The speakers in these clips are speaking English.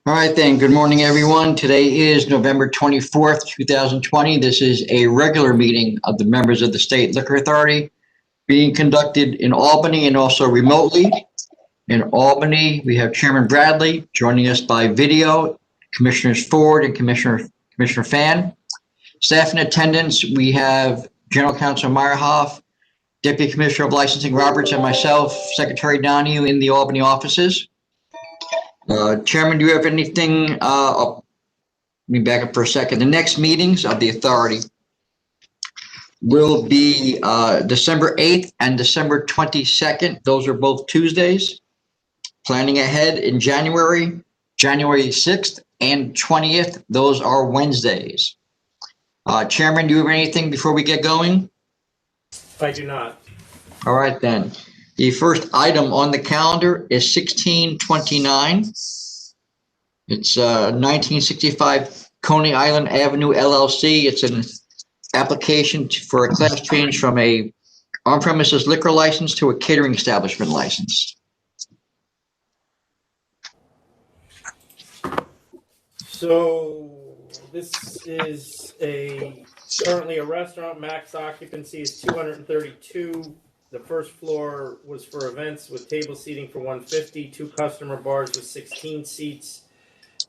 All right, then. Good morning, everyone. Today is November 24th, 2020. This is a regular meeting of the members of the State Liquor Authority being conducted in Albany and also remotely. In Albany, we have Chairman Bradley joining us by video, Commissioners Ford and Commissioner Fan. Staff in attendance, we have General Counsel Meyerhoff, Deputy Commissioner of Licensing Roberts, and myself, Secretary Donahue, in the Albany offices. Chairman, do you have anything? Let me back up for a second. The next meetings of the authority will be December 8th and December 22nd. Those are both Tuesdays. Planning ahead in January 6th and 20th. Those are Wednesdays. Chairman, do you have anything before we get going? I do not. All right, then. The first item on the calendar is 1629. It's 1965 Coney Island Avenue LLC. It's an application for a class change from a on-premises liquor license to a catering establishment license. So this is currently a restaurant. Max occupancy is 232. The first floor was for events with table seating for 150, 2 customer bars with 16 seats.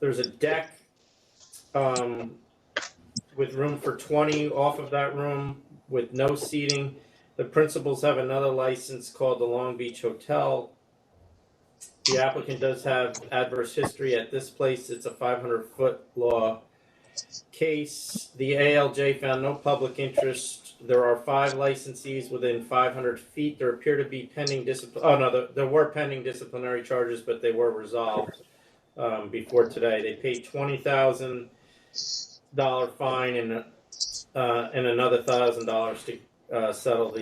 There's a deck with room for 20 off of that room with no seating. The principals have another license called the Long Beach Hotel. The applicant does have adverse history at this place. It's a 500-foot law case. The ALJ found no public interest. There are 5 licensees within 500 feet. There appear to be pending there were pending disciplinary charges, but they were resolved before today. They paid $20,000 fine and another $1,000 to settle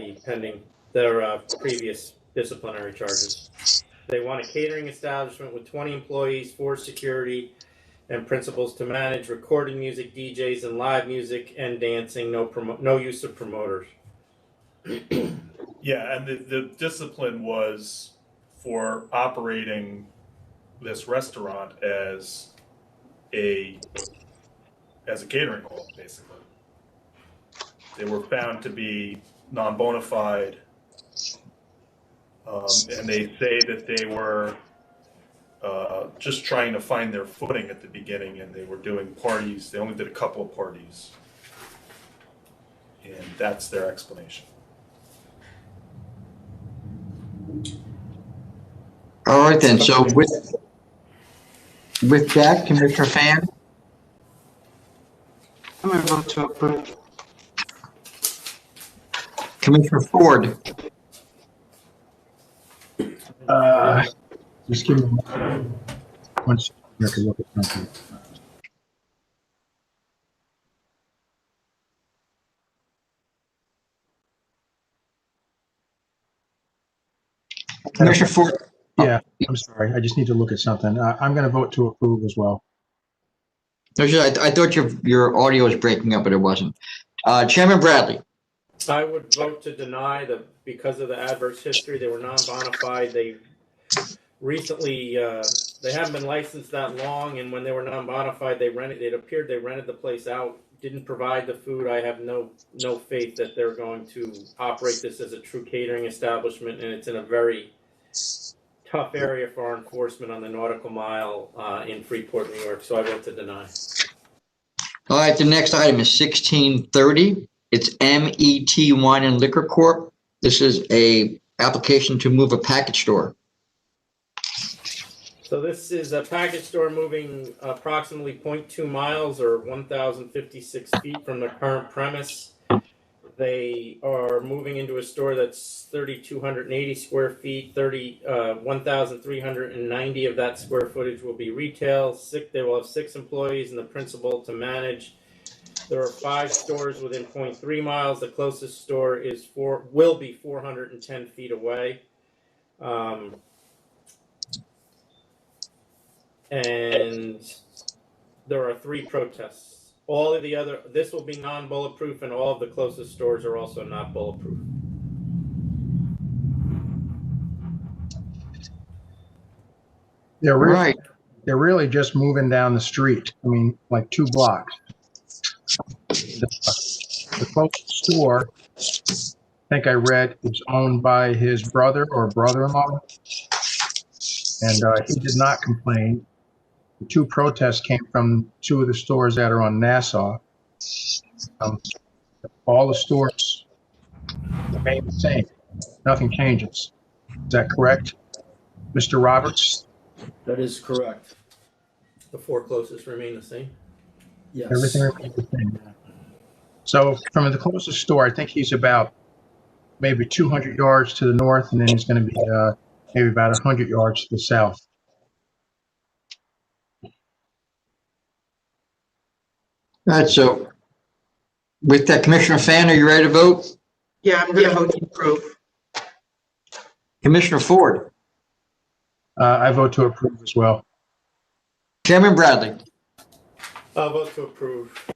their previous disciplinary charges. They want a catering establishment with 20 employees, 4 security, and principals to manage recorded music, DJs, and live music and dancing. No use of promoters. Yeah, and the discipline was for operating this restaurant as a catering hall, basically. They were found to be non-bona fide, and they say that they were just trying to find their footing at the beginning, and they were doing parties. They only did a couple of parties, and that's their explanation. All right, then. So with that, Commissioner Fan? I'm going to vote to approve. Commissioner Ford? Just give me 1 second. I can look at something. Commissioner Ford? Yeah, I'm sorry. I just need to look at something. I'm going to vote to approve as well. I thought your audio was breaking up, but it wasn't. Chairman Bradley? I would vote to deny because of the adverse history. They were non-bona fide. They recently they haven't been licensed that long, and when they were non-bona fide, it appeared they rented the place out, didn't provide the food. I have no faith that they're going to operate this as a true catering establishment, and it's in a very tough area for our enforcement on the nautical mile in Freeport, New York. So I vote to deny. All right, the next item is 1630. It's MET Wine and Liquor Corp. This is a application to move a package store. So this is a package store moving approximately 0.2 miles or 1,056 feet from the current premise. They are moving into a store that's 3,280 square feet. 1,390 of that square footage will be retail. They will have 6 employees and the principal to manage. There are 5 stores within 0.3 miles. The closest store will be 410 feet away. And there are 3 protests. All of this will be non-bulletproof, and all of the closest stores are also not bulletproof. Yeah, Right. they're really just moving down the street. I mean, like 2 blocks. The closest store, I think I read, is owned by his brother or brother-in-law, and he did not complain. The 2 protests came from 2 of the stores that are on Nassau. All the stores remain the same. Nothing changes. Is that correct, Mr. Roberts? That is correct. The 4 closest remain the same. Yes. Everything remains the same. So from the closest store, I think he's about maybe 200 yards to the north, and then he's going to be maybe about 100 yards to the south. All right, so with that, Commissioner Fan, are you ready to vote? Yeah, I'm going to vote to approve. Commissioner Ford, I vote to approve as well. Chairman Bradley. I'll vote to approve.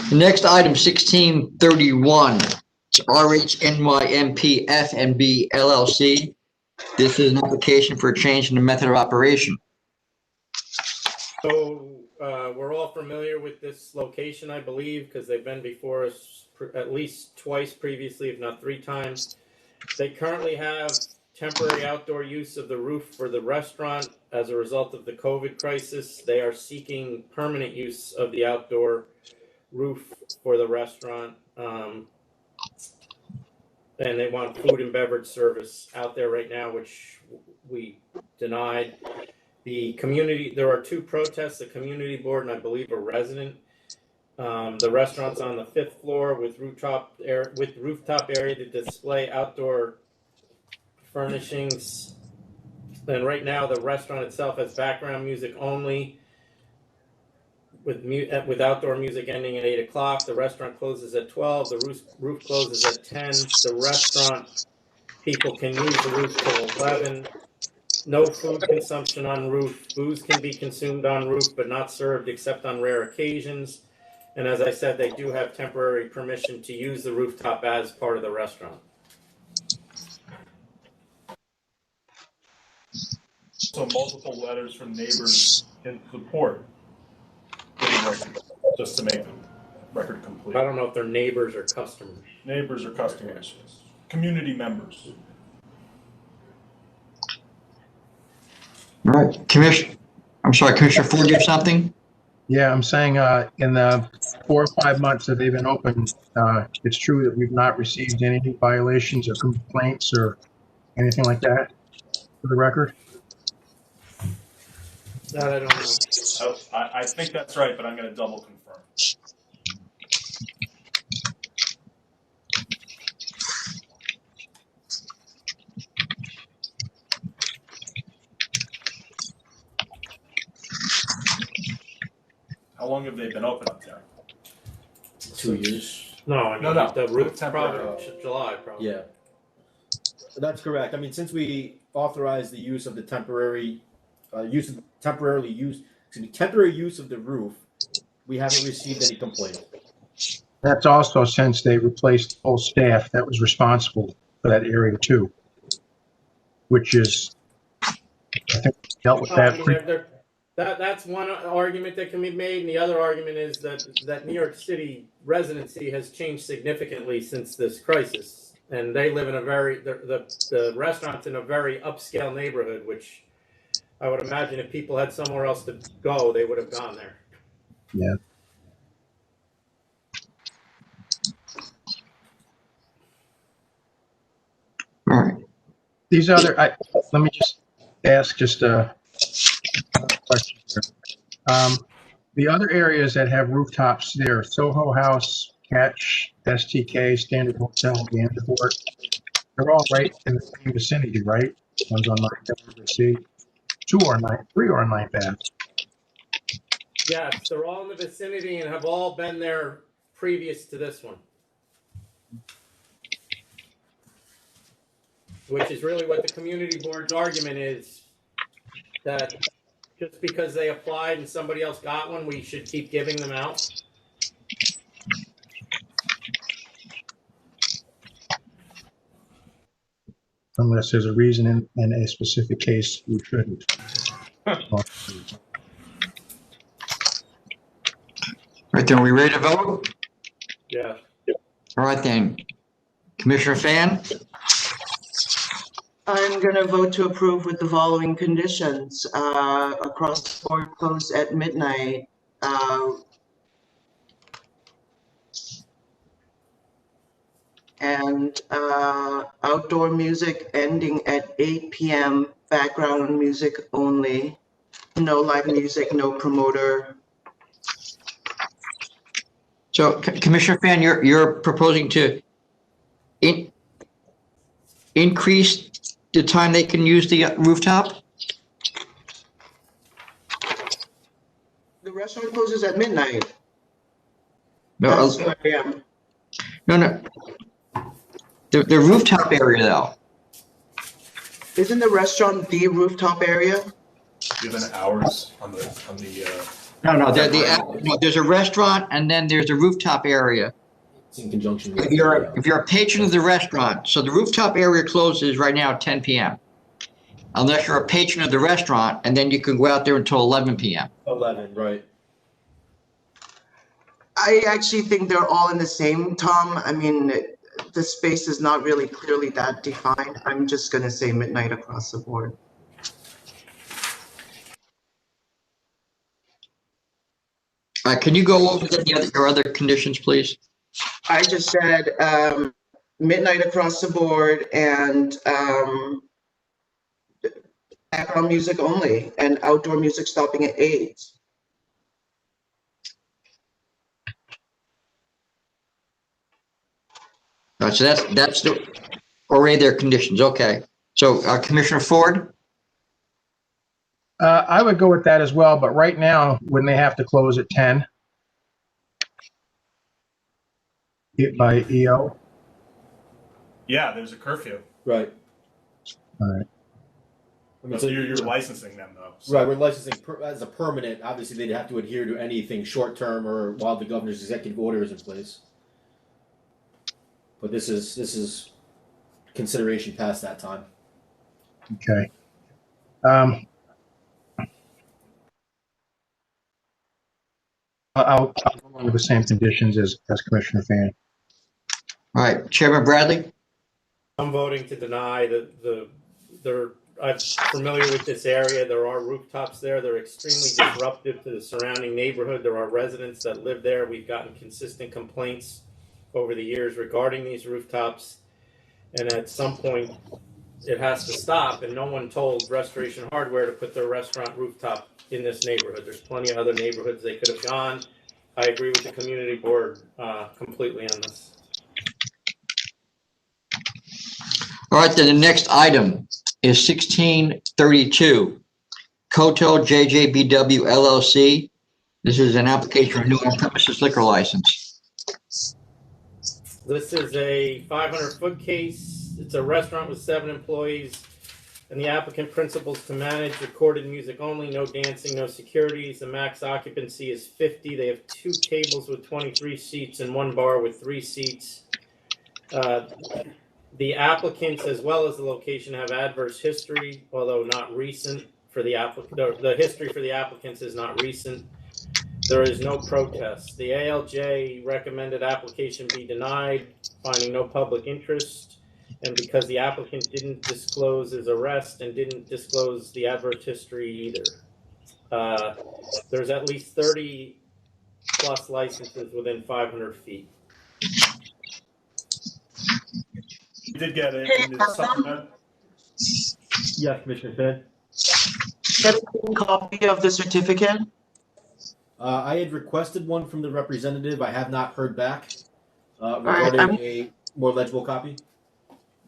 The next item, 1631, it's RHNYMP F&B LLC. This is an application for a change in the method of operation. So we're all familiar with this location, I believe, because they've been before us at least twice previously, if not 3 times. They currently have temporary outdoor use of the roof for the restaurant as a result of the COVID crisis. They are seeking permanent use of the outdoor roof for the restaurant. And they want food and beverage service out there right now, which we denied. The community, there are 2 protests, the community board and I believe a resident. The restaurant's on the 5th floor with rooftop area to display outdoor furnishings. And right now the restaurant itself has background music only with outdoor music ending at 8 o'clock. The restaurant closes at 12. The roof closes at 10. The restaurant people can use the roof till 11. No food consumption on roof. Booze can be consumed on roof, but not served except on rare occasions. And as I said, they do have temporary permission to use the rooftop as part of the restaurant. So multiple letters from neighbors in support, just to make the record complete. I don't know if they're neighbors or customers. Neighbors or customers, community members. All right, Commissioner Ford, you have something? Yeah, I'm saying in the 4 or 5 months that they've been open, it's true that we've not received any violations or complaints or anything like that, for the record. That I don't know. I think that's right, but I'm going to double confirm. How long have they been open up there? 2 years. No, I mean, No. the roof Temporary. probably July, probably. Yeah. That's correct. I mean, since we authorized the use of the temporary temporary use of the roof, we haven't received any complaints. That's also since they replaced the whole staff that was responsible for that area too, which is, I think, dealt with I that. mean, that's one argument that can be made, and the other argument is that New York City residency has changed significantly since this crisis, and they live in the restaurant's in a very upscale neighborhood, which I would imagine if people had somewhere else to go, they would have gone there. Yeah. All right. These other, let me just ask just a question here. The other areas that have rooftops there, Soho House, Catch, STK, Standard Hotel, Vanderbilt, they're all right in the same vicinity, right? One's on 9th Avenue, see? 3 are on 9th Ave. Yes, they're all in the vicinity and have all been there previous to this one. Which is really what the community board's argument is, that just because they applied and somebody else got one, we should keep giving them out. unless there's a reason in a specific case we shouldn't. Right then, are we ready to vote? Yeah. All right then. Commissioner Fan, I'm going to vote to approve with the following conditions. Across the board, close at midnight. And outdoor music ending at 8 p.m. Background music only. No live music, no promoter. so Commissioner Fan, you're proposing to increase the time they can use the rooftop? The restaurant closes at midnight. No, That's who I am. no. The rooftop area though. Isn't the restaurant the rooftop area? Given hours on the, No, there's a restaurant and then there's a rooftop area. It's in conjunction with. If you're a patron of the restaurant, so the rooftop area closes right now at 10 p.m. Unless you're a patron of the restaurant, and then you can go out there until 11 p.m. 11, right. I actually think they're all in the same, Tom. I mean, the space is not really clearly that defined. I'm just going to say midnight across the board. Can you go over your other conditions, please? I just said midnight across the board and background music only and outdoor music stopping at 8. All right, so that's the already their conditions. Okay. So Commissioner Ford? I would go with that as well, but right now, when they have to close at 10, by EO. yeah, there's a curfew. Right. All right. I mean, So you're licensing them though. So- right, we're licensing as a permanent. Obviously, they'd have to adhere to anything short term or while the governor's executive order is in place. But this is consideration past that time. Okay. I'll go along with the same conditions as Commissioner Fan. All right, Chairman Bradley? I'm voting to deny I'm familiar with this area. There are rooftops there. They're extremely disruptive to the surrounding neighborhood. There are residents that live there. We've gotten consistent complaints over the years regarding these rooftops. And at some point, it has to stop. And no one told Restoration Hardware to put their restaurant rooftop in this neighborhood. There's plenty of other neighborhoods they could have gone. I agree with the community board completely on this. All right, then the next item is 1632, Koto JJBW LLC. This is an application for a new on-premises liquor license. This is a 500-foot case. It's a restaurant with 7 employees, and the applicant principles to manage recorded music only, no dancing, no securities. The max occupancy is 50. They have 2 tables with 23 seats and 1 bar with 3 seats. The applicants, as well as the location, have adverse history, although not recent. For the applicant, the history for the applicants is not recent. There is no protest. The ALJ recommended application be denied, finding no public interest, and because the applicant didn't disclose his arrest and didn't disclose the adverse history either. There's at least 30 plus licenses within 500 feet. You did get it in the supplement. Yes, Commissioner Finn. Get a copy of the certificate. I had requested one from the representative. I have not heard back right, regarding a more legible copy.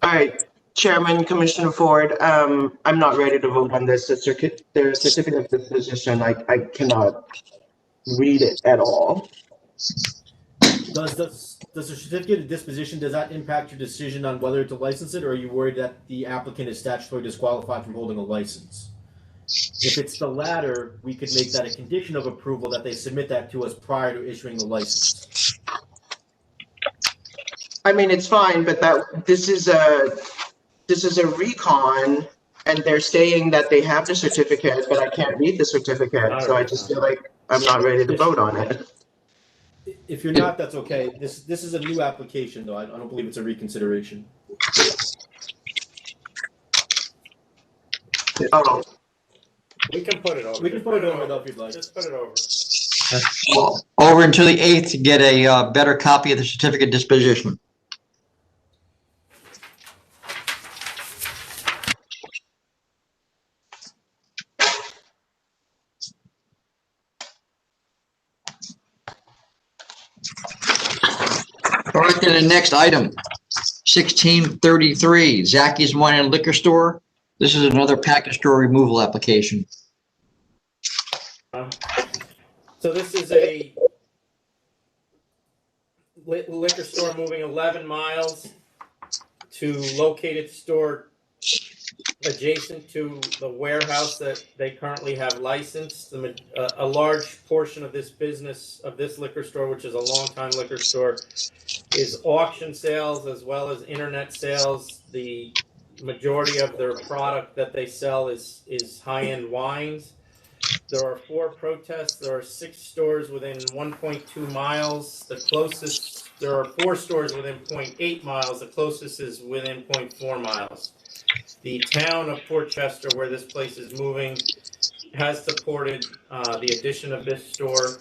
All right, Chairman, Commissioner Ford, I'm not ready to vote on this. The certificate of disposition, I cannot read it at all. Does the certificate of disposition, does that impact your decision on whether to license it, or are you worried that the applicant is statutorily disqualified from holding a license? If it's the latter, we could make that a condition of approval that they submit that to us prior to issuing the license. I mean, it's fine, but this this is a recon, and they're saying that they have the certificate, but I can't read the certificate, so I just feel like I'm not ready to vote on it. If you're not, that's okay. This is a new application, though. I don't believe it's a reconsideration. Oh, We can put it over. We can Just put it over though if you'd like. Just put it over. Over until the 8th to get a better copy of the certificate disposition. All right, then the next item, 1633, Zacky's Wine and Liquor Store. This is another package store removal application. So this is a liquor store moving 11 miles to locate its store adjacent to the warehouse that they currently have licensed. A large portion of this business, of this liquor store, which is a long-time liquor store, is auction sales as well as internet sales. The majority of their product that they sell is high-end wines. There are 4 protests. There are 6 stores within 1.2 miles. The closest, there are 4 stores within 0.8 miles. The closest is within 0.4 miles. The town of Port Chester, where this place is moving, has supported the addition of this store.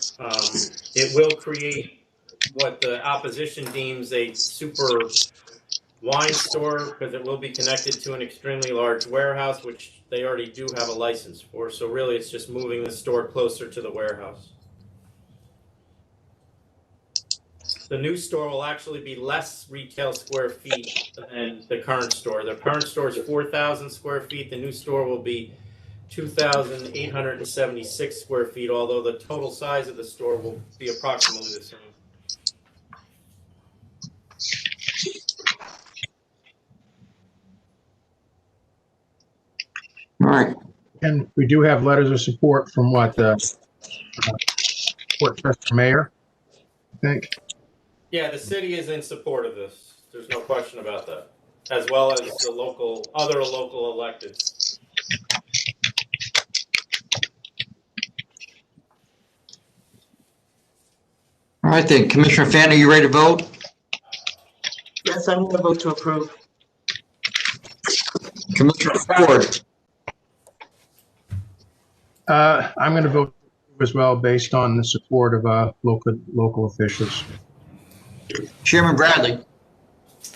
It will create what the opposition deems a super wine store, because it will be connected to an extremely large warehouse, which they already do have a license for. So really, it's just moving the store closer to the warehouse. The new store will actually be less retail square feet than the current store. The current store is 4,000 square feet. The new store will be 2,876 square feet, although the total size of the store will be approximately the same. All right, And we do have letters of support from what, Port Chester Mayor, I think. Yeah, the city is in support of this. There's no question about that, as well as the other local electeds. all right then, Commissioner Fan, are you ready to vote? yes, I'm going to vote to approve. Commissioner Ford, I'm going to vote as well based on the support of local officials. Chairman Bradley,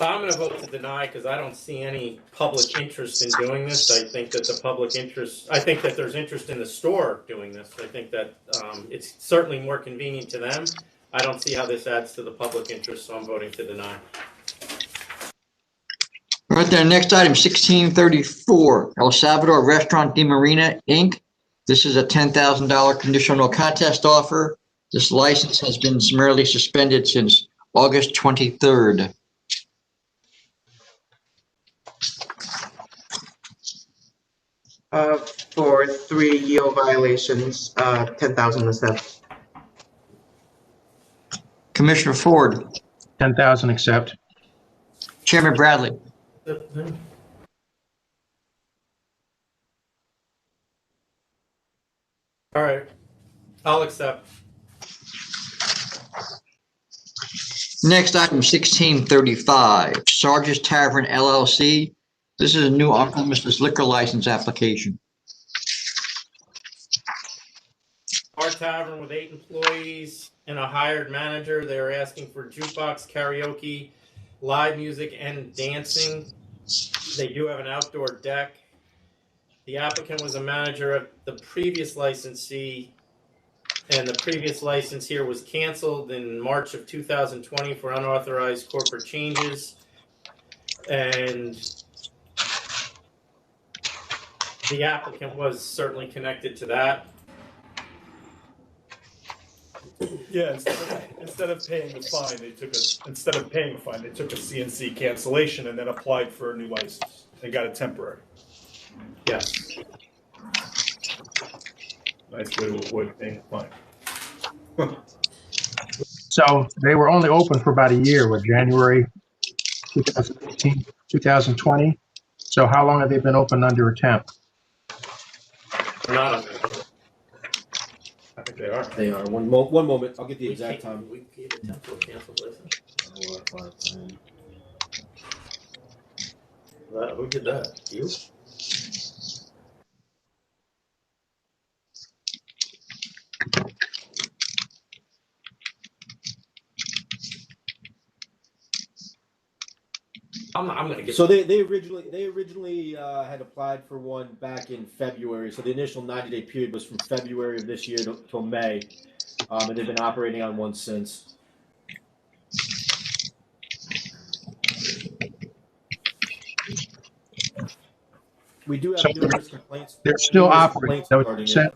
I'm going to vote to deny because I don't see any public interest in doing this. I think that there's interest in the store doing this. I think that it's certainly more convenient to them. I don't see how this adds to the public interest, so I'm voting to deny. all right then, next item, 1634, El Salvador Restaurant de Marina, Inc. This is a $10,000 conditional contest offer. This license has been summarily suspended since August 23rd. For 3 yield violations, 10,000 assessed. Commissioner Ford, 10,000 accept. Chairman Bradley, All right, I'll accept. next item, 1635, Sarge's Tavern LLC. This is a new on-premises liquor license application. Our tavern with 8 employees and a hired manager. They're asking for jukebox, karaoke, live music, and dancing. They do have an outdoor deck. The applicant was a manager of the previous licensee, and the previous license here was canceled in March of 2020 for unauthorized corporate changes. And the applicant was certainly connected to that. Yeah, instead of paying the fine, they took a CNC cancellation and then applied for a new license. They got a temporary. Yes. Nice way to avoid paying a fine. So they were only open for about a year, with January 2018, 2020. So how long have they been open under a temp? Not on there. I think they are. They are. One moment. I'll get the exact time. We gave a temp to a canceled license. Who did that? You? I'm gonna get. So they originally had applied for one back in February. So the initial 90-day period was from February of this year till May, and they've been operating on one since. We do have So numerous complaints. They're still numerous operating. complaints Is that what you regarding said? it.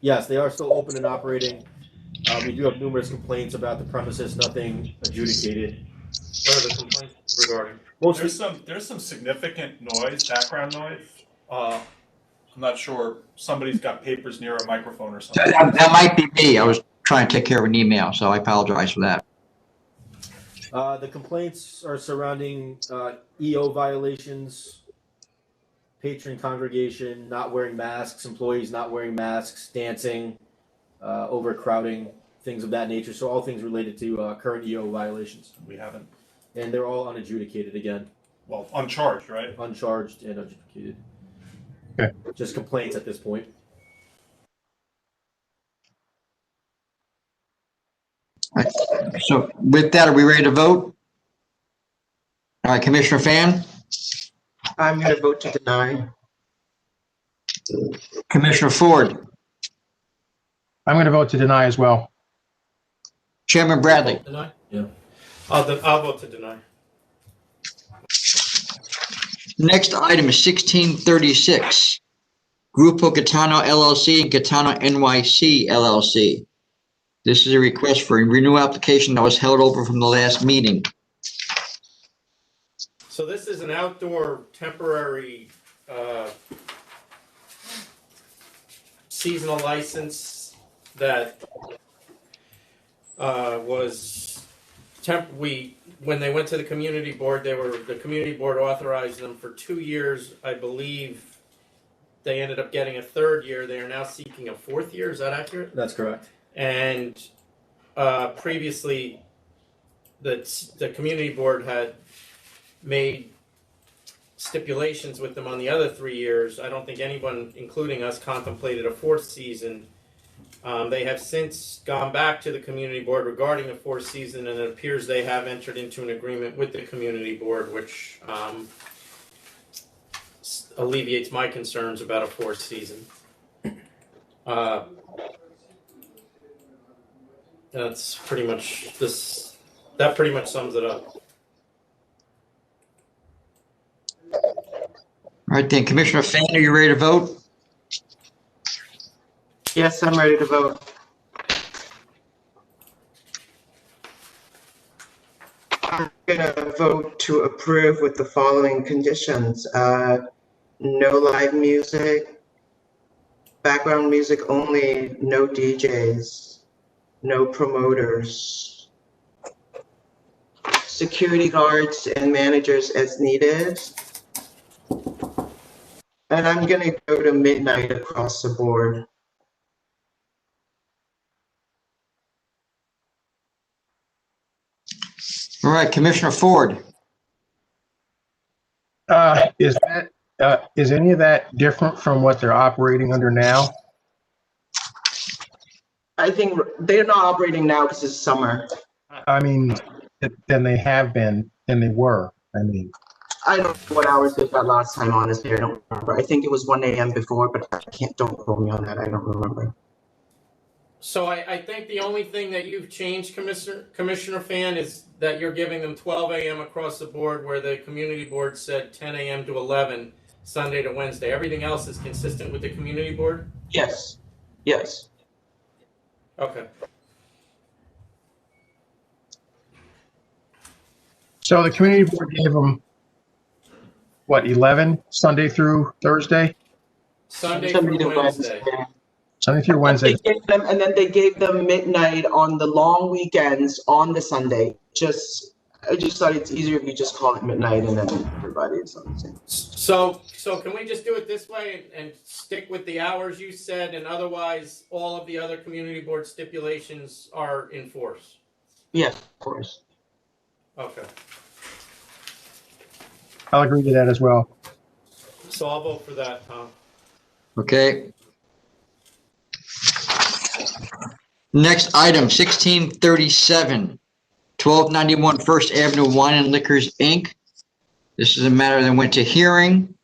Yes, they are still open and operating. We do have numerous complaints about the premises, nothing adjudicated. What are the complaints regarding? Mostly, There's some significant noise, background noise. I'm not sure. Somebody's got papers near a microphone or something. That might be me. I was trying to take care of an email, so I apologize for that. the complaints are surrounding EO violations, patron congregation not wearing masks, employees not wearing masks, dancing, overcrowding, things of that nature. So all things related to current EO violations. We haven't, And they're all unadjudicated again, well, uncharged, right? uncharged and adjudicated. Okay. Just complaints at this point. So with that, are we ready to vote? All right, Commissioner Fan, I'm going to vote to deny. Commissioner Ford, I'm going to vote to deny as well. Chairman Bradley. Deny? Yeah. I'll vote to deny. Next item is 1636. Grupo Gitano LLC and Gitano NYC LLC. This is a request for a renewal application that was held over from the last meeting. So this is an outdoor temporary seasonal license that was when they went to the community board, the community board authorized them for 2 years. I believe they ended up getting a third year. They are now seeking a fourth year. Is that accurate? That's correct. And previously, the community board had made stipulations with them on the other 3 years. I don't think anyone, including us, contemplated a fourth season. They have since gone back to the community board regarding a fourth season, and it appears they have entered into an agreement with the community board, which alleviates my concerns about a fourth season. That's pretty much this. That pretty much sums it up. All right, then, Commissioner Fan, are you ready to vote? Yes, I'm ready to vote. I'm going to vote to approve with the following conditions. No live music, background music only, no DJs, no promoters, security guards and managers as needed. And I'm going to go to midnight across the board. All right, Commissioner Ford. Is any of that different from what they're operating under now? I think they're not operating now because it's summer. I mean, than they have been, than they were. I mean, I don't know what hours they got last time, honestly. I don't remember. I think it was 1 a.m. before, but don't quote me on that. I don't remember. So I think the only thing that you've changed, Commissioner Fan, is that you're giving them 12 a.m. across the board, where the community board said 10 a.m. to 11, Sunday to Wednesday. Everything else is consistent with the community board? Yes. Yes. Okay. so the community board gave them, what, 11, Sunday through Thursday? Sunday Sunday through to Wednesday. Sunday through Wednesday. And then they gave them midnight on the long weekends on the Sunday. Just, I just thought it's easier if you just call it midnight and then everybody is on the same. So can we just do it this way and stick with the hours you said, and otherwise all of the other community board stipulations are in force? Yes, of course. Okay, I'll agree to that as well. so I'll vote for that, Tom. Okay. Next item, 1637, 1291 First Avenue Wine and Liquors, Inc. This is a matter that went to hearing.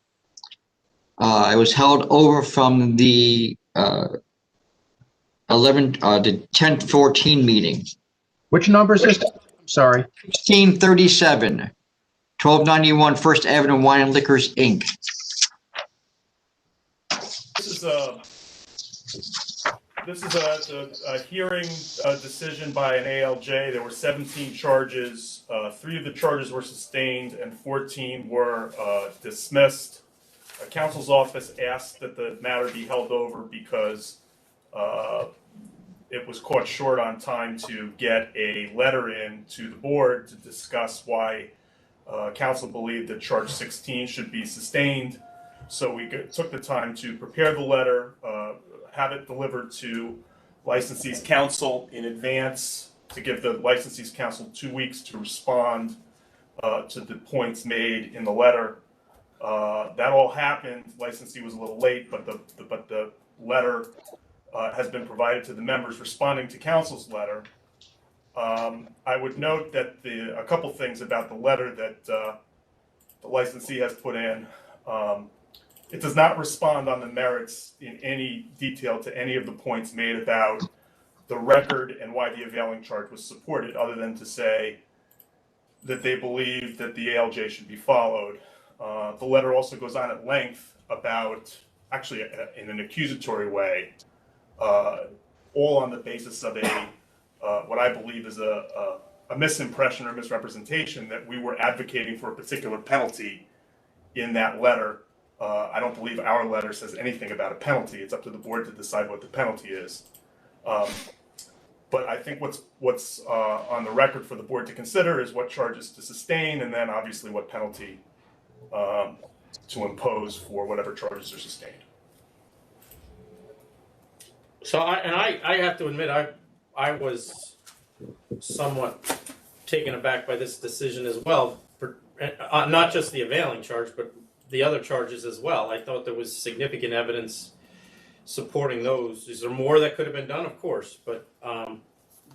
It was held over from the 1014 meeting. Which number is this? I'm sorry. 1637, 1291 First Avenue Wine and Liquors, Inc. This is a hearing decision by an ALJ. There were 17 charges. 3 of the charges were sustained and 14 were dismissed. Counsel's office asked that the matter be held over because it was caught short on time to get a letter in to the board to discuss why counsel believed that charge 16 should be sustained. So we took the time to prepare the letter, have it delivered to licensee's counsel in advance to give the licensee's counsel 2 weeks to respond to the points made in the letter. That all happened. Licensee was a little late, but the letter has been provided to the members responding to counsel's letter. I would note that a couple things about the letter that the licensee has put in. It does not respond on the merits in any detail to any of the points made about the record and why the availing charge was supported, other than to say that they believe that the ALJ should be followed. The letter also goes on at length about, actually in an accusatory way, all on the basis of what I believe is a misimpression or misrepresentation that we were advocating for a particular penalty in that letter. I don't believe our letter says anything about a penalty. It's up to the board to decide what the penalty is. But I think what's on the record for the board to consider is what charges to sustain, and then obviously what penalty to impose for whatever charges are sustained. So I have to admit, I was somewhat taken aback by this decision as well, for, not just the availing charge, but the other charges as well. I thought there was significant evidence supporting those. Is there more that could have been done? Of course, but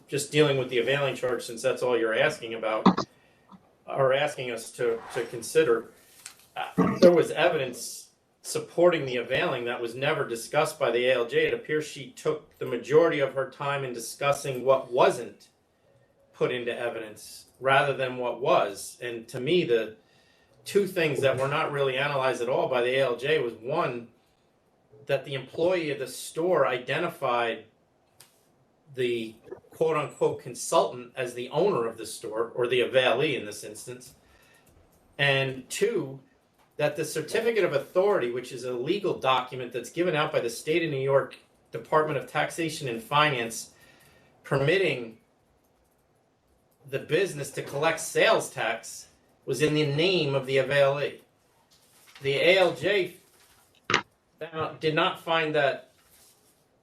just dealing with the availing charge, since that's all you're asking about, or asking us to consider, there was evidence supporting the availing that was never discussed by the ALJ. It appears she took the majority of her time in discussing what wasn't put into evidence rather than what was. And to me, the two things that were not really analyzed at all by the ALJ was, one, that the employee of the store identified the quote-unquote consultant as the owner of the store, or the availee in this instance, and two, that the certificate of authority, which is a legal document that's given out by the state of New York Department of Taxation and Finance, permitting the business to collect sales tax, was in the name of the availee. The ALJ did not find that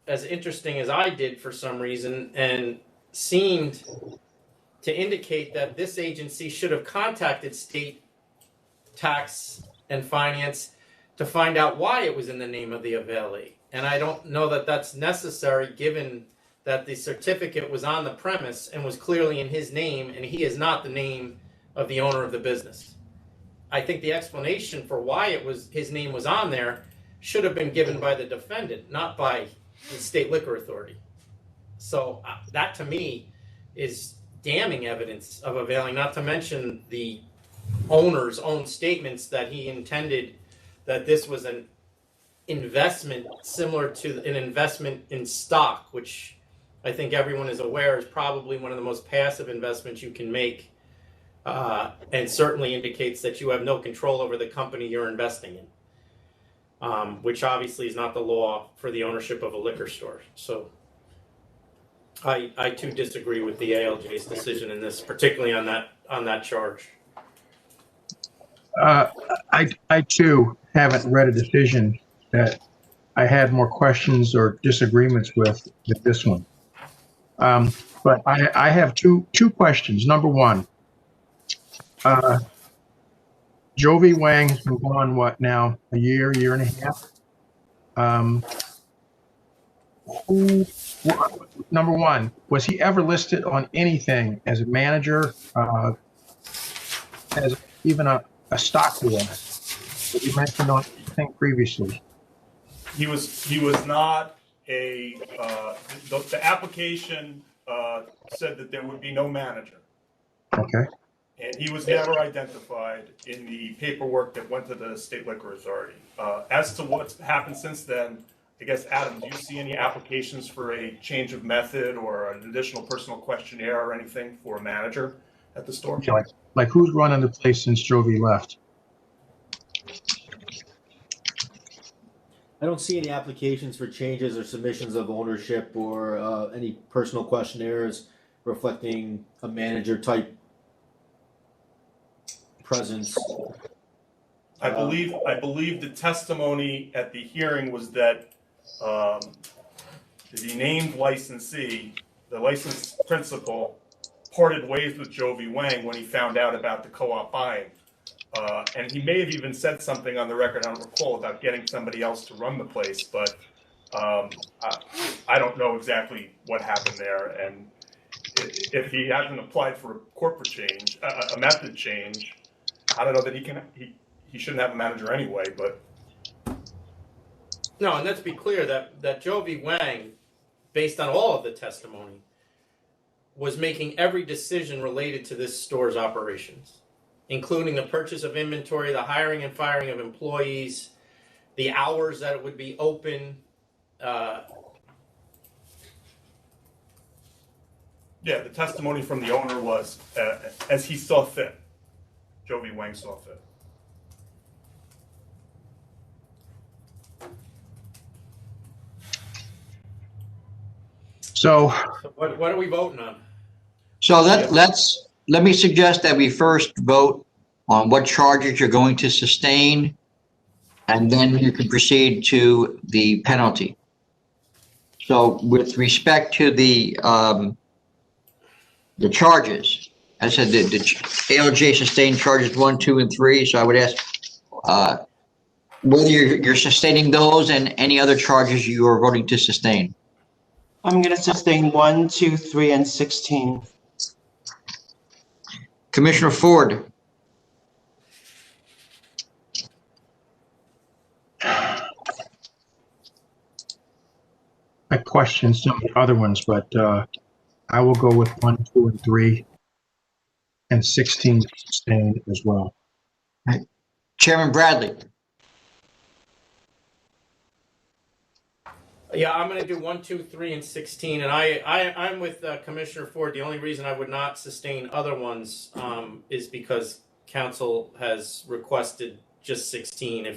as interesting as I did for some reason, and seemed to indicate that this agency should have contacted state tax and finance to find out why it was in the name of the availee. And I don't know that that's necessary, given that the certificate was on the premise and was clearly in his name, and he is not the name of the owner of the business. I think the explanation for why his name was on there should have been given by the defendant, not by the state liquor authority. So that to me is damning evidence of availing, not to mention the owner's own statements that he intended that this was an investment similar to an investment in stock, which I think everyone is aware is probably one of the most passive investments you can make, and certainly indicates that you have no control over the company you're investing in, which obviously is not the law for the ownership of a liquor store. So I too disagree with the ALJ's decision in this, particularly on that on that charge. I too haven't read a decision that I had more questions or disagreements with than this one. But I have two questions. Number one, Jovi Wang has been gone, what now, a year and a half? Number one, was he ever listed on anything as a manager, as even a stock boy? That you mentioned on anything previously? He was not a, the application said that there would be no manager. Okay. And he was never identified in the paperwork that went to the State Liquor Authority. As to what's happened since then, I guess, Adam, do you see any applications for a change of method or an additional personal questionnaire or anything for a manager at the store? Yeah, like who's running the place since Jovi left? I don't see any applications for changes or submissions of ownership or any personal questionnaires reflecting a manager type presence. I believe the testimony at the hearing was that the named licensee, the licensed principal, parted ways with Jovi Wang when he found out about the co-op buying. And he may have even said something on the record, I don't recall, about getting somebody else to run the place, but I don't know exactly what happened there. And if he hasn't applied for a corporate change, a method change, I don't know that he shouldn't have a manager anyway, but. No, and let's be clear that Jovi Wang, based on all of the testimony, was making every decision related to this store's operations, including the purchase of inventory, the hiring and firing of employees, the hours that it would be open. Yeah, the testimony from the owner was as he saw fit. Jovi Wang saw fit. So What are we voting on? So let me suggest that we first vote on what charges you're going to sustain, and then you can proceed to the penalty. So with respect to the charges, I said the ALJ sustained charges 1, 2, and 3. So I would ask whether you're sustaining those and any other charges you are voting to sustain. I'm going to sustain 1, 2, 3, and 16. Commissioner Ford, I questioned some of the other ones, but I will go with 1, 2, and 3, and 16 sustained as well. Chairman Bradley. Yeah, I'm going to do 1, 2, 3, and 16, and I'm with Commissioner Ford. The only reason I would not sustain other ones is because council has requested just 16.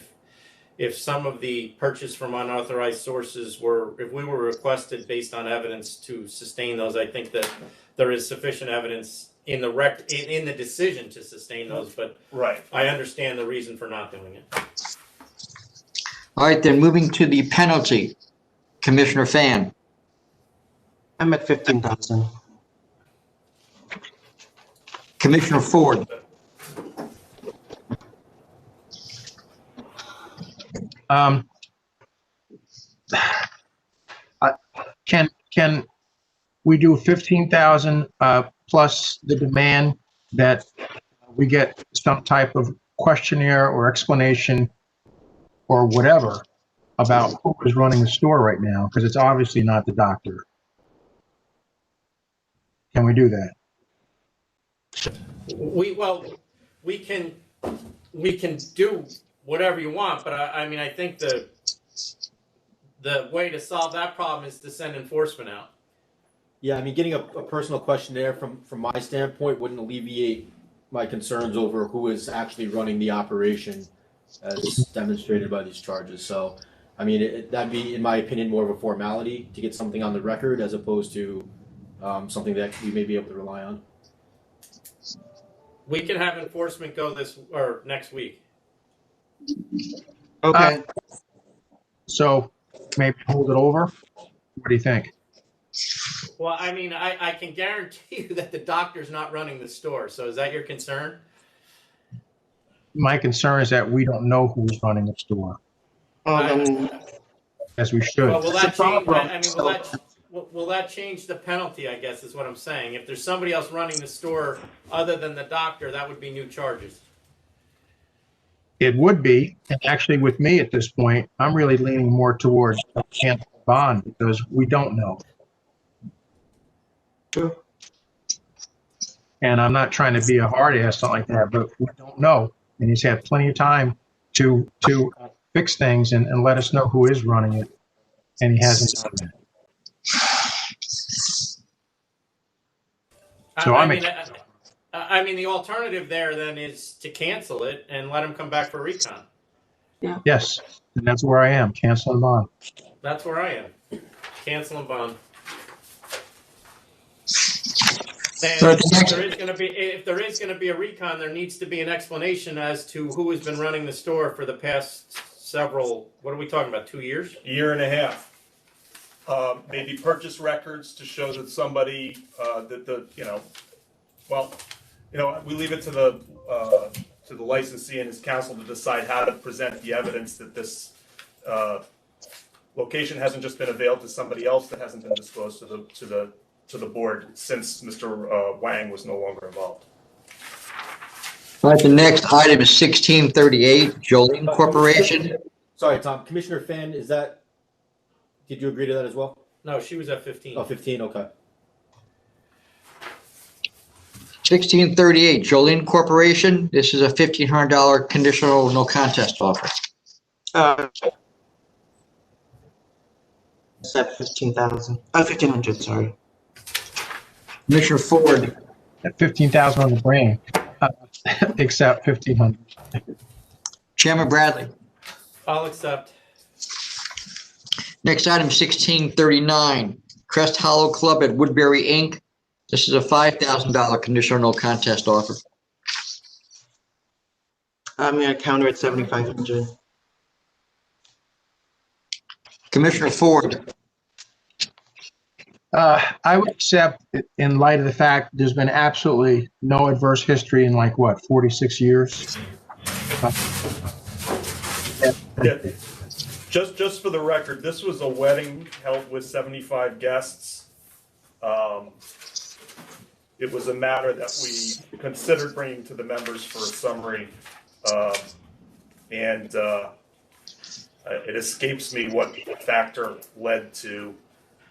If some of the purchase from unauthorized sources if we were requested based on evidence to sustain those, I think that there is sufficient evidence in the decision to sustain those. But Right. I understand the reason for not doing it. All right, then moving to the penalty. Commissioner Fan. I'm at 15,000. Commissioner Ford. Can we do 15,000 plus the demand that we get some type of questionnaire or explanation or whatever about who is running the store right now, because it's obviously not the doctor. Can we do that? We can do whatever you want, but I mean, I think the way to solve that problem is to send enforcement out. Yeah, I mean, getting a personal questionnaire from my standpoint wouldn't alleviate my concerns over who is actually running the operation as demonstrated by these charges. So, I mean, that'd be, in my opinion, more of a formality to get something on the record as opposed to something that we may be able to rely on. We can have enforcement go this or next week. Okay. So maybe hold it over? What do you think? Well, I mean, I can guarantee you that the doctor's not running the store. So is that your concern? My concern is that we don't know who's running the store, Then as we should. Well, will That's that the change? problem. I mean, will that change the penalty? I guess is what I'm saying. If there's somebody else running the store other than the doctor, that would be new charges. It would be, and actually with me at this point, I'm really leaning more towards a cancel bond because we don't know. True. And I'm not trying to be a hard ass, something like that, but we don't know. And he's had plenty of time to fix things and let us know who is running it. And he hasn't done that. So I mean, the alternative there then is to cancel it and let him come back for recon. Yes, and that's where I am, cancel and bond. That's where I am. Cancel and bond. And So if there is going to be a recon, there needs to be an explanation as to who has been running the store for the past several. What are we talking about? 2 years? Year and a half. Maybe purchase records to show that somebody, we leave it to the licensee and his counsel to decide how to present the evidence that this location hasn't just been availed to somebody else that hasn't been disclosed to the board since Mr. Wang was no longer involved. All right, the next item is 1638, Jolene Corporation. Sorry, Tom. Commissioner Fan, did you agree to that as well? No, she was at 15. Oh, 15, okay. 1638, Jolene Corporation. This is a $1,500 conditional no contest offer. Except 1,500, sorry. Commissioner Ford, At 15,000 on the brain, except 1,500. Chairman Bradley. I'll accept. Next item, 1639, Crest Hollow Club at Woodbury, Inc. This is a $5,000 conditional no contest offer. I'm going to counter at 7,500. Commissioner Ford, I would accept it in light of the fact there's been absolutely no adverse history in 46 years? Yeah. Just for the record, this was a wedding held with 75 guests. It was a matter that we considered bringing to the members for a summary. And it escapes me what factor led to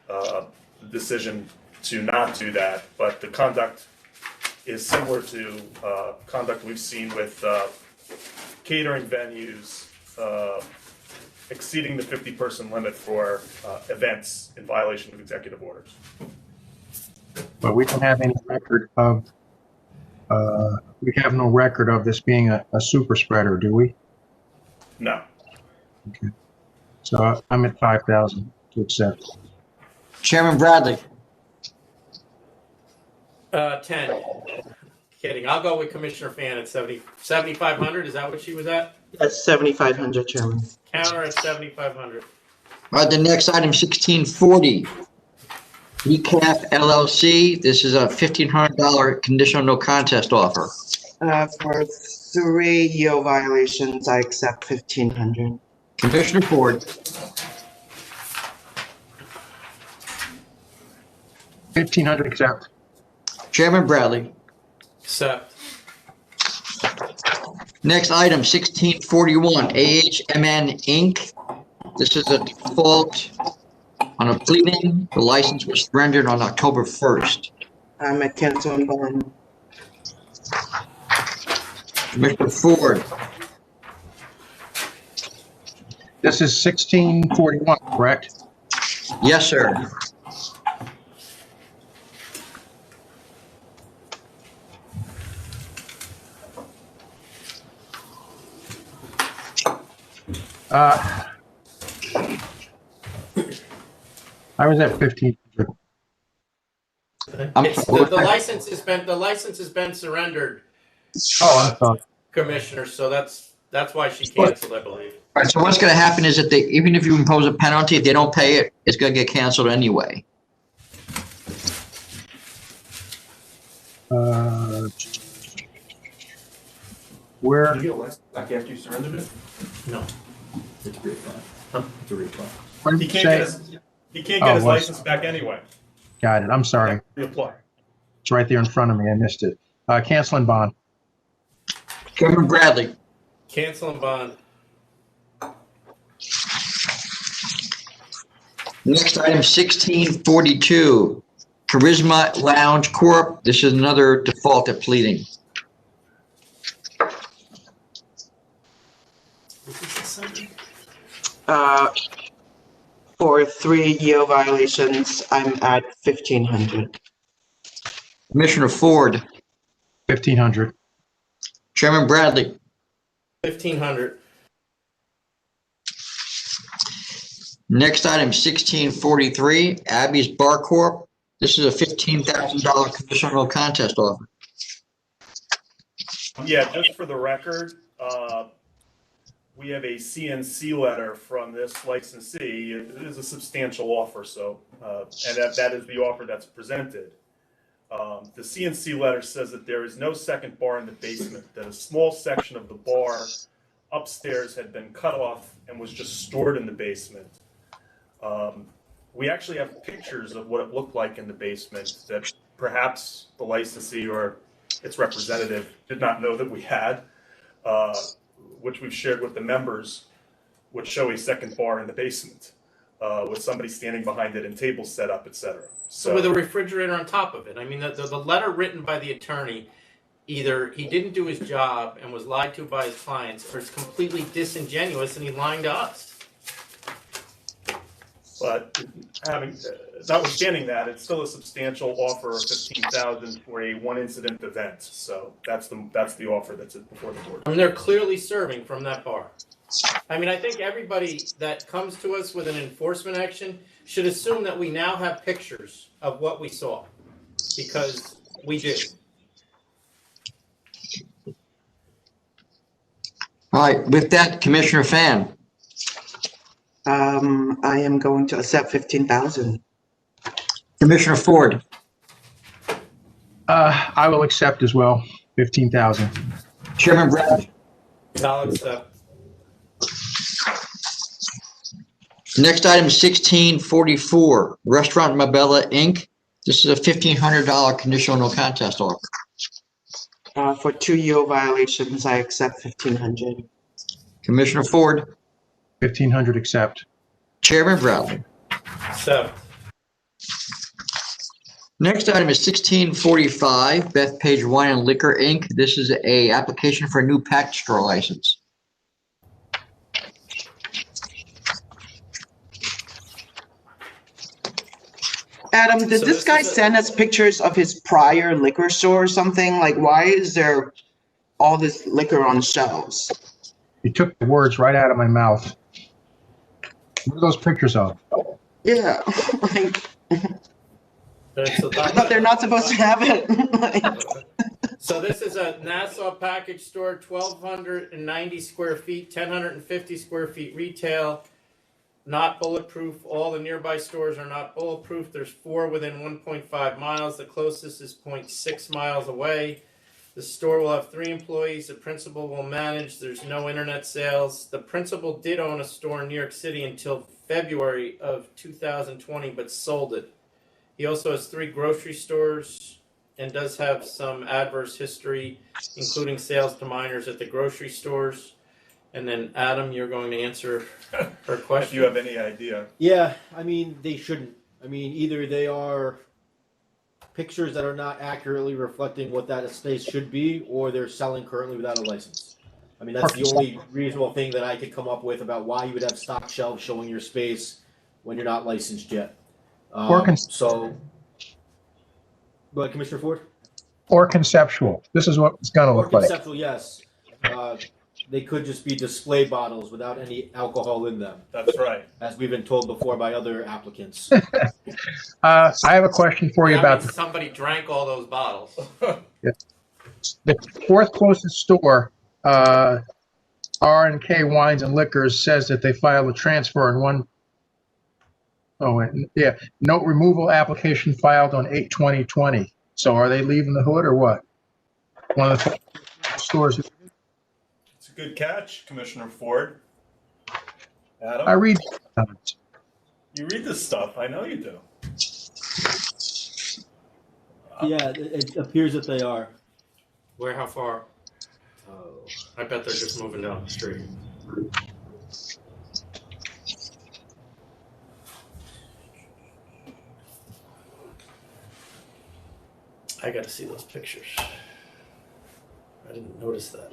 the decision to not do that. But the conduct is similar to conduct we've seen with catering venues, exceeding the 50-person limit for events in violation of executive orders. But we don't have any record of, we have no record of this being a super spreader, do we? No. Okay. So I'm at 5,000 to accept. Chairman Bradley, 10. Kidding. I'll go with Commissioner Fan at 7,500. Is that what she was at? That's 7,500, Chairman. Counter at 7,500. all right, the next item, 1640, ECAF LLC. This is a $1,500 conditional no contest offer. For 3 yield violations, I accept 1,500. Commissioner Ford, 1,500 accept. Chairman Bradley. Accept. Next item, 1641, AHMN Inc. This is a default on a pleading. The license was surrendered on October 1st. I'm at cancel and bond. Commissioner Ford, This is 1641, correct? yes, sir. I was at 1,500. I'm The license has been surrendered Oh, I'm sorry. Commissioner, so that's why she canceled, I believe. All right, so what's gonna happen is that even if you impose a penalty, if they don't pay it, it's gonna get canceled anyway. Where, Did you get a license back after you surrendered it? No. It's a reapply. Huh? It's a reapply. what did He you can't say? get his, he can't Oh, get his was- license back anyway. Got it. I'm sorry. Reapply. It's right there in front of me. I missed it. Cancel and bond. Chairman Bradley, Cancel and bond. next item 1642, Charisma Lounge Corp. This is another default at pleading. For 3 EO violations, I'm at 1,500. Commissioner Ford, 1,500. Chairman Bradley, 1,500. next item 1643, Abby's Bar Corp. This is a $15,000 conditional no contest offer. Yeah, just for the record, we have a CNC letter from this licensee. It is a substantial offer, so, and that is the offer that's presented. The CNC letter says that there is no second bar in the basement, that a small section of the bar upstairs had been cut off and was just stored in the basement. We actually have pictures of what it looked like in the basement that perhaps the licensee or its representative did not know that we had, which we've shared with the members, which show a second bar in the basement with somebody standing behind it and tables set up, etc. So with a refrigerator on top of it. I mean, the letter written by the attorney, either he didn't do his job and was lied to by his clients, or it's completely disingenuous and he's lying to us. But notwithstanding that, it's still a substantial offer of $15,000 for a one incident event. So that's the offer that's before the board. I mean, they're clearly serving from that bar. I mean, I think everybody that comes to us with an enforcement action should assume that we now have pictures of what we saw, because we do. All right, with that, Commissioner Fan, I am going to accept 15,000. Commissioner Ford, I will accept as well. 15,000. Chairman Bradley. I'll accept. Next item is 1644, Restaurant Mabella Inc. This is a $1,500 conditional no contest offer. For 2 EO violations, I accept 1,500. Commissioner Ford, 1,500 accept. Chairman Bradley. Accept. Next item is 1645, Bethpage Wine and Liquor Inc. This is a application for a new package store license. Adam, did So this this guy is a- send us pictures of his prior liquor store or something? Like, why is there all this liquor on shelves? You took the words right out of my mouth. What are those pictures of? Yeah, like, but they're not supposed to have it. Like, So this is a Nassau package store, 1,290 square feet, 1,050 square feet retail, not bulletproof. All the nearby stores are not bulletproof. There's 4 within 1.5 miles. The closest is 0.6 miles away. The store will have 3 employees. The principal will manage. There's no internet sales. The principal did own a store in New York City until February of 2020, but sold it. He also has 3 grocery stores and does have some adverse history, including sales to minors at the grocery stores. And then, Adam, you're going to answer her If question. you have any idea. Yeah, I mean, they shouldn't. I mean, either they are pictures that are not accurately reflecting what that estate should be, or they're selling currently without a license. I mean, that's the only reasonable thing that I could come up with about why you would have stock shelves showing your space when you're not licensed yet. So, go ahead, Commissioner Ford. Or conceptual. This is what it's going to Or look like. conceptual, yes. They could just be display bottles without any alcohol in them, That's right. as we've been told before by other applicants. I have a question for you That about means somebody drank all those bottles. The fourth closest store, R&K Wines and Liquors, says that they filed a transfer on one. Oh, and yeah, note removal application filed on 8/20/20. So are they leaving the hood or what? One of the stores. It's a good catch, Commissioner Ford. I Adam, read. you read this stuff. I know you do. Yeah, it appears that they are. Where, how far? I bet they're just moving down the street. I gotta see those pictures. I didn't notice that.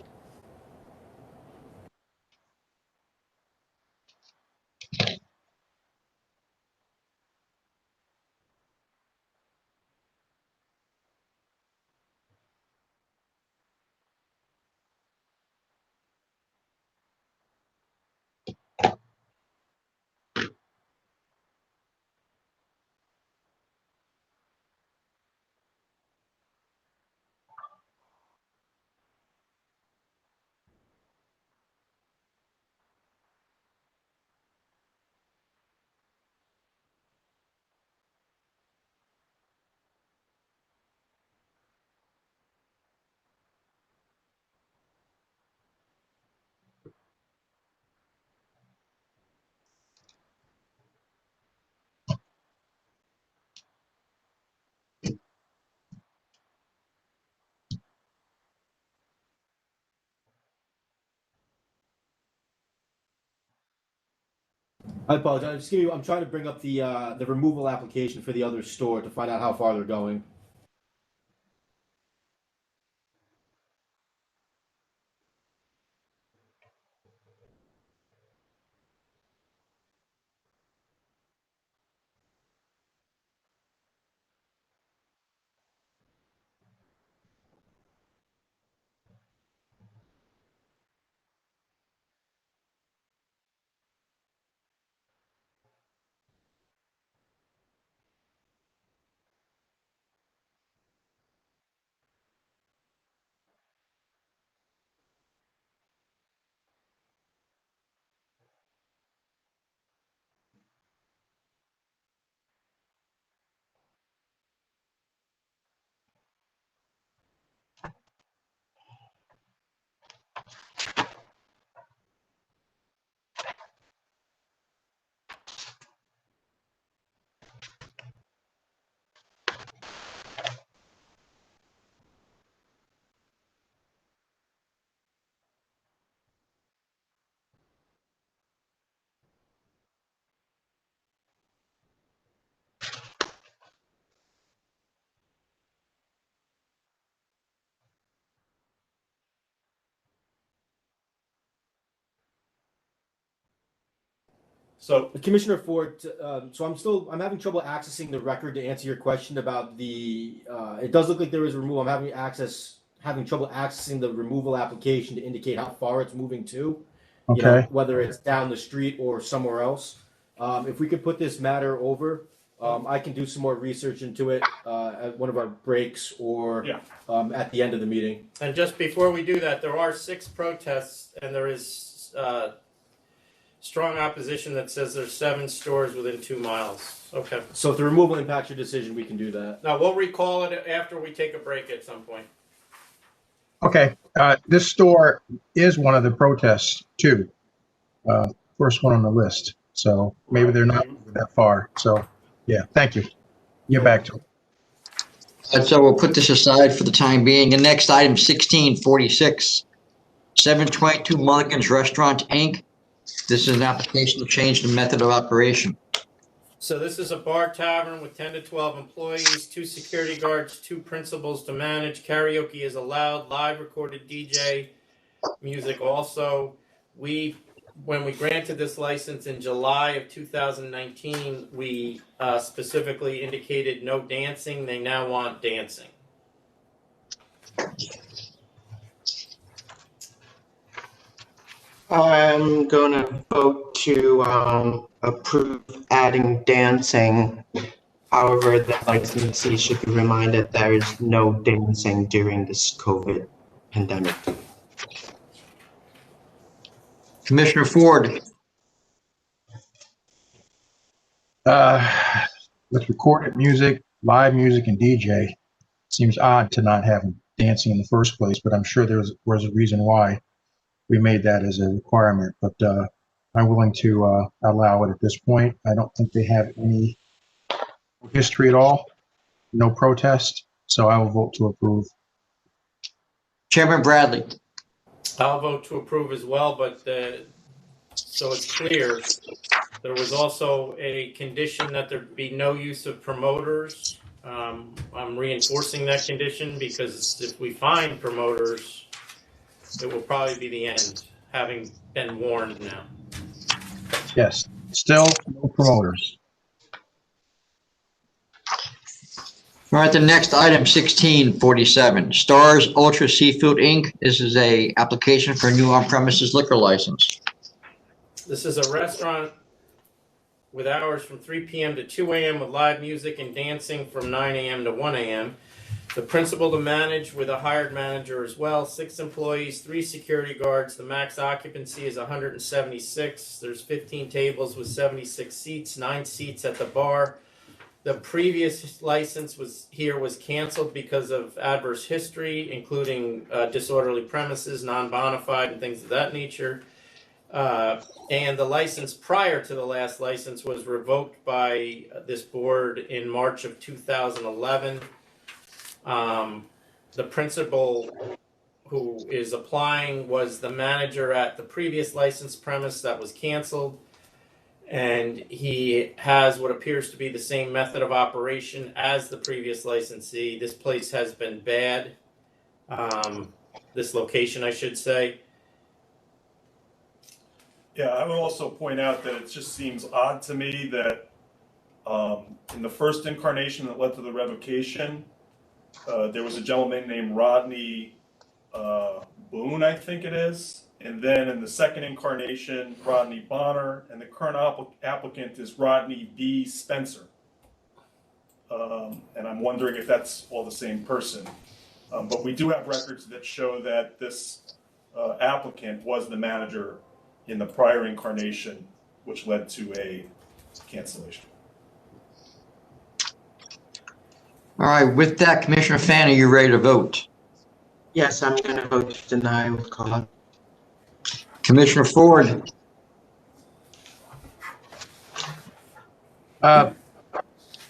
I apologize. Just give me, I'm trying to bring up the removal application for the other store to find out how far they're going. So, Commissioner Ford, so I'm having trouble accessing the record to answer your question about the. It does look like there is removal. I'm having trouble accessing the removal application to indicate how far it's moving to. You know, Okay. whether it's down the street or somewhere else. If we could put this matter over, I can do some more research into it at one of our breaks or Yeah. at the end of the meeting. And just before we do that, there are 6 protests, and there is strong opposition that says there's 7 stores within 2 miles. Okay. So if the removal impacts your decision, we can do that. Now, we'll recall it after we take a break at some point. Okay. This store is one of the protests too. First one on the list. So maybe they're not that far. So yeah, thank you. Get back to it. So we'll put this aside for the time being. The next item, 1646, 722 Mulligan's Restaurant, Inc. This is an application to change the method of operation. So this is a bar tavern with 10 to 12 employees, 2 security guards, 2 principals to manage. Karaoke is allowed, live recorded DJ music also. When we granted this license in July of 2019, we specifically indicated no dancing. They now want dancing. I'm gonna vote to approve adding dancing However, the licensee should be reminded there is no dancing during this COVID pandemic. Commissioner Ford, With recorded music, live music, and DJ, seems odd to not have dancing in the first place, but I'm sure there was a reason why we made that as a requirement. But I'm willing to allow it at this point. I don't think they have any history at all, no protest, so I will vote to approve. Chairman Bradley, I'll vote to approve as well, but so it's clear, there was also a condition that there be no use of promoters. I'm reinforcing that condition because if we find promoters, it will probably be the end, having been warned now. Yes, still no promoters. all right, the next item, 1647, Stars Ultra Seafood Inc. This is a application for a new on-premises liquor license. This is a restaurant with hours from 3 p.m. to 2 a.m. with live music and dancing from 9 a.m. to 1 a.m. The principal to manage with a hired manager as well. 6 employees, 3 security guards. The max occupancy is 176. There's 15 tables with 76 seats, 9 seats at the bar. The previous license was canceled because of adverse history, including disorderly premises, non-bona fide, and things of that nature. And the license prior to the last license was revoked by this board in March of 2011. The principal who is applying was the manager at the previous license premise that was canceled. And he has what appears to be the same method of operation as the previous licensee. This place has been bad. This location, I should say. Yeah, I would also point out that it just seems odd to me that in the first incarnation that led to the revocation, there was a gentleman named Rodney Boone, I think it is. And then in the second incarnation, Rodney Bonner, and the current applicant is Rodney B. Spencer. And I'm wondering if that's all the same person. But we do have records that show that this applicant was the manager in the prior incarnation, which led to a cancellation. All right, with that, Commissioner Fan, are you ready to vote? Yes, I'm going to vote to deny with call. Commissioner Ford,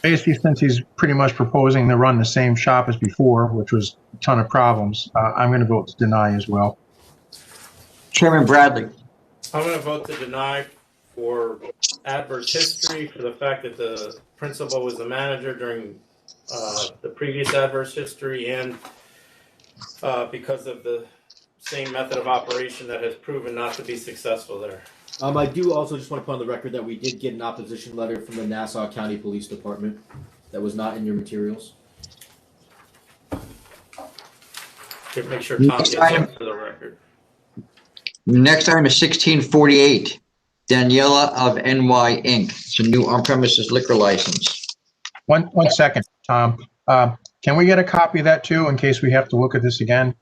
Basically, since he's pretty much proposing to run the same shop as before, which was a ton of problems, I'm going to vote to deny as well. Chairman Bradley, I'm going to vote to deny for adverse history, for the fact that the principal was the manager during the previous adverse history, and because of the same method of operation that has proven not to be successful there. I do also just want to put on the record that we did get an opposition letter from the Nassau County Police Department that was not in your materials. Make sure Tom gets that for the record. next item is 1648, Daniela of NY Inc. It's a new on-premises liquor license. One second, Tom. Can we get a copy of that too, in case we have to look at this again?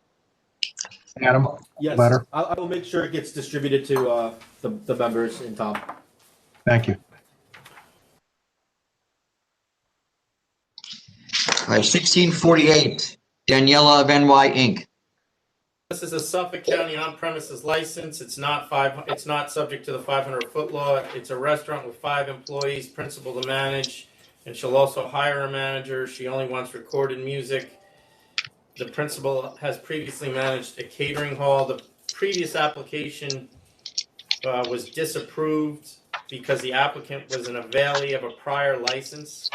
Adam? Yes, Letter. I will make sure it gets distributed to the members and Tom. Thank you. All right, 1648, Daniela of NY Inc. This is a Suffolk County on-premises license. It's not subject to the 500-foot law. It's a restaurant with 5 employees, principal to manage, and she'll also hire a manager. She only wants recorded music. The principal has previously managed a catering hall. The previous application was disapproved because the applicant was an availee of a prior license.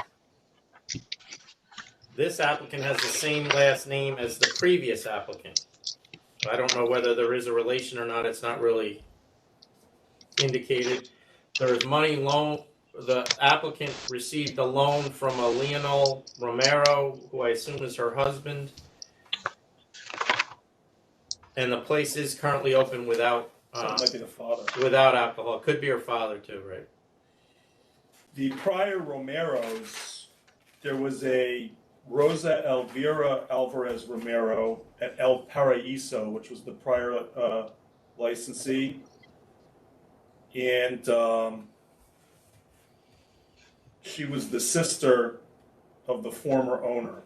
This applicant has the same last name as the previous applicant. I don't know whether there is a relation or not. It's not really indicated. There is money loan. The applicant received a loan from a Leonel Romero, who I assume is her husband. And the place is currently open without So it might be the father. without alcohol. Could be her father too, right? The prior Romeros there was a Rosa Elvira Alvarez Romero at El Paraíso, which was the prior licensee. And she was the sister of the former owner.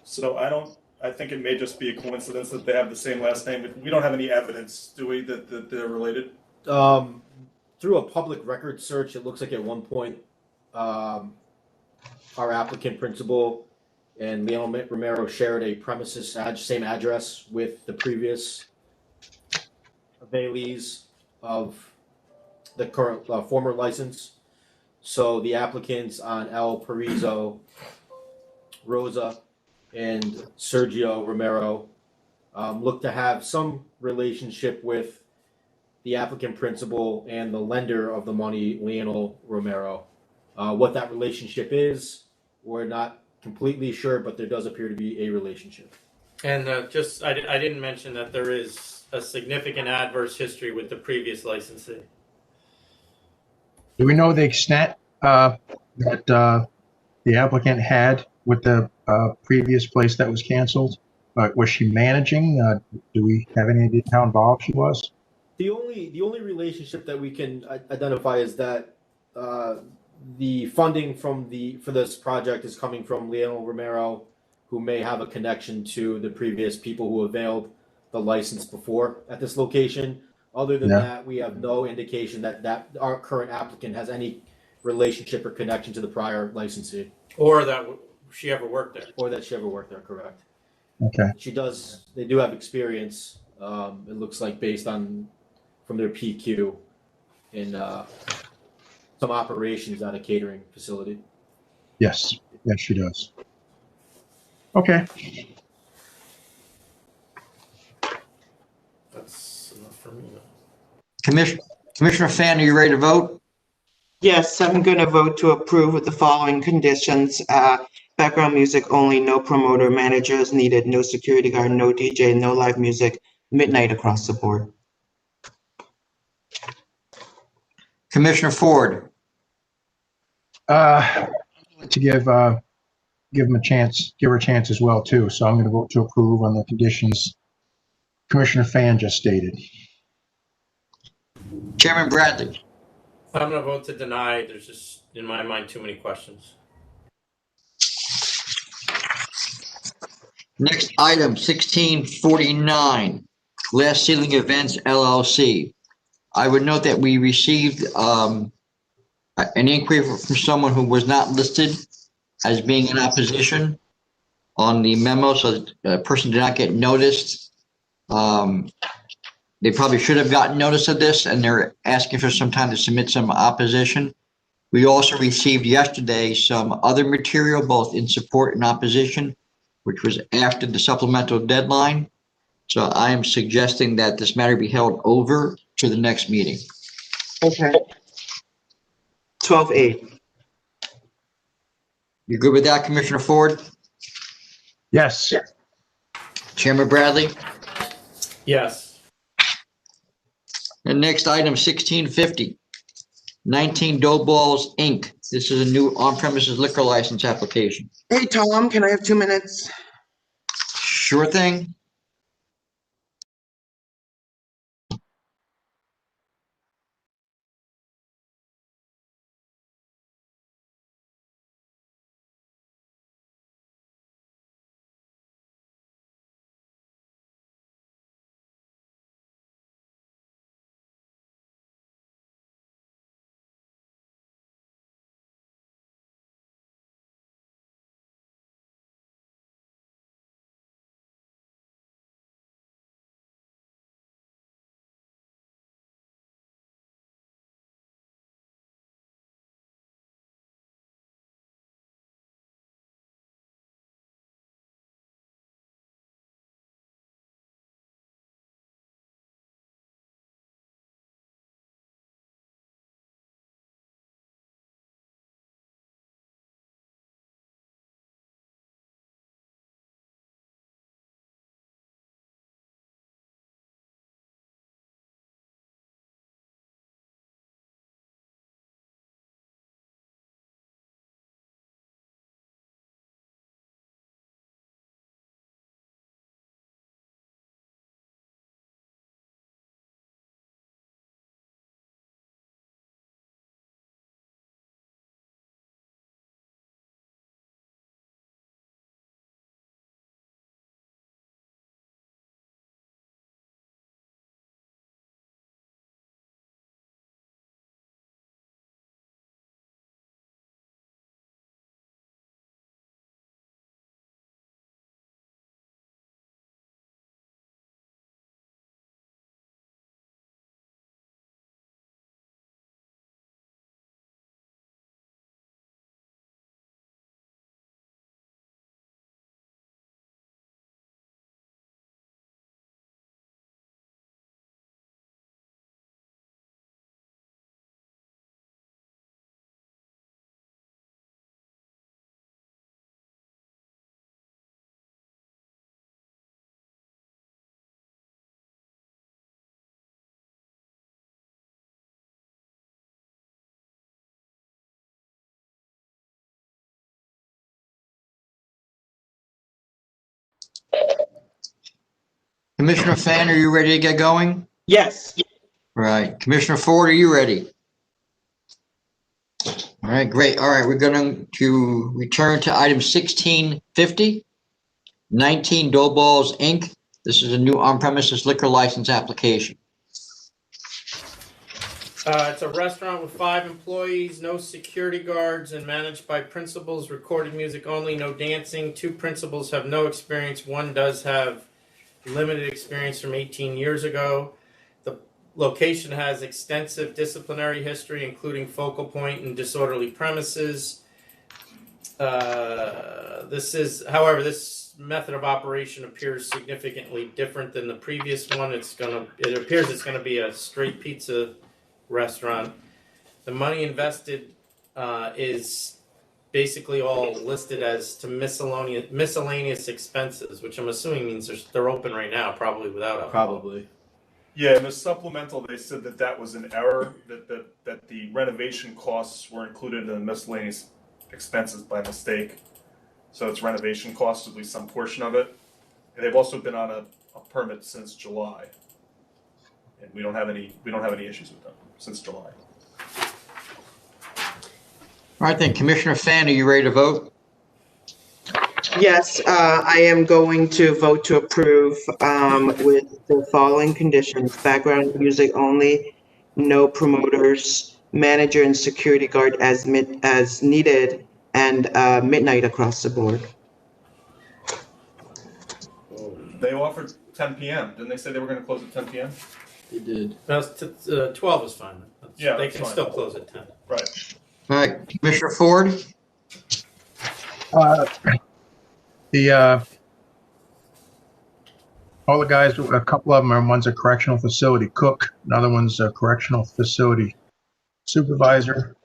So I think it may just be a coincidence that they have the same last name, but we don't have any evidence, do we, that they're related? Through a public record search, it looks like at one point, our applicant principal and Leon Romero shared a premises same address with the previous availees of the current former license. So the applicants on El Parizo, Rosa, and Sergio Romero look to have some relationship with the applicant principal and the lender of the money, Lionel Romero. What that relationship is, we're not completely sure, but there does appear to be a relationship. And I didn't mention that there is a significant adverse history with the previous licensee. Do we know the extent that the applicant had with the previous place that was canceled? Was she managing? Do we have any idea how involved she was? The only relationship that we can identify is that the funding for this project is coming from Lionel Romero, who may have a connection to the previous people who availed the license before at this location. Other than that, we have no indication that our current applicant has any relationship or connection to the prior licensee. Or that she ever worked there. Or that she ever worked there, correct. Okay. They do have experience, it looks like, based on from their PQ in some operations at a catering facility. Yes, she does. Okay. That's enough for me. Commissioner Fan, are you ready to vote? Yes, I'm going to vote to approve with the following conditions. Background music only, no promoter, managers needed, no security guard, no DJ, no live music, midnight across the board. Commissioner Ford, To give him a chance, give her a chance as well too. So I'm going to vote to approve on the conditions Commissioner Fan just stated. Chairman Bradley, I'm going to vote to deny. There's just, in my mind, too many questions. next item, 1649, Glass Ceiling Events LLC. I would note that we received an inquiry from someone who was not listed as being in opposition on the memo, so the person did not get noticed. They probably should have gotten notice of this, and they're asking for some time to submit some opposition. We also received yesterday some other material, both in support and opposition, which was after the supplemental deadline. So I am suggesting that this matter be held over to the next meeting. Okay. 12-8. You good with that, Commissioner Ford? Yes. Chairman Bradley? Yes. And next item, 1650, 19 Dough Balls, Inc. This is a new on-premises liquor license application. Hey, Tom, can I have 2 minutes? Sure thing. Commissioner Fan, are you ready to get going? Yes. All right. Commissioner Ford, are you ready? All right, great. All right, we're going to return to item 1650, 19 Dough Balls, Inc. This is a new on-premises liquor license application. It's a restaurant with 5 employees, no security guards, and managed by principals, recorded music only, no dancing. 2 principals have no experience. 1 does have limited experience from 18 years ago. The location has extensive disciplinary history, including focal point and disorderly premises. However, this method of operation appears significantly different than the previous one. It appears it's gonna be a straight pizza restaurant. The money invested is basically all listed as to miscellaneous expenses, which I'm assuming means they're open right now, probably without alcohol. Probably. Yeah, in the supplemental, they said that was an error, that the renovation costs were included in the miscellaneous expenses by mistake. So it's renovation costs, at least some portion of it. And they've also been on a permit since July. And we don't have any issues with them since July. All right, then, Commissioner Fan, are you ready to vote? Yes, I am going to vote to approve with the following conditions: background music only, no promoters, manager and security guard as needed, and midnight across the board. They offered 10 p.m. Didn't they say they were going to close at 10 p.m.? They did. No, 12 is fine. Yeah, They that's can fine. still close at 10. Right. All right, Commissioner Ford? All the guys, a couple of them are, one's a correctional facility cook, another one's a correctional facility supervisor.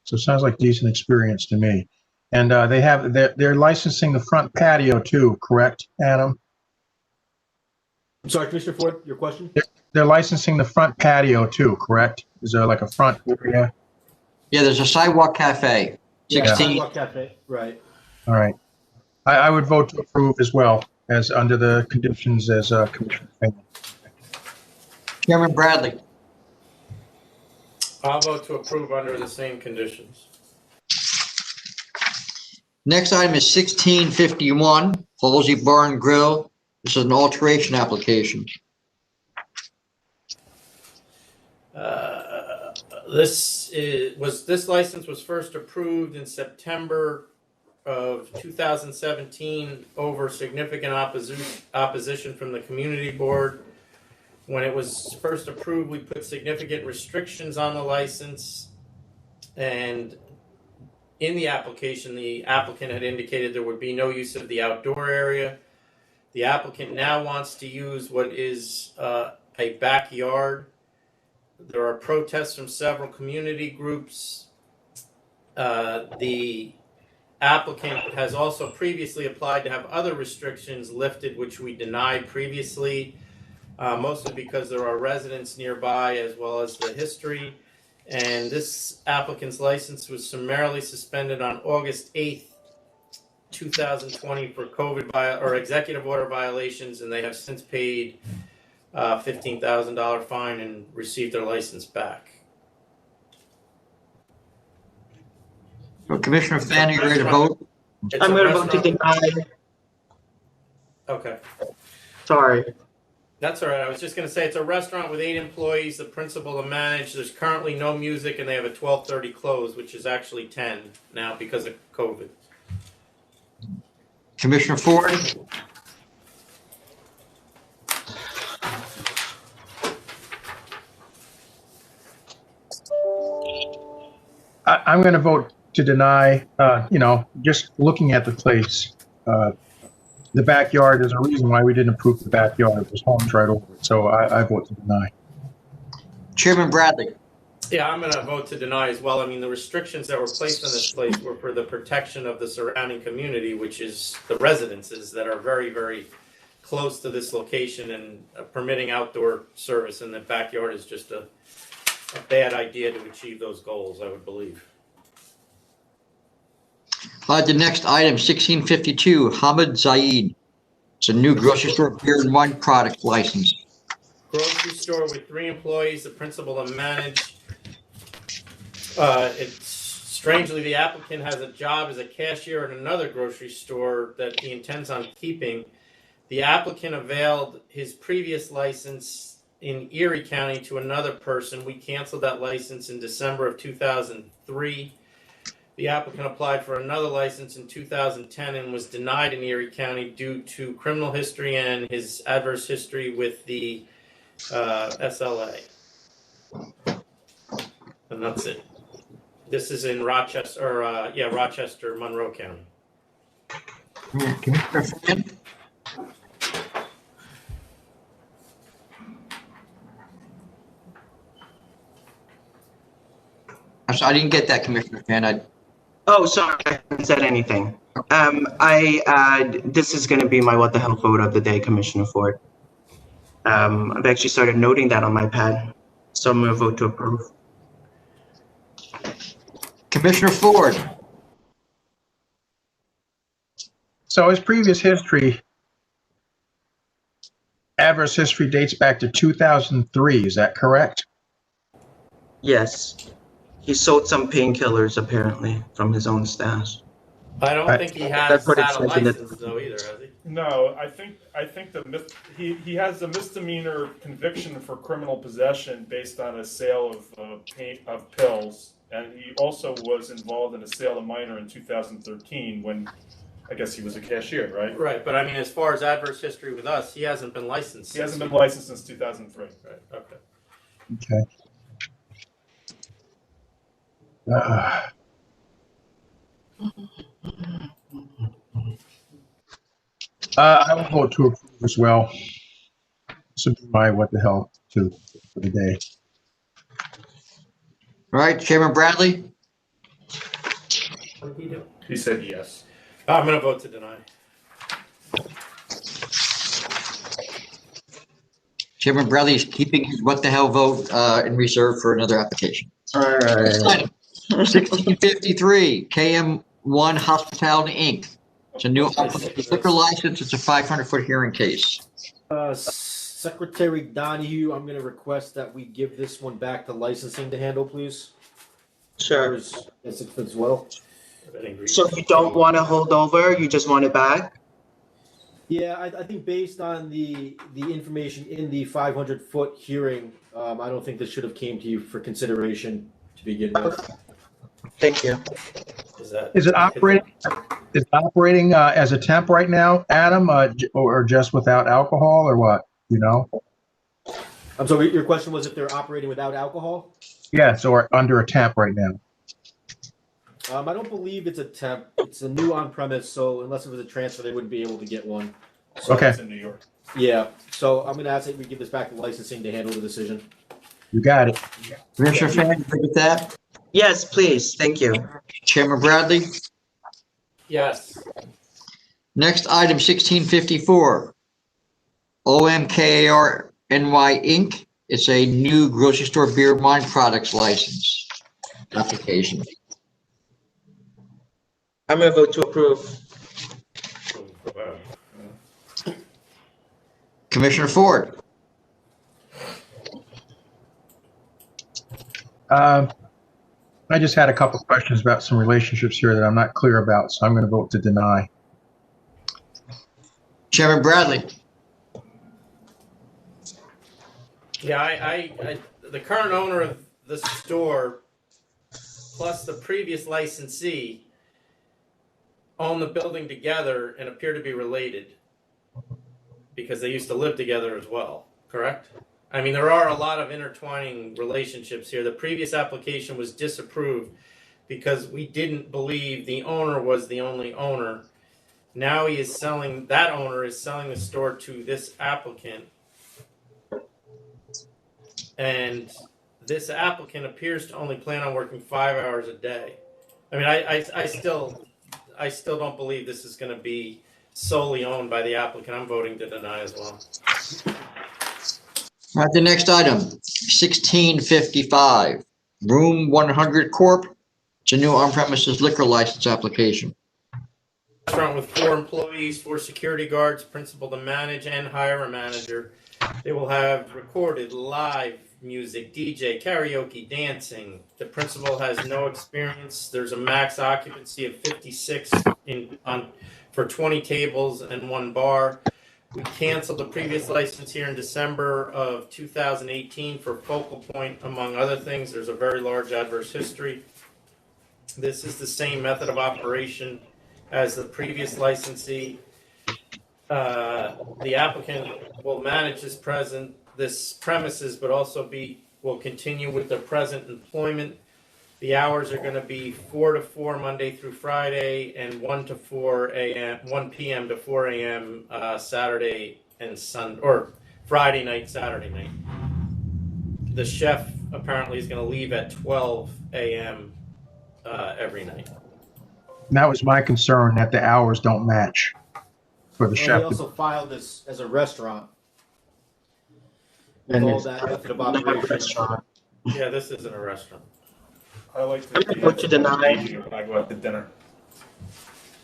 So it sounds like decent experience to me. And they're licensing the front patio too, correct, Adam? I'm sorry, Commissioner Ford, your question? They're licensing the front patio too, correct? Is there like a front area? Yeah, there's a sidewalk cafe, Yeah, 16. Sidewalk Cafe, right. All right. I would vote to approve as well, as under the conditions as Commissioner Fan. Chairman Bradley? I'll vote to approve under the same conditions. Next item is 1651, Halsey Bar and Grill. This is an alteration application. This license was first approved in September of 2017 over significant opposition from the community board. When it was first approved, we put significant restrictions on the license, and in the application, the applicant had indicated there would be no use of the outdoor area. The applicant now wants to use what is a backyard. There are protests from several community groups. The applicant has also previously applied to have other restrictions lifted, which we denied previously, mostly because there are residents nearby as well as the history. And this applicant's license was summarily suspended on August 8th, 2020 for COVID or executive order violations, and they have since paid $15,000 fine and received their license back. So Commissioner Fan, are you ready to vote? It's I'm a going to vote to restaurant- deny. Okay. Sorry. That's all right. I was just going to say it's a restaurant with 8 employees, the principal and managed. There's currently no music, and they have a 12:30 close, which is actually 10 now because of COVID. Commissioner Ford? I'm going to vote to deny, just looking at the place. The backyard, there's a reason why we didn't approve the backyard. There's homes right over it. So I vote to deny. Chairman Bradley? Yeah, I'm going to vote to deny as well. I mean, the restrictions that were placed on this place were for the protection of the surrounding community, which is the residences that are very, very close to this location, and permitting outdoor service in the backyard is just a bad idea to achieve those goals, I would believe. The next item, 1652, Hamid Zaid. It's a new grocery store beer and wine product license. Grocery store with 3 employees, the principal to manage. It's strangely, the applicant has a job as a cashier at another grocery store that he intends on keeping. The applicant availed his previous license in Erie County to another person. We canceled that license in December of 2003. The applicant applied for another license in 2010 and was denied in Erie County due to criminal history and his adverse history with the SLA. And that's it. This is in Rochester, Rochester, Monroe County. Commissioner Fan? I didn't get that, Commissioner Fan. Oh, sorry, I haven't said anything. This is gonna be my what the hell vote of the day, Commissioner Ford. I've actually started noting that on my pad, so I'm gonna vote to approve. Commissioner Ford? So his previous history, adverse history dates back to 2003, is that correct? Yes. He sold some painkillers apparently from his own stash. I don't think he has That's what it had a says in the- license though either, has he? No, I think he has a misdemeanor conviction for criminal possession based on a sale of pills, and he also was involved in a sale to minor in 2013 when I guess he was a cashier, right? Right, but I mean, as far as adverse history with us, he hasn't been licensed. He hasn't been licensed since 2003. Right, okay. Okay. I will vote to approve as well. This would be my what the hell to for the day. All right, Chairman Bradley? What did he do? He said yes. I'm gonna vote to deny. Chairman Bradley is keeping his what the hell vote in reserve for another application. All right. 1653, KM1 Hospitality, Inc. It's a new liquor license. It's a 500-foot hearing case. Secretary Donahue, I'm going to request that we give this one back to licensing to handle, please. Sure. As well. So you don't want to hold over, you just want it back? Yeah, I think based on the information in the 500-foot hearing, I don't think this should have came to you for consideration to begin with. Thank you. Is it operating? Is it operating as a temp right now, Adam, or just without alcohol, or what? You know? I'm sorry. Your question was if they're operating without alcohol? Yes, or under a temp right now. I don't believe it's a temp. It's a new on-premise, so unless it was a transfer, they wouldn't be able to get one. So, Okay. It's in New York. Yeah. So I'm going to ask that we give this back to licensing to handle the decision. You got it. Commissioner Fan, you agree with that? Yes, please, thank you. Chairman Bradley? Yes. Next item, 1654, OMKAR NY Inc. It's a new grocery store beer and wine products license application. I'm gonna vote to approve. Commissioner Ford? I just had a couple of questions about some relationships here that I'm not clear about, so I'm going to vote to deny. Chairman Bradley? Yeah, the current owner of the store plus the previous licensee own the building together and appear to be related because they used to live together as well, correct? I mean, there are a lot of intertwining relationships here. The previous application was disapproved because we didn't believe the owner was the only owner. Now that owner is selling the store to this applicant. And this applicant appears to only plan on working 5 hours a day. I mean, I still don't believe this is going to be solely owned by the applicant. I'm voting to deny as well. All right, the next item, 1655, Room 100 Corp. It's a new on-premises liquor license application. Restaurant with 4 employees, 4 security guards, principal to manage and hire a manager. They will have recorded live music, DJ, karaoke, dancing. The principal has no experience. There's a max occupancy of 56 for 20 tables and 1 bar. We canceled the previous license here in December of 2018 for Focal Point, among other things. There's a very large adverse history. This is the same method of operation as the previous licensee. The applicant will manage this premises, but also will continue with their present employment. The hours are going to be 4 to 4 Monday through Friday, and 1 p.m. to 4 a.m. Saturday and Sunday, or Friday night, Saturday night. The chef apparently is going to leave at 12 a.m. Every night. And that was my concern, that the hours don't match for the And chef. we also filed this as a restaurant. With And all it's that method of not a operation. restaurant. Yeah, this isn't a restaurant. I like I'm gonna vote to deny. When I go out to dinner.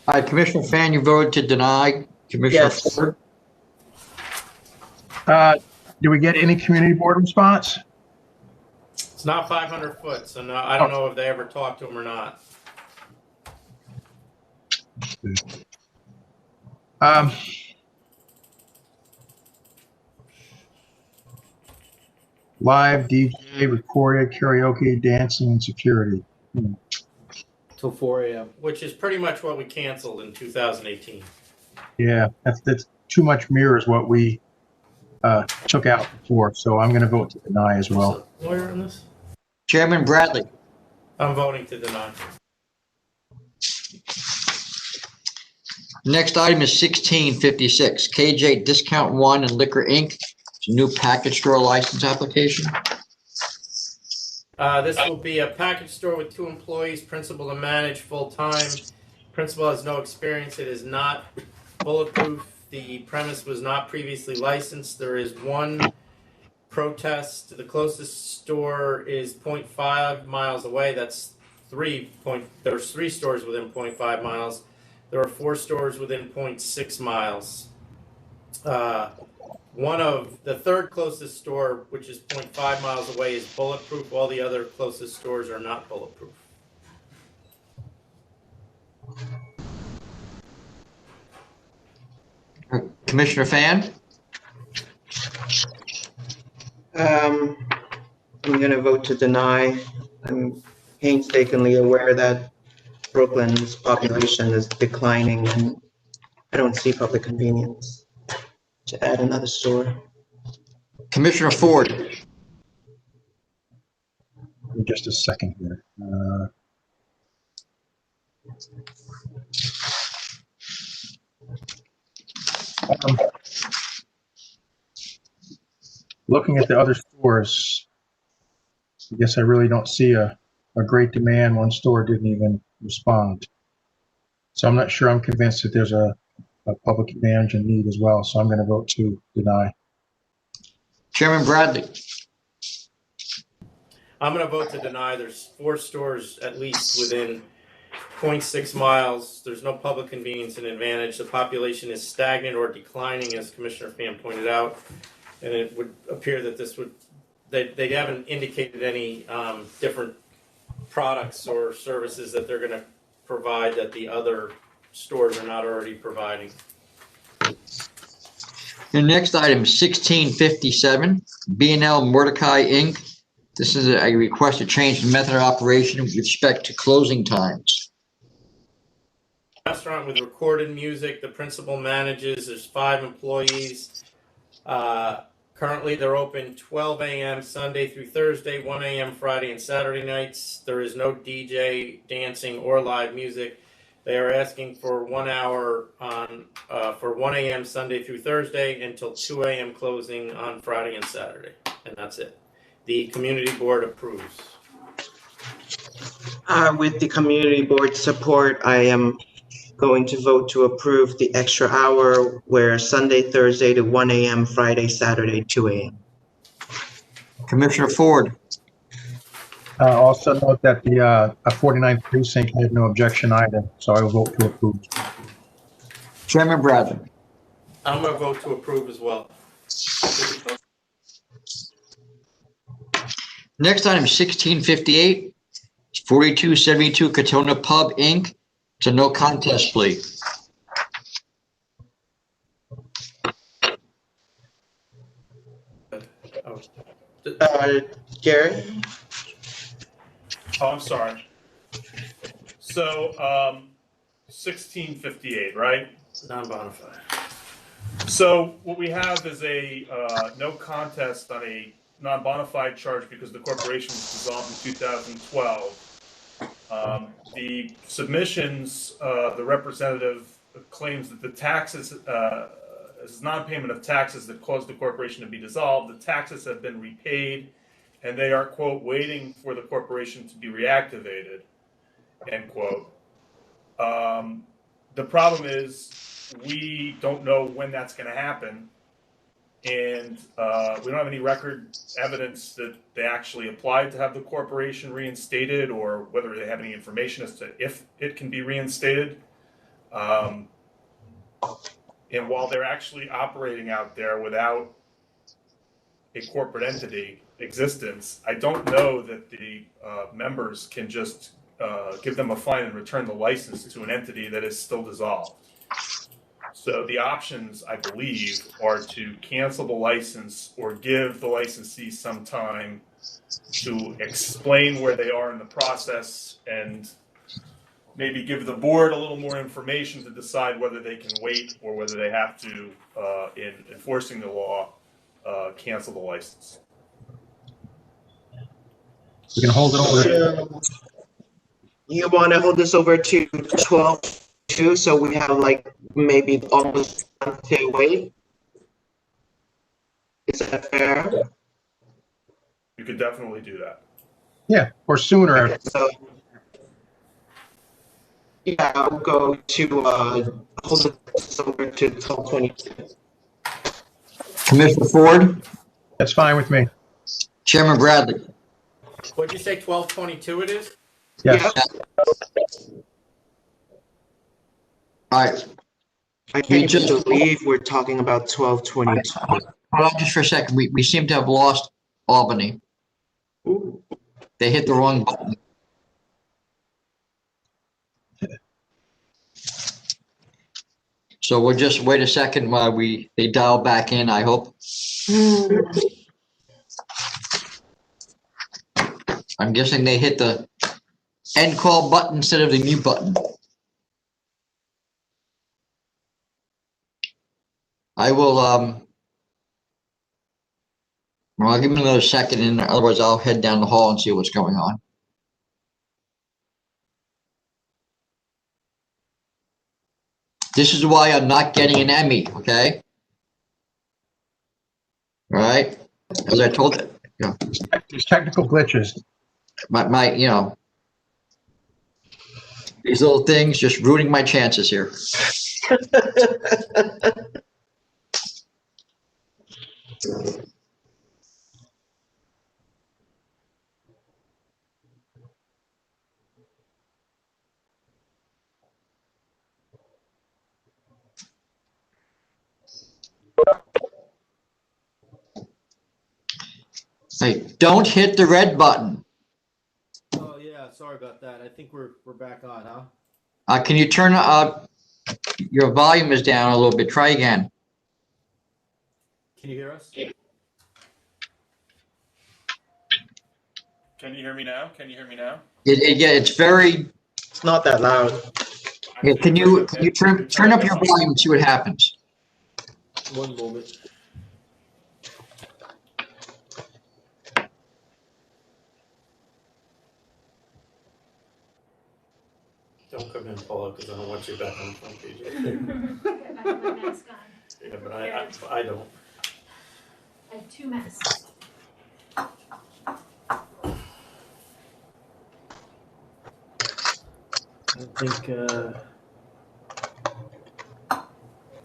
All right, Commissioner Fan, you voted to deny. Commissioner Yes. Ford? Do we get any community board response? It's not 500 foot, so no, I don't know if they ever talked to him or not. Live DJ, recorded karaoke, dancing, and security. Till 4 a.m. Which is pretty much what we canceled in 2018. Yeah, that's too much mirrors what we took out before, so I'm going to vote to deny as well. Is there a lawyer on this? Chairman Bradley? I'm voting to deny. Next item is 1656, KJ Discount Wine and Liquor, Inc. It's a new package store license application. This will be a package store with 2 employees, principal to manage full-time. Principal has no experience. It is not bulletproof. The premise was not previously licensed. There is 1 protest. The closest store is 0.5 miles away. There's 3 stores within 0.5 miles. There are 4 stores within 0.6 miles. The third closest store, which is 0.5 miles away, is bulletproof. All the other closest stores are not bulletproof. Commissioner Fan? I'm going to vote to deny. I'm painstakingly aware that Brooklyn's population is declining, and I don't see public convenience to add another store. Commissioner Ford? Give me just a second here. Looking at the other stores, I guess I really don't see a great demand. 1 store didn't even respond. So I'm not sure I'm convinced that there's a public advantage and need as well. So I'm going to vote to deny. Chairman Bradley? I'm going to vote to deny. There's 4 stores at least within 0.6 miles. There's no public convenience and advantage. The population is stagnant or declining, as Commissioner Pham pointed out. And it would appear that they haven't indicated any different products or services that they're going to provide that the other stores are not already providing. The next item is 1657, B&L Mordecai, Inc. This is a request to change the method of operation with respect to closing times. Restaurant with recorded music. The principal manages. There's 5 employees. Currently, they're open 12 a.m. Sunday through Thursday, 1 a.m. Friday and Saturday nights. There is no DJ, dancing, or live music. They are asking for 1 hour for 1 a.m. Sunday through Thursday until 2 a.m. closing on Friday and Saturday, and that's it. The community board approves. With the community board support, I am going to vote to approve the extra hour where Sunday, Thursday to 1 a.m., Friday, Saturday, 2 a.m. Commissioner Ford? Also note that the 49th precinct had no objection either, so I will vote to approve. Chairman Bradley. I'm gonna vote to approve as well. Next item, 1658, 4272 Katona Pub, Inc. It's a no contest plea. Gary? Oh, I'm sorry. So, 1658, right? Non-bona fide. So what we have is a no contest on a non-bona fide charge because the corporation was dissolved in 2012. The submissions, the representative claims that the taxes, is non-payment of taxes that caused the corporation to be dissolved. The taxes have been repaid, and they are, quote, waiting for the corporation to be reactivated, end quote. The problem is we don't know when that's going to happen, and we don't have any record evidence that they actually applied to have the corporation reinstated or whether they have any information as to if it can be reinstated. And while they're actually operating out there without a corporate entity existence, I don't know that the members can just give them a fine and return the license to an entity that is still dissolved. So the options, I believe, are to cancel the license or give the licensee some time to explain where they are in the process and maybe give the board a little more information to decide whether they can wait or whether they have to, in enforcing the law, cancel the license. We can hold it over. You want to hold this over to 12/2, so we have like maybe almost a month to wait? Is that fair? You could definitely do that. Yeah, or sooner. Okay, so yeah, I'll go to hold this over to 12/22. Commissioner Ford, That's fine with me. Chairman Bradley. What'd you say, 12/22 it is? Yes. All right, I can't even believe we're talking about 12/22. hold on just for a second. We seem to have lost Albany. They hit the wrong button. So we'll just wait a second while they dial back in, I hope. I'm guessing they hit the end call button instead of the mute button. I will, well, I'll give them another second, and otherwise I'll head down the hall and see what's going on. This is why I'm not getting an Emmy, okay? All right, as I told it, yeah. There's technical glitches. My, these little things just ruining my chances here. Hey, don't hit the red button. Oh yeah, sorry about that. I think we're back on, huh? Can you turn your volume is down a little bit. Try again. Can you hear us? Can you hear me now? Can you hear me now? Yeah, it's very. It's not that loud. Yeah, can you turn up your volume and see what happens? One moment. Don't come in, Paula, because I don't want you back on the front page. I have my mask on. Yeah, but I don't. I have 2 masks. I think,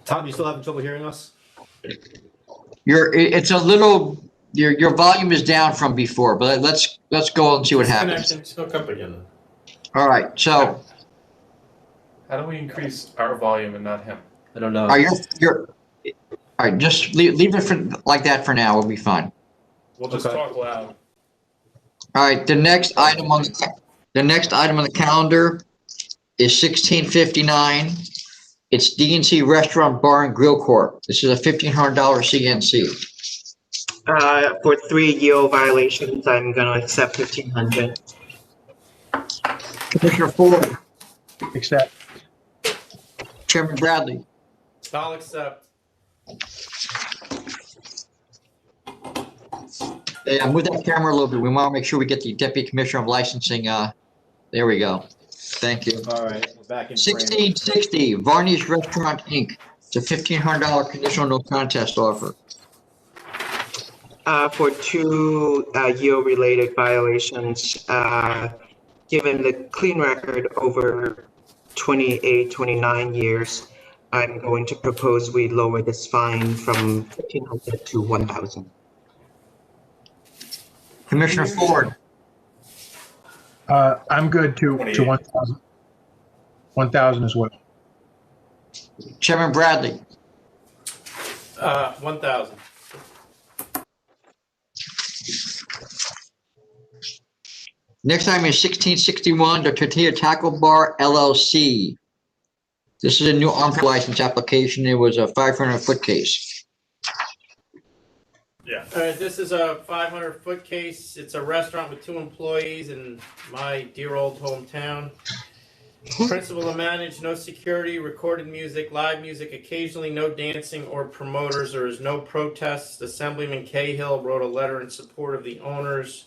Tom, you still having trouble hearing us? It's a little, your volume is down from before, but let's go and see what happens. It's hook up again. All right, so How do we increase our volume and not him? I don't know. All right, you're, all right, just leave it for, like that for now, we'll be fine. We'll just Okay. talk loud. All right, the next item on the calendar is 1659. It's DNC Restaurant Bar and Grill Corp. This is a $1,500 CNC. For 3 yield violations, I'm gonna accept 1,500. Commissioner Ford, Except, Chairman Bradley, I'll accept. yeah, move that camera a little bit. We want to make sure we get the Deputy Commissioner of Licensing, there we go. Thank you. All right, we're back in frame. 1660, Varney's Restaurant, Inc. It's a $1,500 conditional no contest offer. For 2 yield-related violations, given the clean record over 28, 29 years, I'm going to propose we lower this fine from 1,500 to 1,000. Commissioner Ford, I'm good to 1,000. 1,000 as well. Chairman Bradley, 1,000. next item is 1661, the Tortilla Taco Bar LLC. This is a new on license application. It was a 500-foot case. Yeah. All right, this is a 500-foot case. It's a restaurant with 2 employees in my dear old hometown. Principal to manage, no security, recorded music, live music, occasionally no dancing or promoters. There is no protests. Assemblyman Cahill wrote a letter in support of the owners.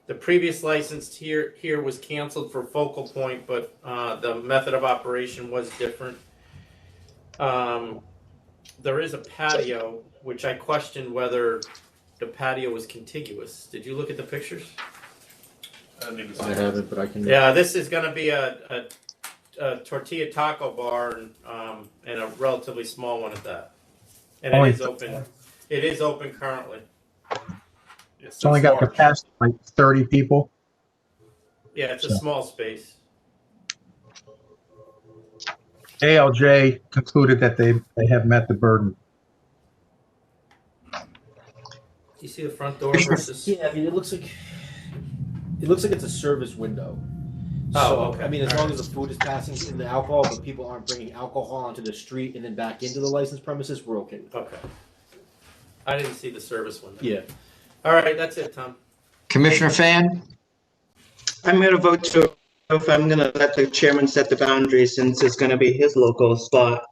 The previous license here was canceled for Focal Point, but the method of operation was different. There is a patio, which I questioned whether the patio was contiguous. Did you look at the pictures? I didn't even see I it. haven't, but I can. Yeah, this is going to be a tortilla taco bar and a relatively small one at that. And Only- it is open. It is open currently. Yes, It's only got March. capacity like 30 people. Yeah, it's a small space. ALJ concluded that they have met the burden. Do you see the front door versus? Yeah, I mean, it looks like it's a service window. Oh, So, okay. I mean, as All long right. as the food is passing in the alcohol, but people aren't bringing alcohol onto the street and then back into the licensed premises, we're okay. Okay. I didn't see the service window. Yeah. All right, that's it, Tom. Commissioner Fan, I'm gonna vote to, if I'm gonna let the chairman set the boundaries since it's gonna be his local spot.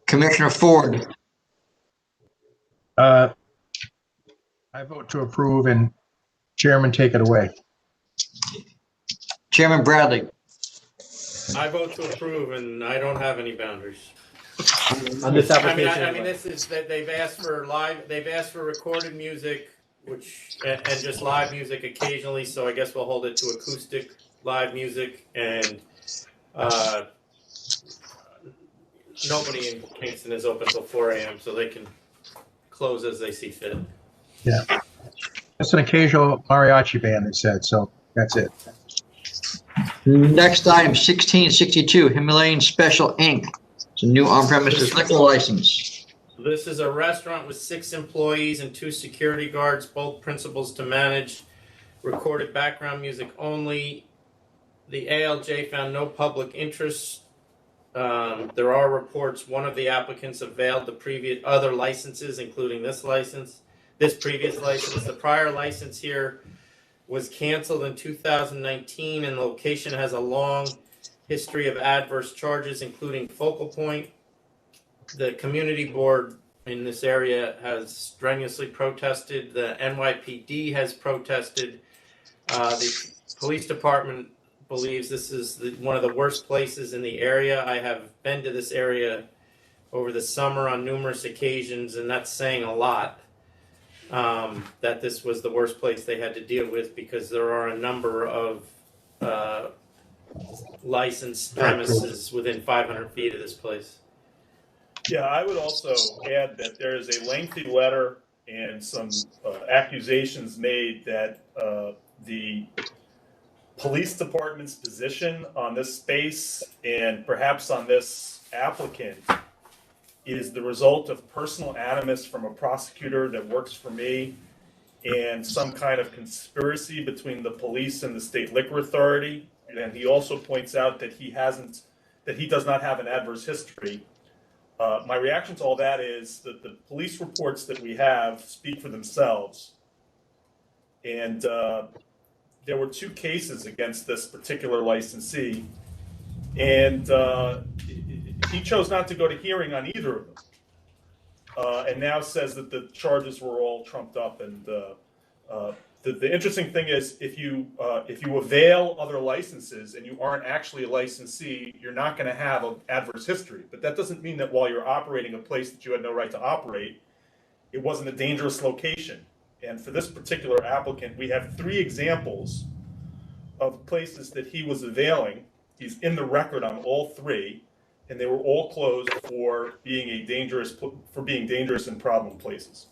Commissioner Ford, I vote to approve and Chairman take it away. Chairman Bradley, I vote to approve, and I don't have any boundaries. On this I mean, application. I mean, this is that they've asked for live. They've asked for recorded music, which and just live music occasionally. So I guess we'll hold it to acoustic live music, and nobody in Kingston is open till 4 a.m. So they can close as they see fit. Yeah. It's an occasional mariachi band, they said, so that's it. next item, 1662, Himalayan Special, Inc. It's a new on-premises liquor license. This is a restaurant with 6 employees and 2 security guards, both principals to manage. Recorded background music only. The ALJ found no public interest. There are reports one of the applicants availed the previous other licenses, including this previous license. The prior license here was canceled in 2019, and the location has a long history of adverse charges, including Focal Point. The community board in this area has strenuously protested. The NYPD has protested. The police department believes this is one of the worst places in the area. I have been to this area over the summer on numerous occasions, and that's saying a lot. That this was the worst place they had to deal with, because there are a number of licensed premises within 500 feet of this place. Yeah, I would also add that there is a lengthy letter and some accusations made that the police department's position on this space and perhaps on this applicant is the result of personal animus from a prosecutor that works for me and some kind of conspiracy between the police and the state liquor authority. And he also points out that he does not have an adverse history. My reaction to all that is that the police reports that we have speak for themselves. And there were 2 cases against this particular licensee, and he chose not to go to hearing on either of them, and now says that the charges were all trumped up. And the interesting thing is, if you avail other licenses and you aren't actually a licensee, you're not going to have an adverse history. But that doesn't mean that while you're operating a place that you had no right to operate, it wasn't a dangerous location. And for this particular applicant, we have 3 examples of places that he was availing. He's in the record on all 3, and they were all closed for being dangerous and problem places.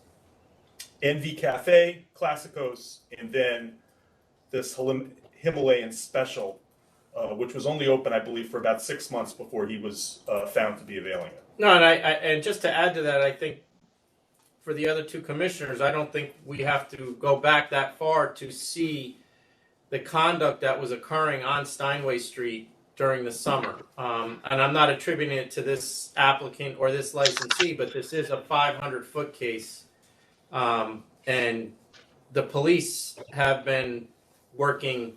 NV Cafe, Classicos, and then this Himalayan Special, which was only open, I believe, for about 6 months before he was found to be availing it. No, and just to add to that, I think for the other 2 commissioners, I don't think we have to go back that far to see the conduct that was occurring on Steinway Street during the summer. And I'm not attributing it to this applicant or this licensee, but this is a 500-foot case. And the police have been working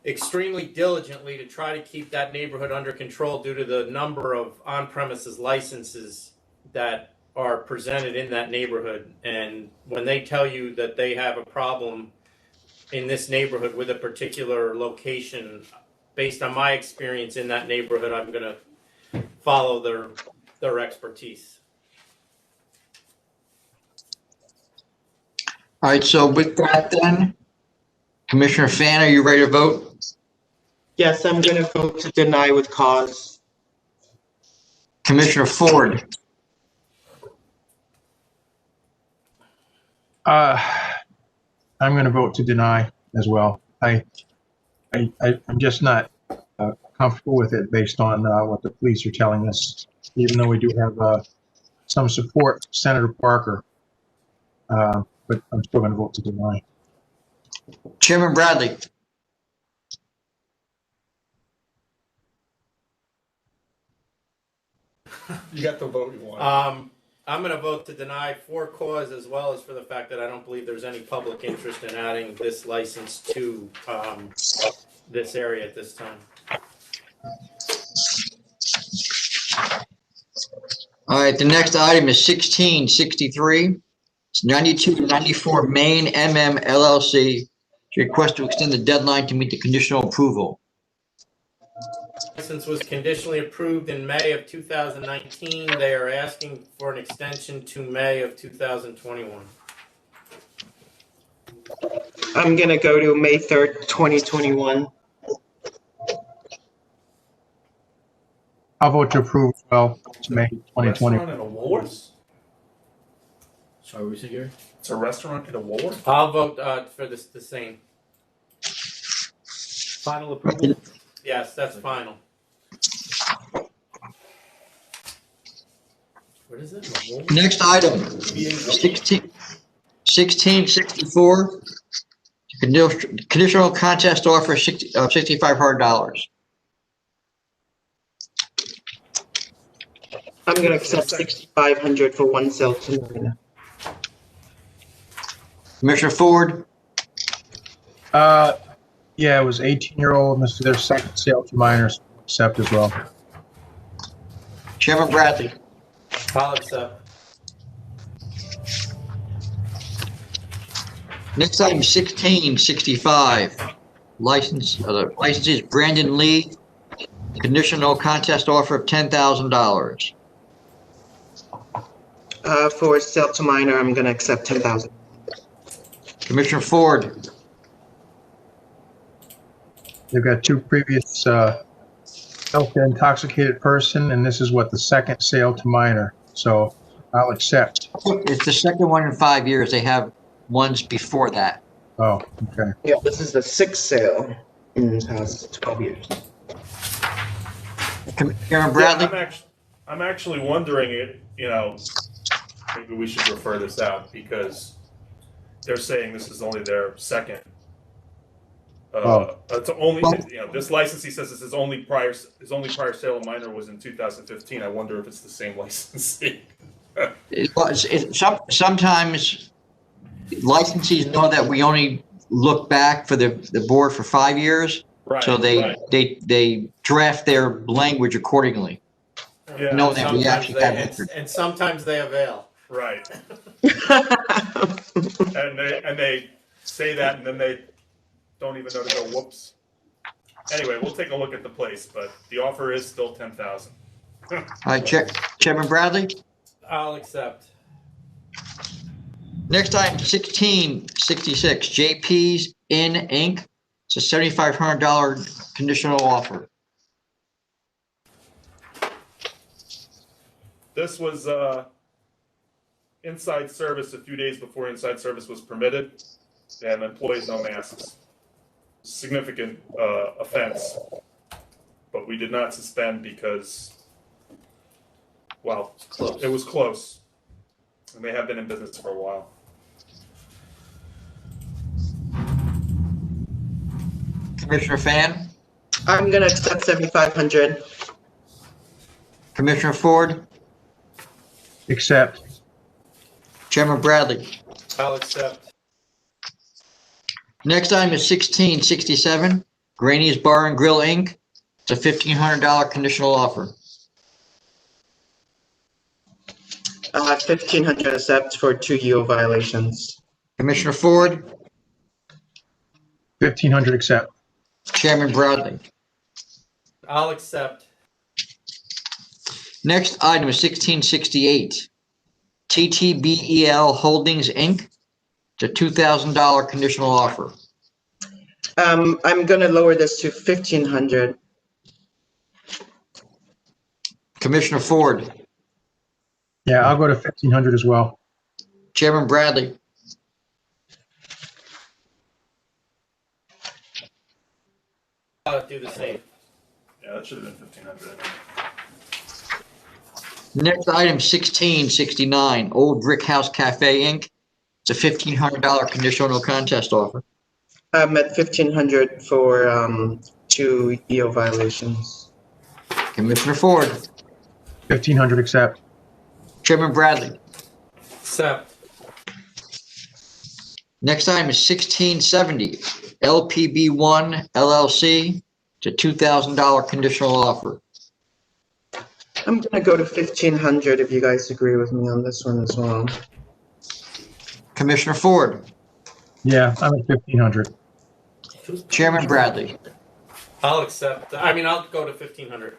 extremely diligently to try to keep that neighborhood under control due to the number of on-premises licenses that are presented in that neighborhood. And when they tell you that they have a problem in this neighborhood with a particular location, based on my experience in that neighborhood, I'm going to follow their expertise. All right, so with that then, Commissioner Fan, are you ready to vote? Yes, I'm going to vote to deny with cause. Commissioner Ford, I'm going to vote to deny as well. I'm just not comfortable with it based on what the police are telling us, even though we do have some support from Senator Parker. But I'm still going to vote to deny. Chairman Bradley, You got the vote you want. I'm going to vote to deny for cause, as well as for the fact that I don't believe there's any public interest in adding this license to this area at this time. all right, the next item is 1663. It's 9294 Main MM LLC. Request to extend the deadline to meet the conditional approval. License was conditionally approved in May of 2019. They are asking for an extension to May of 2021. I'm going to go to May 3rd, 2021. I'll vote to approve as well to May 2020. Restaurant at a Woolworths? Sorry, what were you saying, Gary? It's a restaurant at a Woolworths? I'll vote for the same. Final approval? Yes, that's final. What is it? Next item, 1664. Conditional contest offer of $6,500. I'm going to accept 6,500 for one cell to Commissioner Ford, Yeah, it was 18-year-old. This is their second sale to minors. Accept as well. Chairman Bradley, I'll accept. next item, 1665. Licensee is Brandon Lee. Conditional contest offer of $10,000. For sale to minor, I'm going to accept 10,000. Commissioner Ford, They've got 2 previous health intoxicated person, and this is what the second sale to minor. So I'll accept. it's the second one in 5 years. They have ones before that. Oh, okay. Yeah, this is the 6th sale. in the past 12 years. Chairman Bradley? Yeah, I'm actually wondering, maybe we should refer this out because they're saying this is only their second. It's only, this licensee says this is only prior sale of minor was in 2015. I wonder if it's the same licensee. Sometimes licensees know that we only look back for the board for 5 years, Right. so they draft their language accordingly. Yeah. Know that we Sometimes actually have record. and sometimes they avail. Right. And they say that, and then they don't even know to go whoops. Anyway, we'll take a look at the place, but the offer is still 10,000. All right, Chairman Bradley? I'll accept. Next item, 1666, JP's Inn Inc. It's a $7,500 conditional offer. This was inside service a few days before inside service was permitted, and employees no masks. Significant offense, but we did not suspend because, well, it was close, and they have been in business for a while. Commissioner Fan? I'm gonna accept 7,500. Commissioner Ford? Accept. Chairman Bradley? I'll accept. Next item is 1667, Granny's Bar and Grill Inc. It's a $1,500 conditional offer. 1,500 accept for 2 EO violations. Commissioner Ford? 1,500 accept. Chairman Bradley? I'll accept. Next item is 1668, TTBEL Holdings Inc. It's a $2,000 conditional offer. I'm gonna lower this to 1,500. Commissioner Ford? Yeah, I'll go to 1,500 as well. Chairman Bradley? I'll do the same. Yeah, that should have been 1,500. Next item, 1669, Old Brick House Cafe Inc. It's a $1,500 conditional no contest offer. I'm at 1,500 for 2 EO violations. Commissioner Ford? 1,500 accept. Chairman Bradley? Accept. Next item is 1670, LPB1 LLC. It's a $2,000 conditional offer. I'm gonna go to 1,500 if you guys agree with me on this one as well. Commissioner Ford? Yeah, I'm at 1,500. Chairman Bradley? I'll accept. I'll go to 1,500.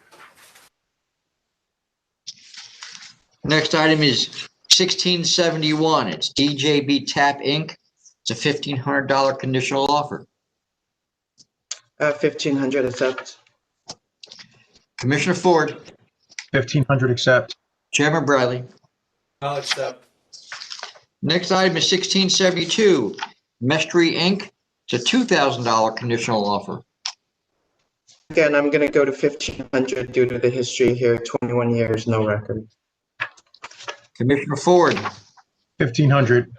Next item is 1671, it's DJB Tap Inc. It's a $1,500 conditional offer. 1,500 accept. Commissioner Ford? 1,500 accept. Chairman Bradley? I'll accept. Next item is 1672, Mestry Inc. It's a $2,000 conditional offer. Again, I'm gonna go to 1,500 due to the history here, 21 years, no record. Commissioner Ford? 1,500.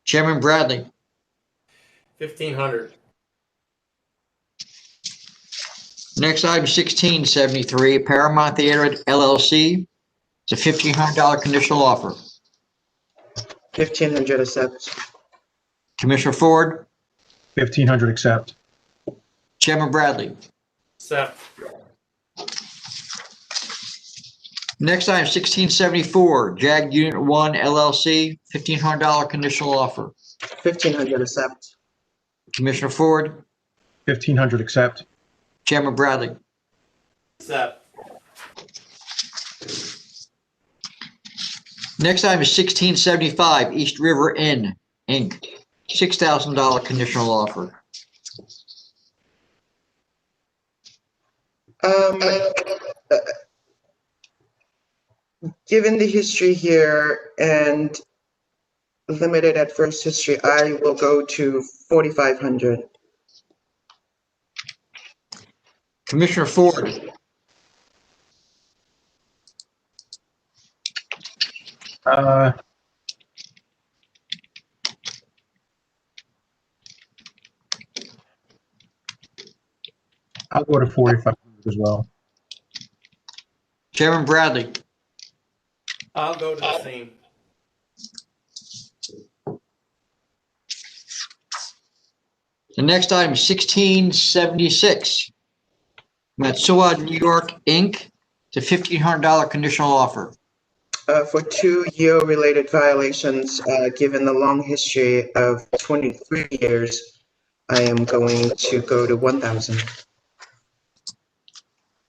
Chairman Bradley? 1,500. Next item, 1673, Paramount Theater LLC. It's a $1,500 conditional offer. 1,500 accept. Commissioner Ford? 1,500 accept. Chairman Bradley? Accept. Next item, 1674, JAG Unit 1 LLC, $1,500 conditional offer. 1,500 accept. Commissioner Ford? 1,500 accept. Chairman Bradley? Accept. Next item is 1675, East River Inn, Inc., $6,000 conditional offer. Given the history here and limited adverse history, I will go to 4,500. Commissioner Ford, Uh, I'll go to 4,500 as well. Chairman Bradley, I'll go to the same. the next item, 1676. Matsuwa New York, Inc. It's a $1,500 conditional offer. For 2 year-related violations, given the long history of 23 years, I am going to go to 1,000.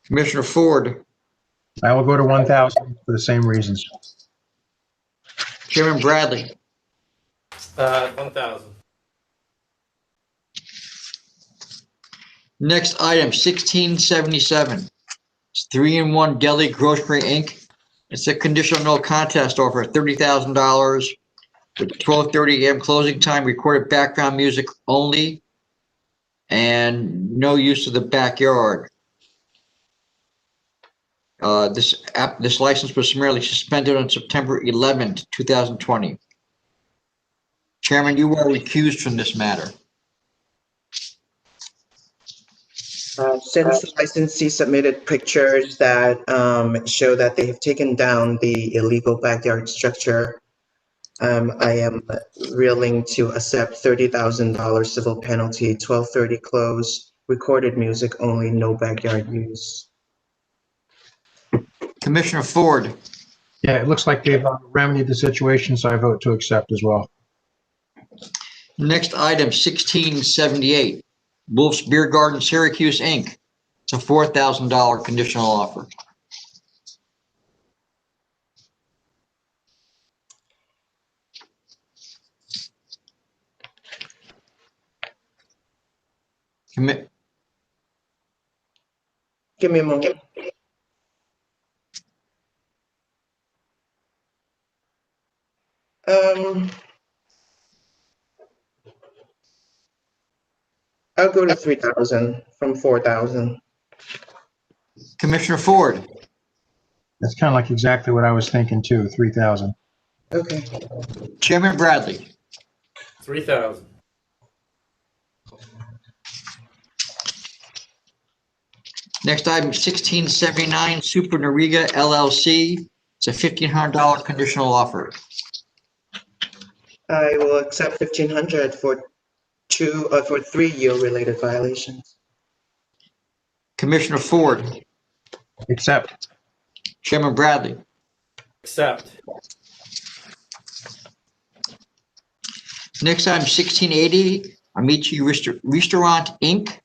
Commissioner Ford, I will go to 1,000 for the same reasons. Chairman Bradley, 1,000. next item, 1677. It's 3-in-1 Deli Grocery, Inc. It's a conditional no contest offer, $30,000 with 12:30 a.m. closing time, recorded background music only, and no use of the backyard. This license was summarily suspended on September 11th, 2020. Chairman, you are recused from this matter. Since the licensee submitted pictures that show that they have taken down the illegal backyard structure, I am willing to accept $30,000 civil penalty, 12:30 close, recorded music only, no backyard use. Commissioner Ford, Yeah, it looks like they've remedied the situation, so I vote to accept as well. next item, 1678. Wolf's Beer Garden, Syracuse, Inc. It's a $4,000 conditional offer. Commi- Give me a moment. I'll go to 3,000 from 4,000. Commissioner Ford, That's kind of like exactly what I was thinking too, 3,000. Okay. Chairman Bradley, 3,000. next item, 1679 Super Noriga LLC. It's a $1,500 conditional offer. I will accept 1,500 for 3 year-related violations. Commissioner Ford, Accept. Chairman Bradley, Accept. next item, 1680 Amici Restaurant, Inc.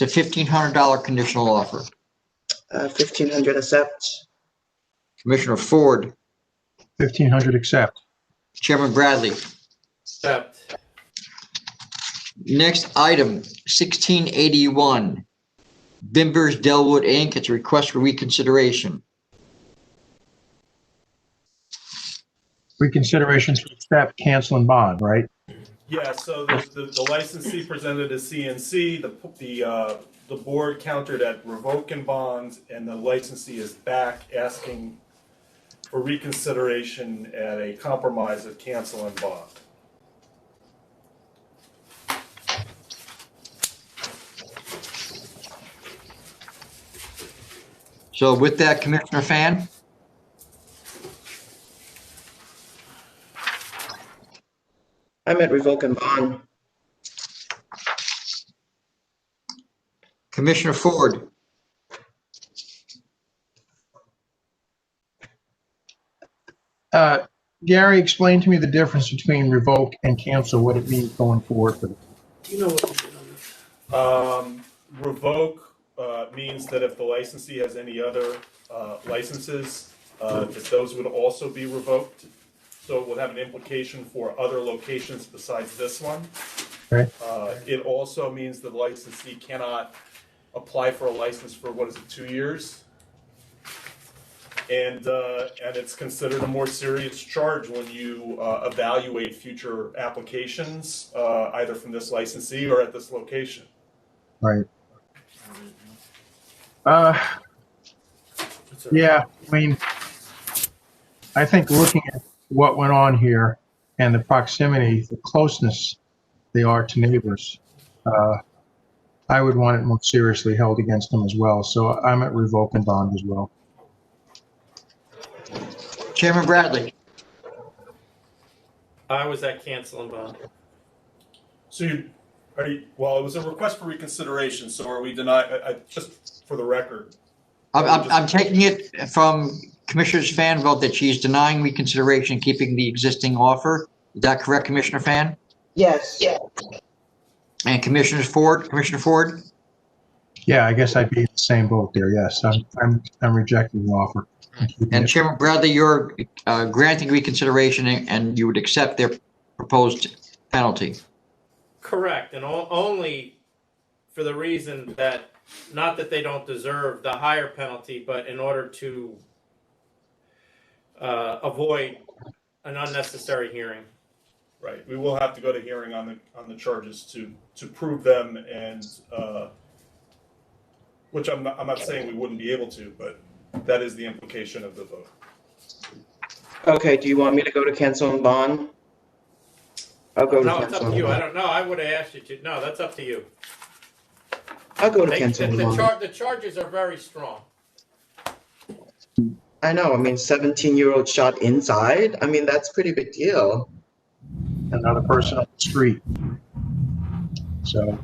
It's a $1,500 conditional offer. 1,500 accept. Commissioner Ford, 1,500 accept. Chairman Bradley. Accept. Next item, 1681 Bimbers Delwood, Inc. It's a request for reconsideration. Reconsideration to accept, cancel, and bond, right? Yeah, so the licensee presented a CNC, the board countered at revoke and bond, and the licensee is back asking for reconsideration at a compromise of cancel and bond. So with that, Commissioner Fan, I'm at revoke and bond. Commissioner Ford, Gary, explain to me the difference between revoke and cancel, what it means going forward for the Do you know what we did on this? Revoke means that if the licensee has any other licenses, that those would also be revoked. So it would have an implication for other locations besides this one. Okay. It also means the licensee cannot apply for a license for, 2 years? And it's considered a more serious charge when you evaluate future applications, either from this licensee or at this location. Right. Yeah, I mean, I think looking at what went on here and the proximity, the closeness they are to neighbors, I would want it more seriously held against them as well. So I'm at revoke and bond as well. Chairman Bradley. I was at cancel and bond. So well, it was a request for reconsideration, so are we deny, just for the record? I'm taking it from Commissioner's Fan vote that she's denying reconsideration, keeping the existing offer. Is that correct, Commissioner Fan? Yes. And Commissioner Ford? Yeah, I guess I'd be in the same boat there. Yes, I'm rejecting the offer. And Chairman Bradley, you're granting reconsideration and you would accept their proposed penalty. Correct, and only for the reason that, not that they don't deserve the higher penalty, but in order to avoid an unnecessary hearing. Right, we will have to go to hearing on the charges to prove them, and which I'm not saying we wouldn't be able to, but that is the implication of the vote. Okay, do you want me to go to cancel and bond? I'll go to No, it's cancel up to and you. I bond. don't know. I would have asked you to. No, that's up to you. I'll go to cancel and bond. The charges are very strong. I know, I mean, 17-year-old shot inside? I mean, that's a pretty big deal. Another person on the street. So,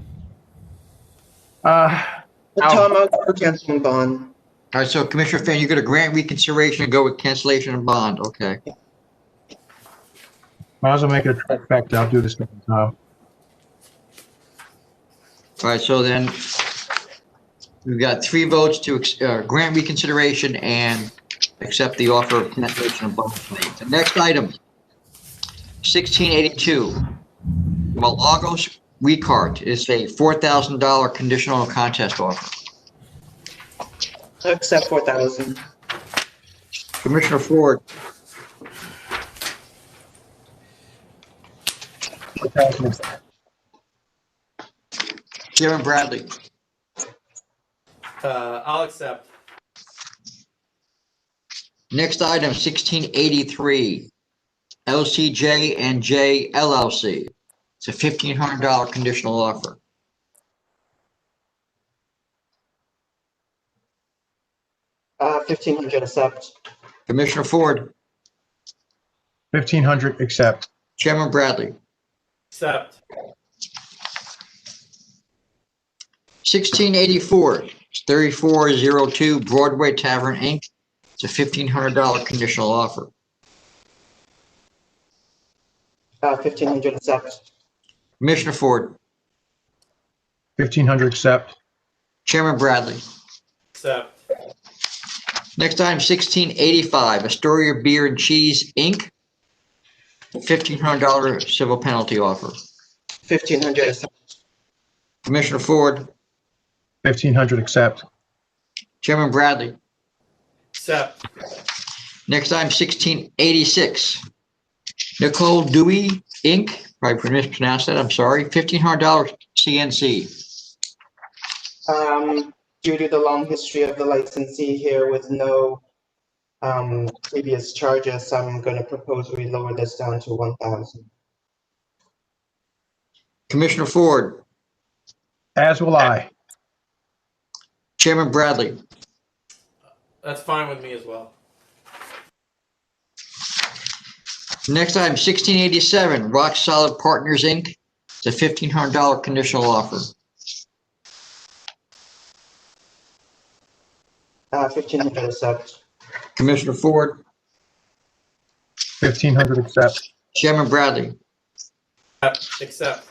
But Tom, I'll go to cancel and bond. All right, so Commissioner Fan, you're going to grant reconsideration and go with cancellation and bond. Okay. might as well make it a trifecta. I'll do this one, Tom. All right, so then we've got 3 votes to grant reconsideration and accept the offer of cancellation of bond. The next item, 1682, Malagos Recart is a $4,000 conditional contest offer. Accept 4,000. Commissioner Ford, Chairman Bradley, I'll accept. next item, 1683, LCJ and J LLC. It's a $1,500 conditional offer. $1,500 accept. Commissioner Ford, 1,500 accept. Chairman Bradley, Accept. 1684, 3402 Broadway Tavern, Inc. It's a $1,500 conditional offer. 1,500 accept. Commissioner Ford, 1,500 accept. Chairman Bradley. Accept. Next item, 1685, Astoria Beer and Cheese, Inc. $1,500 civil penalty offer. 1,500 accept. Commissioner Ford, 1,500 accept. Chairman Bradley. Accept. Next item, 1686, Nicole Dewey, Inc. Probably mispronounced that, I'm sorry. $1,500 CNC. Due to the long history of the licensee here with no previous charges, I'm going to propose we lower this down to 1,000. Commissioner Ford, As will I. Chairman Bradley. That's fine with me as well. Next item, 1687, Rock Solid Partners, Inc. It's a $1,500 conditional offer. 1,500 accept. Commissioner Ford, 1,500 accept. Chairman Bradley. Accept.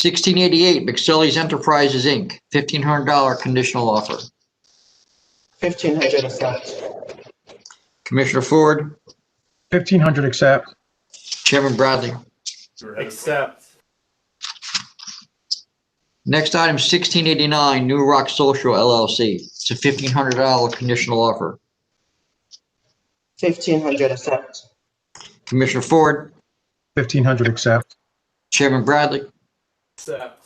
1688, McSully's Enterprises, Inc. $1,500 conditional offer. 1,500 accept. Commissioner Ford, 1,500 accept. Chairman Bradley. Accept. Next item, 1689, New Rock Social LLC. It's a $1,500 conditional offer. 1,500 accept. Commissioner Ford, 1,500 accept. Chairman Bradley. Accept.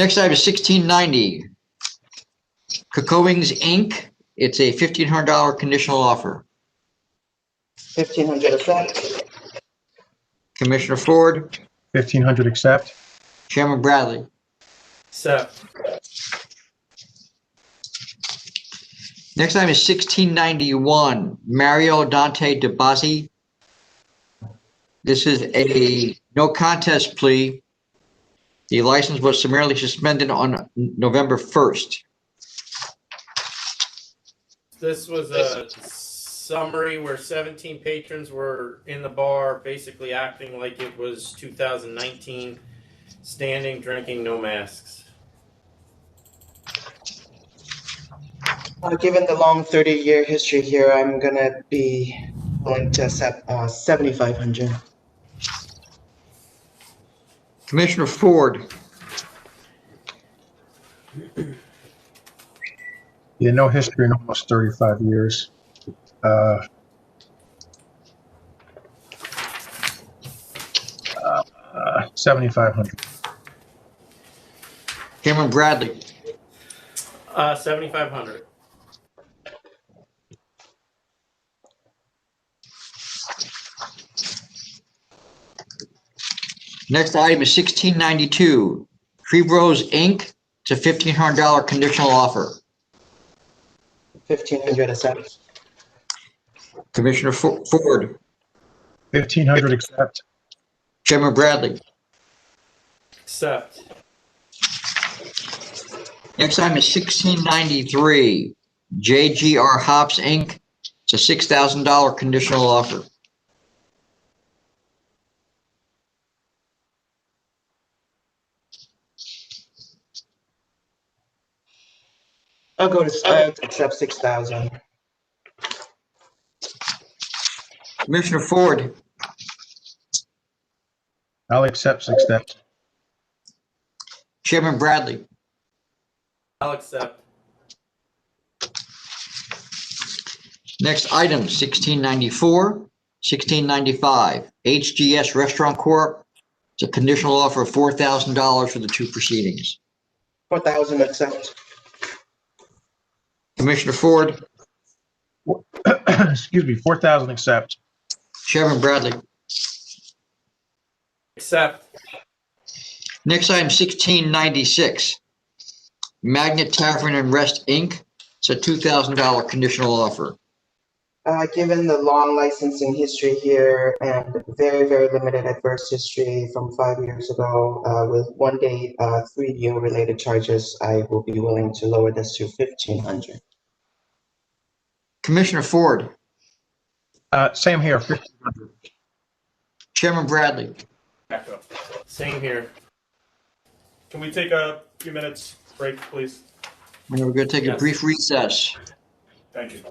Next item is 1690. Cocoings Inc. It's a $1,500 conditional offer. 1,500 accept. Commissioner Ford, 1,500 accept. Chairman Bradley. Accept. Next item is 1691. Mario Dante DeBasi. This is a no contest plea. The license was summarily suspended on November 1st. This was a summary where 17 patrons were in the bar, basically acting like it was 2019, standing, drinking, no masks. Given the long 30-year history here, I'm gonna be willing to accept 7,500. Commissioner Ford, Yeah, no history in almost 35 years. 7,500. Chairman Bradley. 7,500. Next item is 1692. Tree Bros Inc. It's a $1,500 conditional offer. 1,500 accept. Commissioner Ford, 1,500 accept. Chairman Bradley. Accept. Next item is 1693. JGR Hops Inc. It's a $6,000 conditional offer. I'll go to accept 6,000. Commissioner Ford, I'll accept 6,000. Chairman Bradley. I'll accept. Next item, 1694, 1695. HGS Restaurant Corp. It's a conditional offer of $4,000 for the two proceedings. 4,000 accept. Commissioner Ford, Excuse me, 4,000 accept. Chairman Bradley. Accept. Next item, 1696. Magnet Tavern and Rest Inc. It's a $2,000 conditional offer. Given the long licensing history here and very, very limited adverse history from 5 years ago, with 1 day, 3 deal related charges, I will be willing to lower this to 1,500. Commissioner Ford, Same here, 1,500. Chairman Bradley. Back up. Same here. Can we take a few minutes break, please? We're going to take a Yes. brief recess. Thank you.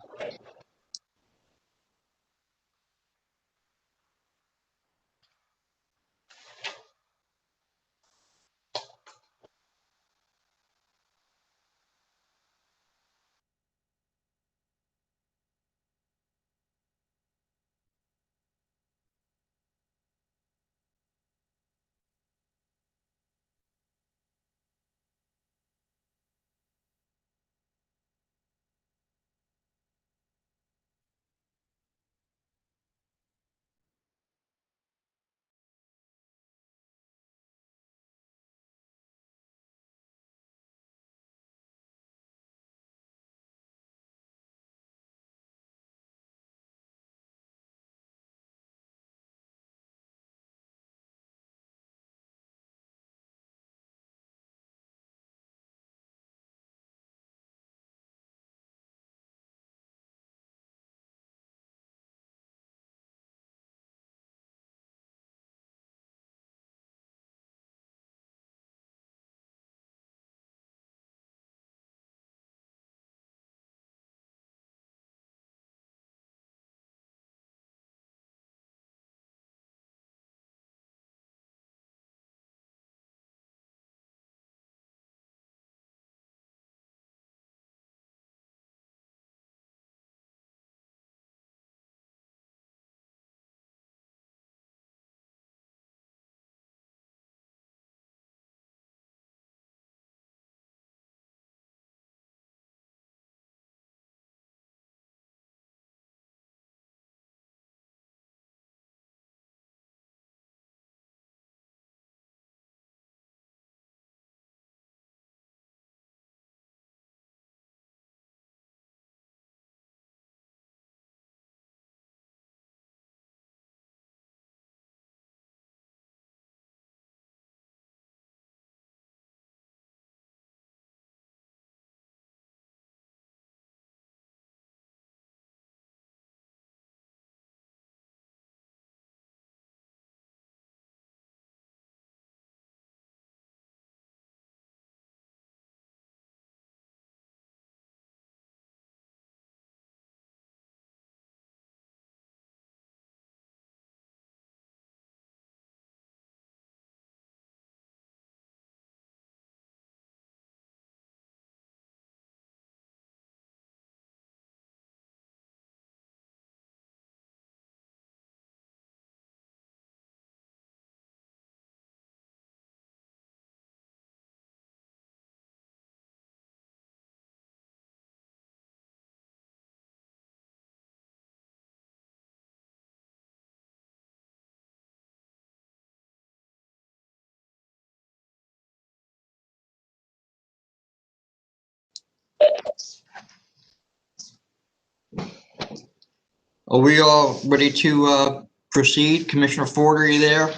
Are we all ready to proceed? Commissioner Ford, are you there?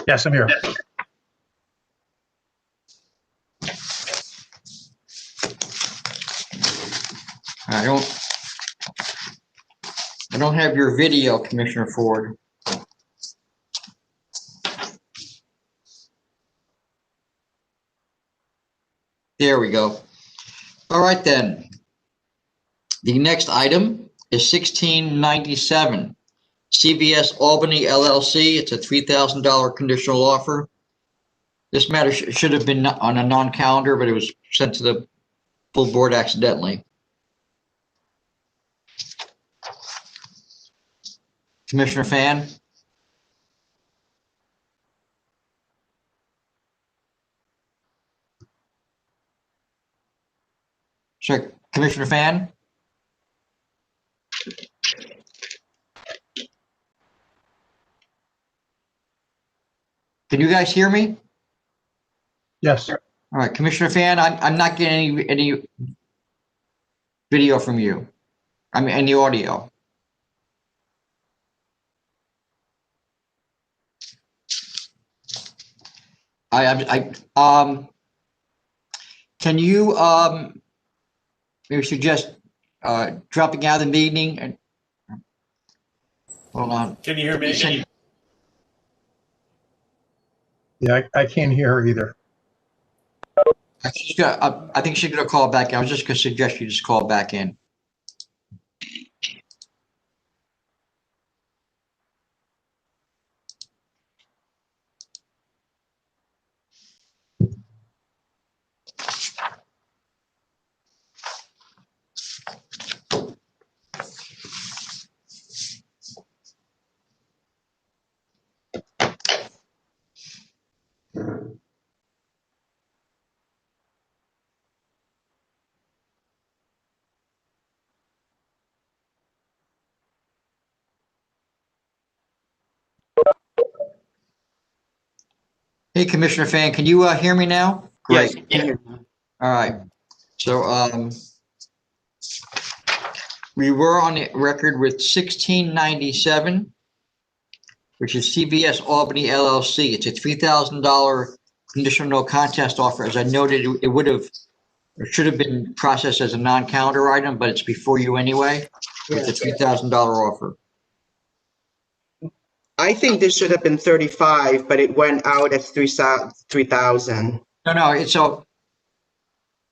Yes, I'm here. I don't have your video, Commissioner Ford. There we go. All right then. The next item is 1697. CVS Albany LLC. It's a $3,000 conditional offer. This matter should have been on a non-calendar, but it was sent to the full board accidentally. Commissioner Fan? Sorry, Commissioner Fan? Can you guys hear me? Yes. All right, Commissioner Fan, I'm not getting any video from you. I mean, any audio. Can you maybe suggest dropping out of the meeting and hold on. Can you hear me? Yeah, I can't hear her either. I think she's gonna call back in. I was just gonna suggest you just call back in. Hey, Commissioner Fan, can you hear me now? Yes. Great. All right. So we were on the record with 1697, which is CVS Albany LLC. It's a $3,000 conditional no contest offer. As I noted, it would have, or should have been processed as a non-calendar item, but it's before you anyway. It's a $3,000 offer. I think this should have been 35, but it went out as 3,000. No,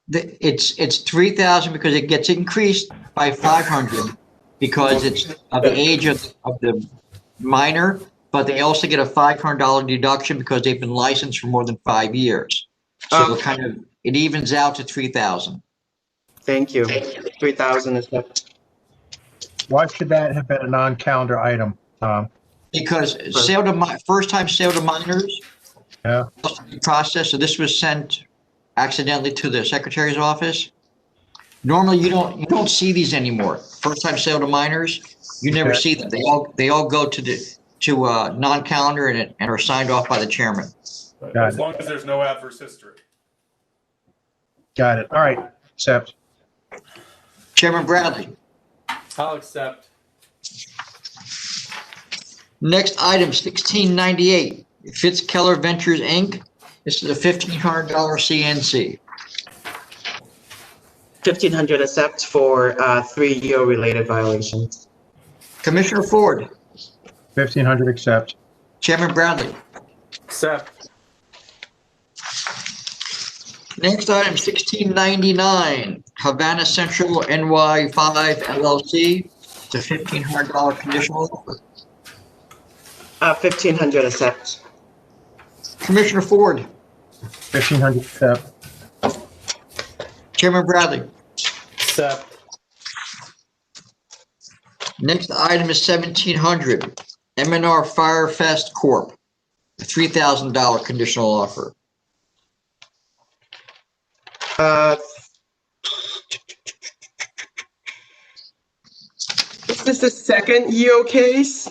it's 3,000 because it gets increased by 500 because it's of the age of the minor, but they also get a $500 deduction because they've been licensed for more than 5 years. So it evens out to 3,000. Thank you. 3,000 is that. Why should that have been a non-calendar item, Tom? Because first time sale to minors Yeah. process. So this was sent accidentally to the secretary's office. Normally, you don't see these anymore. First time sale to minors, you never see them. They all go to non-calendar and are signed off by the chairman. As long as there's no adverse history. Got it. All right. Accept. Chairman Bradley. I'll accept. Next item, 1698, Fitzkeller Ventures, Inc. This is a $1,500 CNC. 1,500 accept for 3 related violations. Commissioner Ford. 1,500 accept. Chairman Bradley. Accept. Next item, 1699, Havana Central NY5 LLC. It's a $1,500 conditional offer. 1,500 accept. Commissioner Ford. 1,500 accept. Chairman Bradley. Accept. Next item is 1,700, M&R Firefest Corp. A $3,000 conditional offer. Is this the second EO case?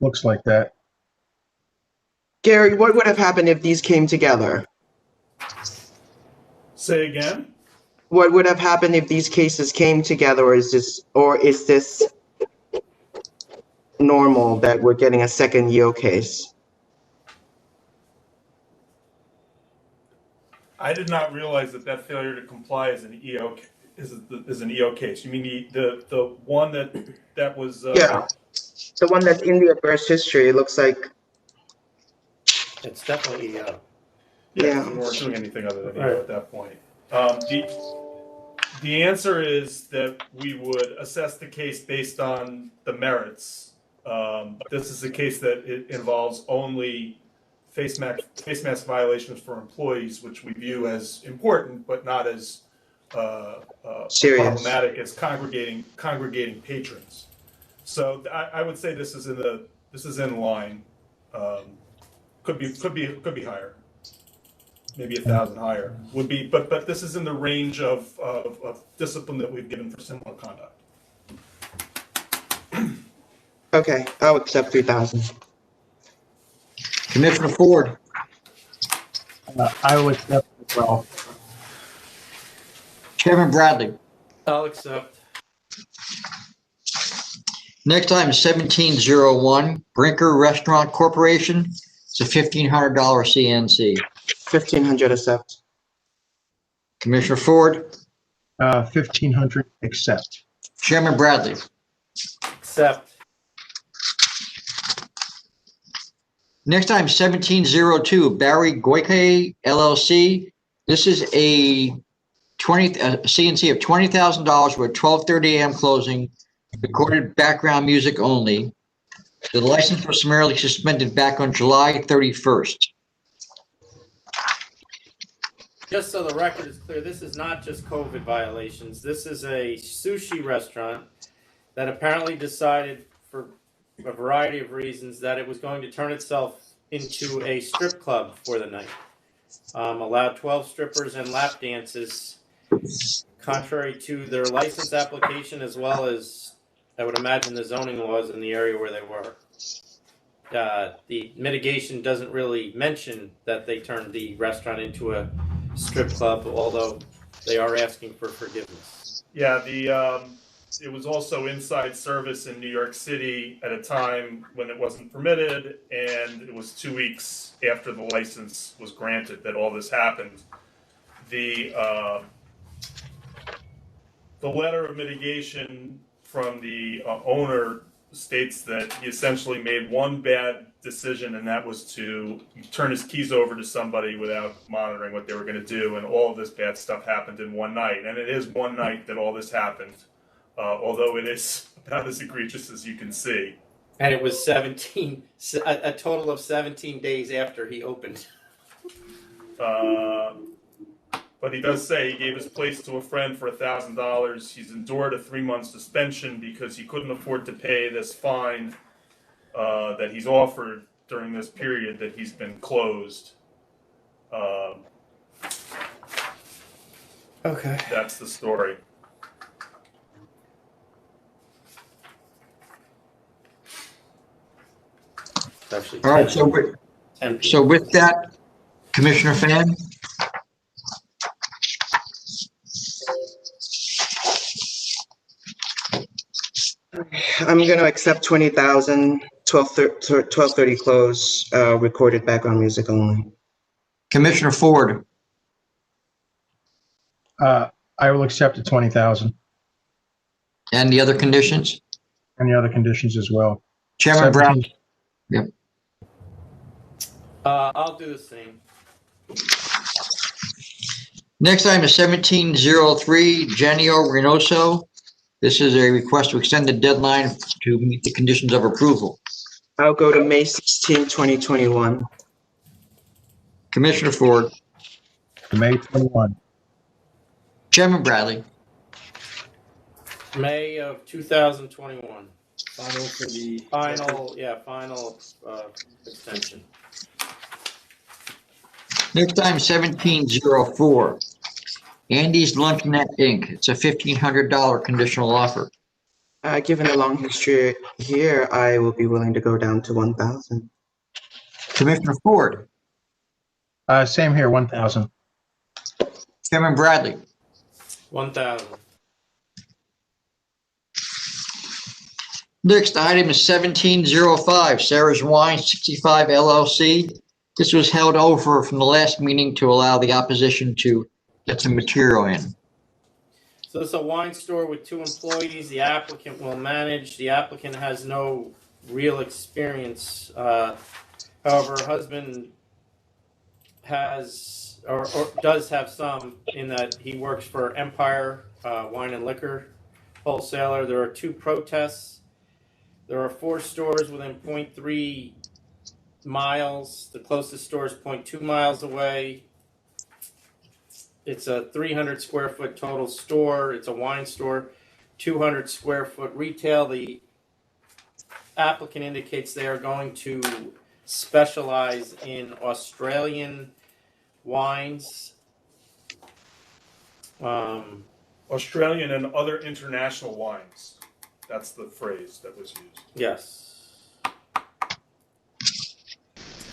Looks like that. Gary, what would have happened if these came together? Say again? what would have happened if these cases came together, or is this normal that we're getting a second EO case? I did not realize that failure to comply is an is an EO case. You mean the one that was Yeah, the one that's in the adverse history, it looks like, It's definitely EO. Yes, Yeah. we weren't doing anything other than EO Right. at that point. The answer is that we would assess the case based on the merits. This is a case that it involves only face mask violations for employees, which we view as important, but not as Serious. problematic as congregating patrons. So I would say this is in line. Could be higher. Maybe 1,000 higher would be, but this is in the range of discipline that we've given for similar conduct. okay, I'll accept 3,000. Commissioner Ford, I will accept as well. Chairman Bradley. I'll accept. Next item is 1701, Brinker Restaurant Corporation. It's a $1,500 CNC. 1,500 accept. Commissioner Ford, 1,500 accept. Chairman Bradley. Accept. Next item, 1702, Barry Goike LLC. This is a CNC of $20,000 with 12:30 a.m. closing, recorded background music only. The license was summarily suspended back on July 31st. Just so the record is clear, this is not just COVID violations. This is a sushi restaurant that apparently decided, for a variety of reasons, that it was going to turn itself into a strip club for the night. Allowed 12 strippers and lap dances, contrary to their license application, as well as, I would imagine, the zoning laws in the area where they were. The mitigation doesn't really mention that they turned the restaurant into a strip club, although they are asking for forgiveness. Yeah, it was also inside service in New York City at a time when it wasn't permitted, and it was 2 weeks after the license was granted that all this happened. The letter of mitigation from the owner states that he essentially made one bad decision, and that was to turn his keys over to somebody without monitoring what they were going to do, and all of this bad stuff happened in one night. And it is one night that all this happened, although it is about as egregious as you can see. And it was a total of 17 days after he opened. But he does say he gave his place to a friend for $1,000. He's endured a 3-month suspension because he couldn't afford to pay this fine that he's offered during this period that he's been closed. Okay. That's the story. Actually, All right, so with that, Commissioner Fan, I'm going to accept 20,000, 12:30 close, recorded background music only. Commissioner Ford, I will accept the 20,000 and the other conditions? and the other conditions as well. Chairman Brown, 17 I'll do the same. next item is 1703, Genio Reynoso. This is a request to extend the deadline to meet the conditions of approval. I'll go to May 16, 2021. Commissioner Ford, May 21. Chairman Bradley, May of 2021. Final for the Final extension. next item 1704, Andy's Luncheonette Inc. It's a $1,500 conditional offer. Given the long history here, I will be willing to go down to 1,000. Commissioner Ford, Same here, 1,000. Chairman Bradley, 1,000. Next item is 1705, Sarah's Wine 65 LLC. This was held over from the last meeting to allow the opposition to get some material in. So it's a wine store with 2 employees. The applicant will manage. The applicant has no real experience. However, her husband has or does have some, in that he works for Empire Wine and Liquor Wholesaler. There are 2 protests. There are 4 stores within 0.3 miles. The closest store is 0.2 miles away. It's a 300 square foot total store. It's a wine store, 200 square foot retail. The applicant indicates they are going to specialize in Australian wines. Australian and other international wines. That's the phrase that was used. Yes.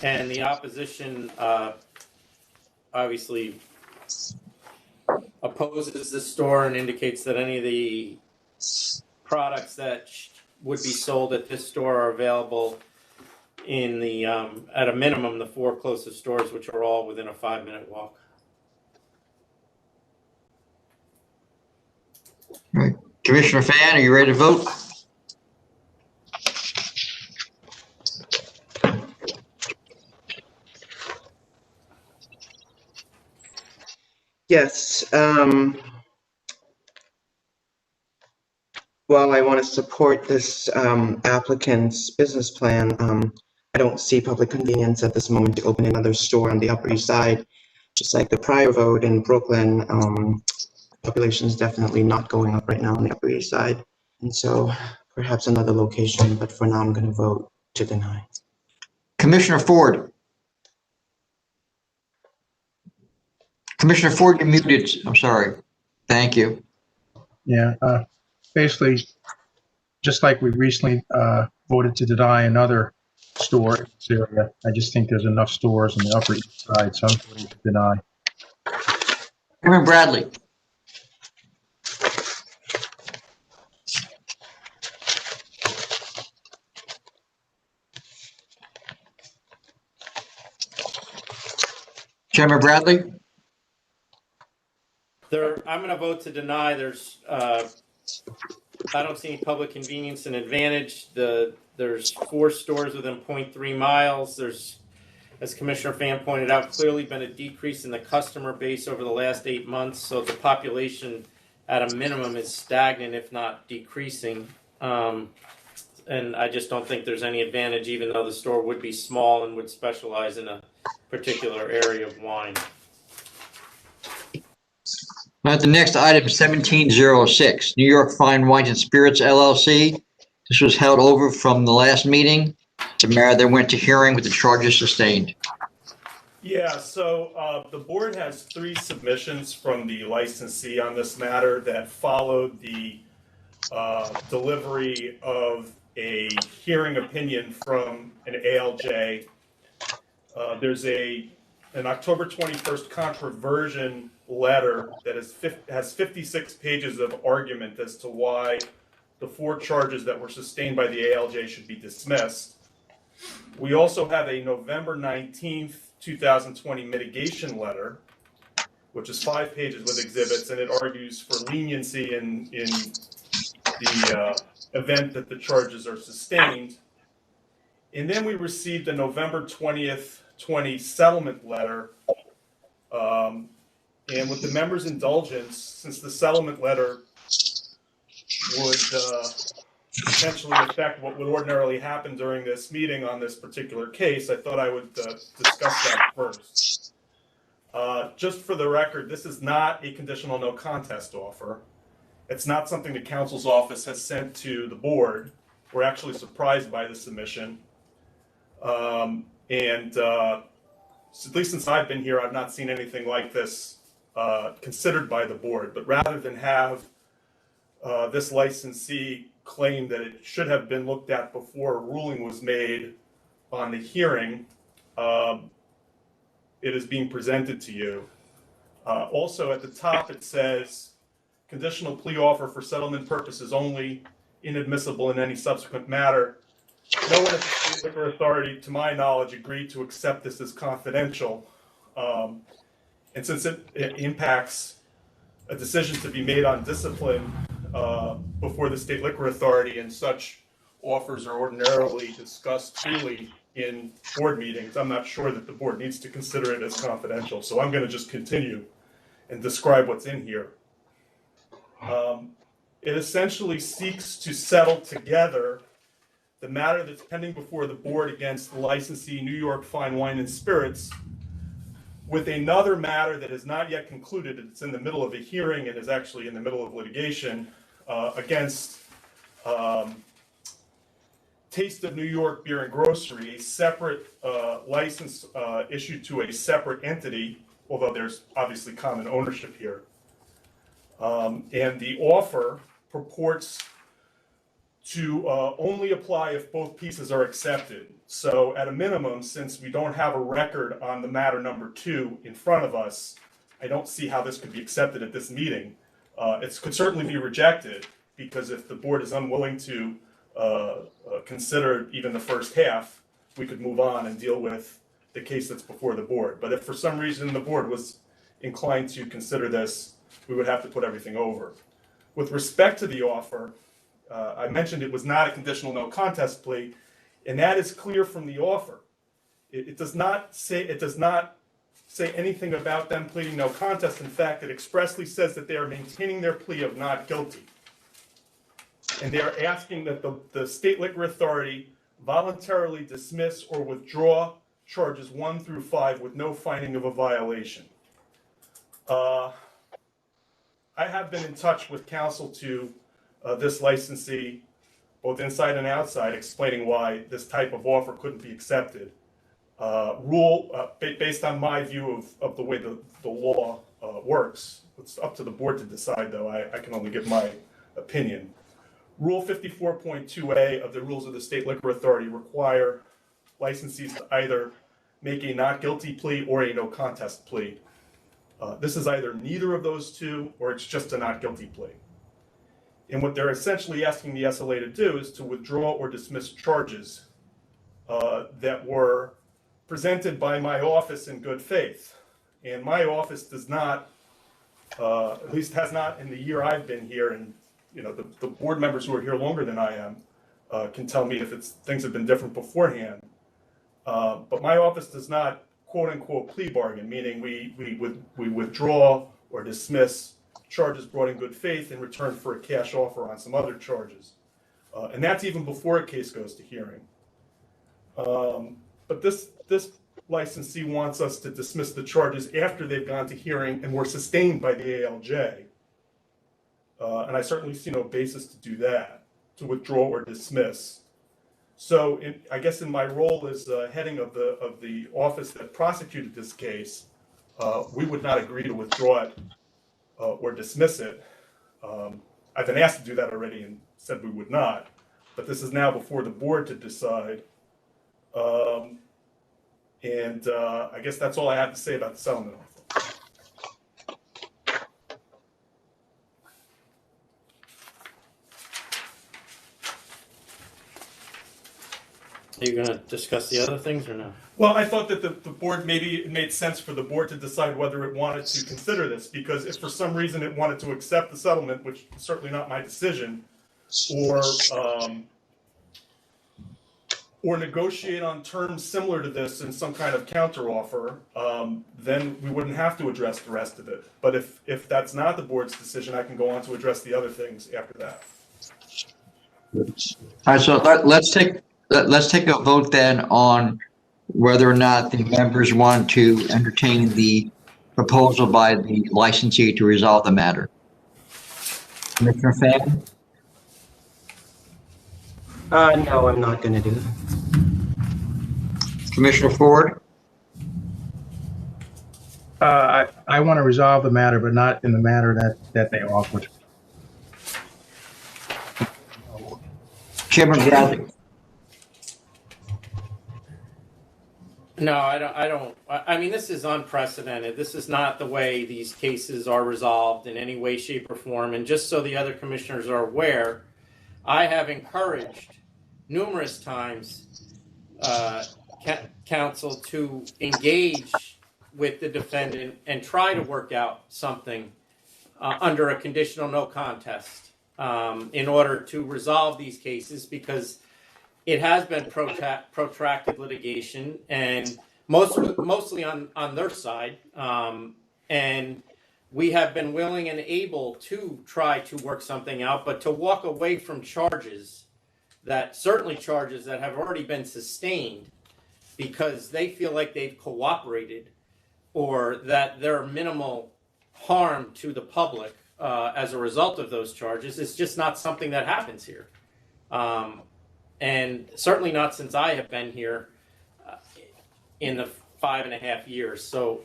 And the opposition obviously opposes the store and indicates that any of the products that would be sold at this store are available in the, at a minimum, the 4 closest stores, which are all within a 5-minute walk. Commissioner Fan, are you ready to vote? Yes, while I want to support this applicant's business plan, I don't see public convenience at this moment to open another store on the Upper East Side. Just like the prior vote in Brooklyn, population is definitely not going up right now on the Upper East Side. And so perhaps another location, but for now I'm going to vote to deny. Commissioner Ford. Commissioner Ford, you're muted. I'm sorry. Thank you. Yeah, basically, just like we recently voted to deny another store in this area, I just think there's enough stores on the Upper East Side, so I'm voting to deny. Chairman Bradley. Chairman Bradley? I'm going to vote to deny. I don't see any public convenience and advantage. There's 4 stores within 0.3 miles. There's, as Commissioner Fan pointed out, clearly been a decrease in the customer base over the last 8 months. So the population at a minimum is stagnant, if not decreasing. And I just don't think there's any advantage, even though the store would be small and would specialize in a particular area of wine. Now, the next item, 1706, New York Fine Wines and Spirits LLC. This was held over from the last meeting. The matter then went to hearing with the charges sustained. Yeah, so the board has 3 submissions from the licensee on this matter that followed the delivery of a hearing opinion from an ALJ. There's an October 21st controversion letter that has 56 pages of argument as to why the 4 charges that were sustained by the ALJ should be dismissed. We also have a November 19th, 2020 mitigation letter, which is 5 pages with exhibits, and it argues for leniency in the event that the charges are sustained. And then we received a November 20th, 20 settlement letter. And with the members' indulgence, since the settlement letter would potentially affect what would ordinarily happen during this meeting on this particular case, I thought I would discuss that first. Just for the record, this is not a conditional no contest offer. It's not something the counsel's office has sent to the board. We're actually surprised by the submission. At least since I've been here, I've not seen anything like this considered by the board. But rather than have this licensee claim that it should have been looked at before a ruling was made on the hearing, it is being presented to you. Also at the top it says conditional plea offer for settlement purposes only, inadmissible in any subsequent matter. No one at the State Liquor Authority, to my knowledge, agreed to accept this as confidential. And since it impacts a decision to be made on discipline before the State Liquor Authority, and such offers are ordinarily discussed freely in board meetings, I'm not sure that the board needs to consider it as confidential. So I'm going to just continue and describe what's in here. It essentially seeks to settle together the matter that's pending before the board against the licensee New York Fine Wine and Spirits with another matter that is not yet concluded. It's in the middle of a hearing and is actually in the middle of litigation against Taste of New York Beer and Grocery, a separate license issued to a separate entity, although there's obviously common ownership here. And the offer purports to only apply if both pieces are accepted. So at a minimum, since we don't have a record on the matter number 2 in front of us, I don't see how this could be accepted at this meeting. It could certainly be rejected, because if the board is unwilling to consider even the first half, we could move on and deal with the case that's before the board. But if for some reason the board was inclined to consider this, we would have to put everything over. With respect to the offer, I mentioned it was not a conditional no contest plea, and that is clear from the offer. It does not say anything about them pleading no contest. In fact, it expressly says that they are maintaining their plea of not guilty. And they are asking that the State Liquor Authority voluntarily dismiss or withdraw charges 1 through 5 with no finding of a violation. I have been in touch with counsel to this licensee, both inside and outside, explaining why this type of offer couldn't be accepted. Based on my view of the way the law works, it's up to the board to decide, though. I can only give my opinion. Rule 54.2A of the rules of the State Liquor Authority require licensees to either make a not guilty plea or a no contest plea. This is either neither of those two, or it's just a not guilty plea. And what they're essentially asking the SLA to do is to withdraw or dismiss charges that were presented by my office in good faith. And my office does not, at least has not in the year I've been here, and the board members who are here longer than I am can tell me if things have been different beforehand. But my office does not, quote unquote, plea bargain, meaning we withdraw or dismiss charges brought in good faith in return for a cash offer on some other charges. And that's even before a case goes to hearing. But this licensee wants us to dismiss the charges after they've gone to hearing and were sustained by the ALJ. And I certainly see no basis to do that, to withdraw or dismiss. So I guess in my role as heading of the office that prosecuted this case, we would not agree to withdraw it or dismiss it. I've been asked to do that already and said we would not, but this is now before the board to decide. And I guess that's all I have to say about the settlement offer. Are you gonna discuss the other things or no? Well, I thought that the board, maybe it made sense for the board to decide whether it wanted to consider this, because if for some reason it wanted to accept the settlement, which is certainly not my decision, or negotiate on terms similar to this in some kind of counteroffer, then we wouldn't have to address the rest of it. But if that's not the board's decision, I can go on to address the other things after that. All right, so let's take a vote then on whether or not the members want to entertain the proposal by the licensee to resolve the matter. Commissioner Fan? No, I'm not going to do that. Commissioner Ford? I want to resolve the matter, but not in the manner that they offered. Chairman Grazzi? No, I don't. I mean, this is unprecedented. This is not the way these cases are resolved in any way, shape, or form. And just so the other commissioners are aware, I have encouraged numerous times counsel to engage with the defendant and try to work out something under a conditional no contest in order to resolve these cases, because it has been protracted litigation, and mostly on their side. And we have been willing and able to try to work something out, but to walk away from charges that have already been sustained because they feel like they've cooperated or that there are minimal harm to the public as a result of those charges, is just not something that happens here. And certainly not since I have been here in the 5.5 years. So,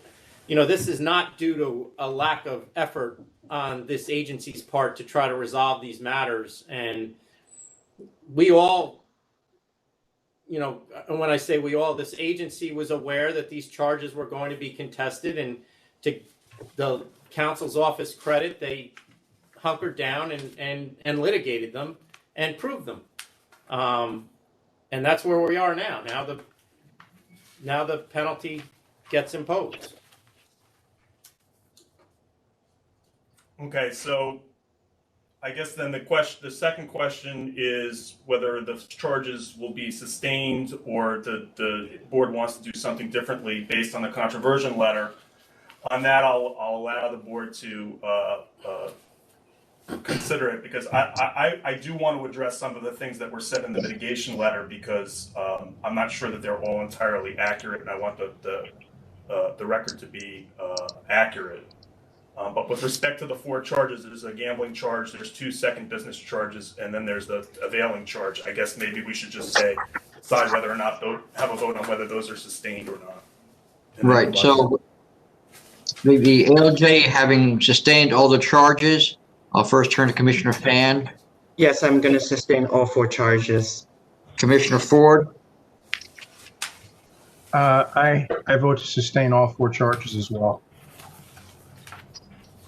this is not due to a lack of effort on this agency's part to try to resolve these matters. And we all, and when I say we all, this agency was aware that these charges were going to be contested, and to the counsel's office credit, they hunkered down and litigated them and proved them. And that's where we are now. Now the penalty gets imposed. Okay, so I guess then the second question is whether the charges will be sustained or the board wants to do something differently based on the controversial letter. On that, I'll allow the board to consider it, because I do want to address some of the things that were said in the mitigation letter, because I'm not sure that they're all entirely accurate, and I want the record to be accurate. But with respect to the 4 charges, there's a gambling charge, there's 2 second business charges, and then there's the availing charge. I guess maybe we should just decide whether or not have a vote on whether those are sustained or not. Right, so the ALJ having sustained all the charges, I'll first turn to Commissioner Fan. Yes, I'm going to sustain all 4 charges. Commissioner Ford, I vote to sustain all 4 charges as well.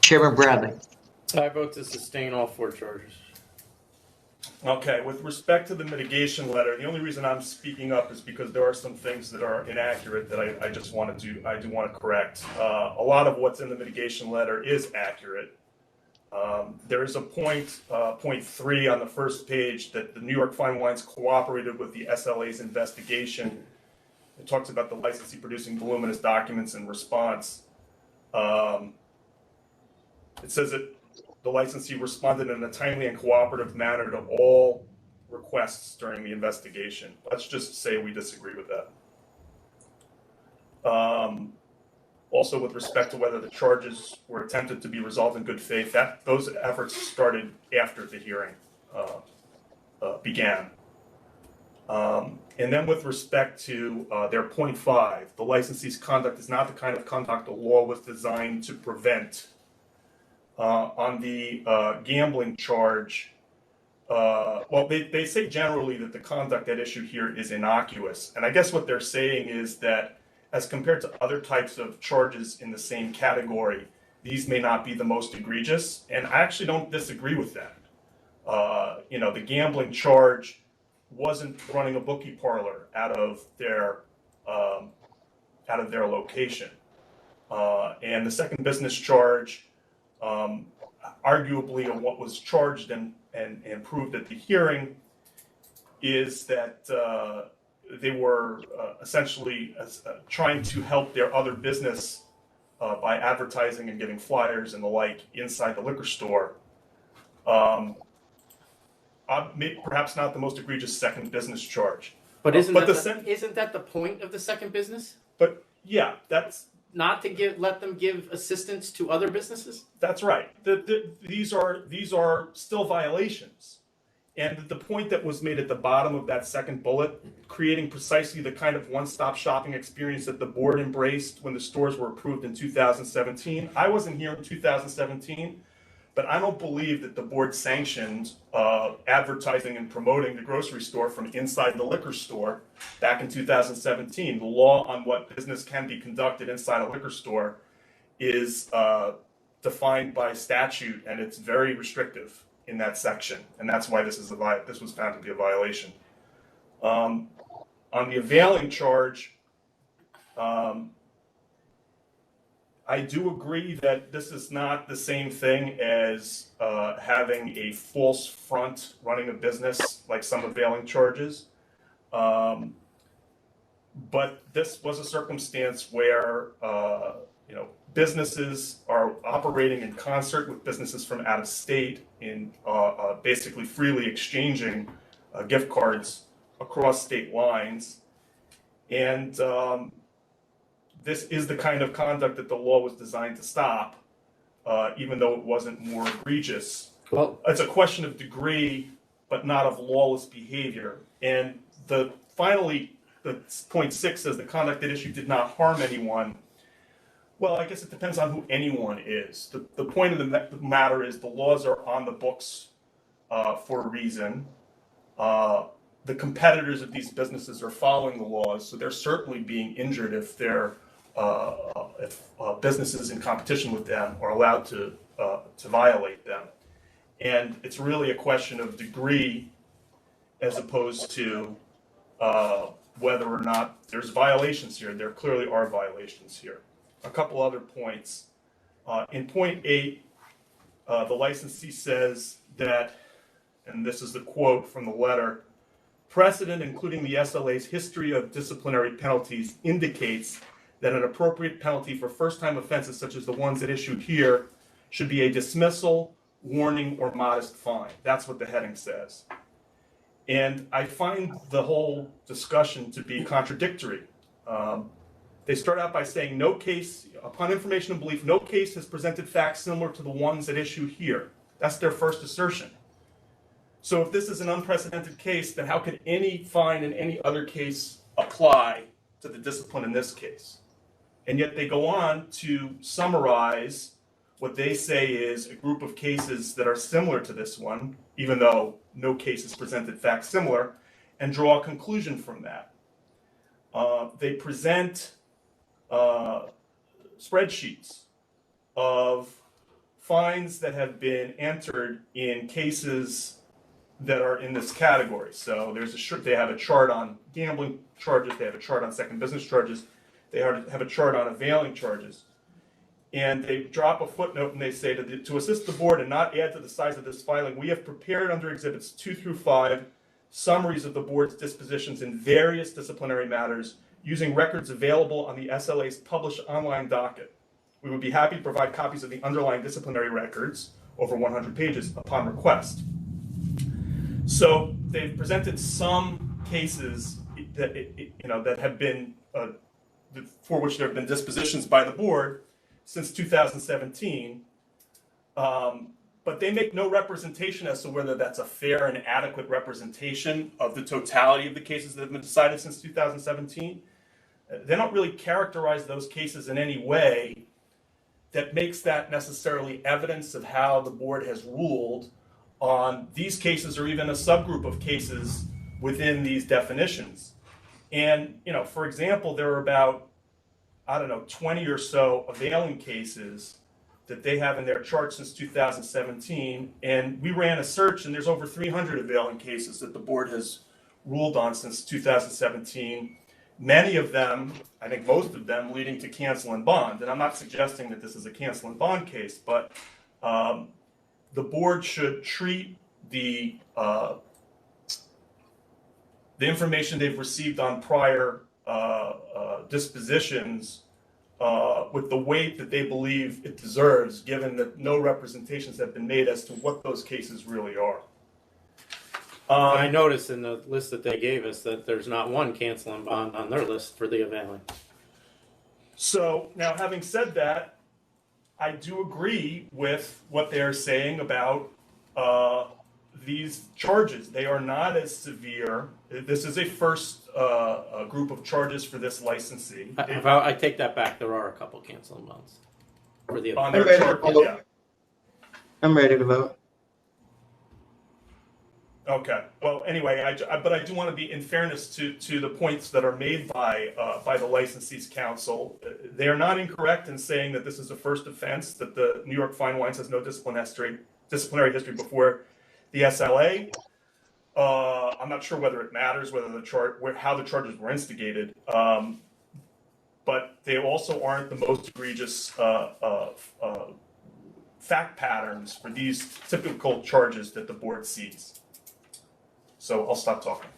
Chairman Bradley. I vote to sustain all 4 charges. Okay, with respect to the mitigation letter, the only reason I'm speaking up is because there are some things that are inaccurate that I do want to correct. A lot of what's in the mitigation letter is accurate. There is a point 3 on the first page that the New York Fine Wines cooperated with the SLA's investigation. It talks about the licensee producing voluminous documents in response. It says that the licensee responded in a timely and cooperative manner to all requests during the investigation. Let's just say we disagree with that. Also, with respect to whether the charges were attempted to be resolved in good faith, those efforts started after the hearing began. And then with respect to their point 5, the licensee's conduct is not the kind of conduct the law was designed to prevent. On the gambling charge, well, they say generally that the conduct at issue here is innocuous. And I guess what they're saying is that as compared to other types of charges in the same category, these may not be the most egregious. And I actually don't disagree with that. The gambling charge wasn't running a bookie parlor out of their location. And the second business charge, arguably what was charged and proved at the hearing, is that they were essentially trying to help their other business by advertising and getting flyers and the like inside the liquor store. Perhaps not the most egregious second business charge. But isn't that the point of the second business? But yeah, that's not to let them give assistance to other businesses? That's right. These are still violations. And the point that was made at the bottom of that second bullet, creating precisely the kind of one-stop shopping experience that the board embraced when the stores were approved in 2017. I wasn't here in 2017, But I don't believe that the board sanctioned advertising and promoting the grocery store from inside the liquor store back in 2017. The law on what business can be conducted inside a liquor store is defined by statute, and it's very restrictive in that section, and that's why this was found to be a violation. On the availing charge, I do agree that this is not the same thing as having a false front running a business like some availing charges. But this was a circumstance where businesses are operating in concert with businesses from out of state in basically freely exchanging gift cards across state lines. And this is the kind of conduct that the law was designed to stop, even though it wasn't more egregious. Well, It's a question of degree, but not of lawless behavior. And finally, the point 6 says the conduct at issue did not harm anyone. Well, I guess it depends on who anyone is. The point of the matter is the laws are on the books for a reason. The competitors of these businesses are following the laws, so they're certainly being injured if businesses in competition with them are allowed to violate them. And it's really a question of degree as opposed to whether or not there's violations here. There clearly are violations here. A couple other points. In point 8, the licensee says that, and this is the quote from the letter, precedent, including the SLA's history of disciplinary penalties, indicates that an appropriate penalty for first-time offenses such as the ones at issue here should be a dismissal, warning, or modest fine. That's what the heading says. And I find the whole discussion to be contradictory. They start out by saying, no case, upon information and belief, no case has presented facts similar to the ones at issue here. That's their first assertion. So if this is an unprecedented case, then how could any fine in any other case apply to the discipline in this case? And yet they go on to summarize what they say is a group of cases that are similar to this one, even though no case has presented facts similar, and draw a conclusion from that. They present spreadsheets of fines that have been entered in cases that are in this category. So they have a chart on gambling charges, they have a chart on second business charges, they have a chart on availing charges. And they drop a footnote and they say to assist the board and not add to the size of this filing, we have prepared under exhibits 2 through 5 summaries of the board's dispositions in various disciplinary matters using records available on the SLA's published online docket. We would be happy to provide copies of the underlying disciplinary records, over 100 pages, upon request. So they've presented some cases that have been for which there have been dispositions by the board since 2017, but they make no representation as to whether that's a fair and adequate representation of the totality of the cases that have been decided since 2017. They don't really characterize those cases in any way that makes that necessarily evidence of how the board has ruled on these cases or even a subgroup of cases within these definitions. And, for example, there are about, 20 or so availing cases that they have in their chart since 2017. And we ran a search and there's over 300 availing cases that the board has ruled on since 2017. Many of them, I think most of them, leading to cancel and bond. And I'm not suggesting that this is a cancel and bond case, but the board should treat the information they've received on prior dispositions with the weight that they believe it deserves, given that no representations have been made as to what those cases really are. I noticed in the list that they gave us that there's not one cancel and bond on their list for the availing. So now, having said that, I do agree with what they're saying about these charges. They are not as severe. This is a first group of charges for this licensee. I take that back. There are a couple cancel and bonds for the On availing. their chart, yeah. I'm ready to vote. Okay, well, anyway, but I do want to be, in fairness to the points that are made by the licensees council, they are not incorrect in saying that this is a first offense, that the New York Fine Wines has no disciplinary history before the SLA. I'm not sure whether it matters, how the charges were instigated, but they also aren't the most egregious fact patterns for these typical charges that the board sees. So I'll stop talking.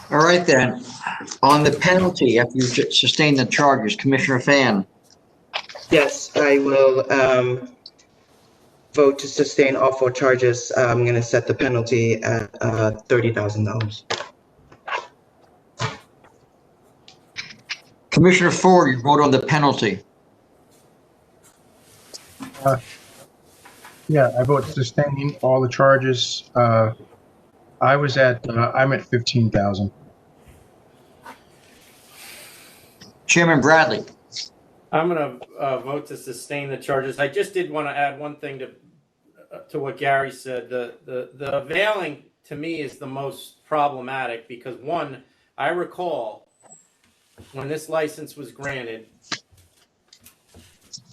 All right then. On the penalty, after you sustain the charges, Commissioner Fan, Yes, I will vote to sustain all 4 charges. I'm going to set the penalty at $30,000. Commissioner Ford, you vote on the penalty. Yeah, I vote sustaining all the charges. I'm at 15,000. Chairman Bradley. I'm going to vote to sustain the charges. I just did want to add one thing to what Gary said. The veiling to me is the most problematic because, one, I recall when this license was granted,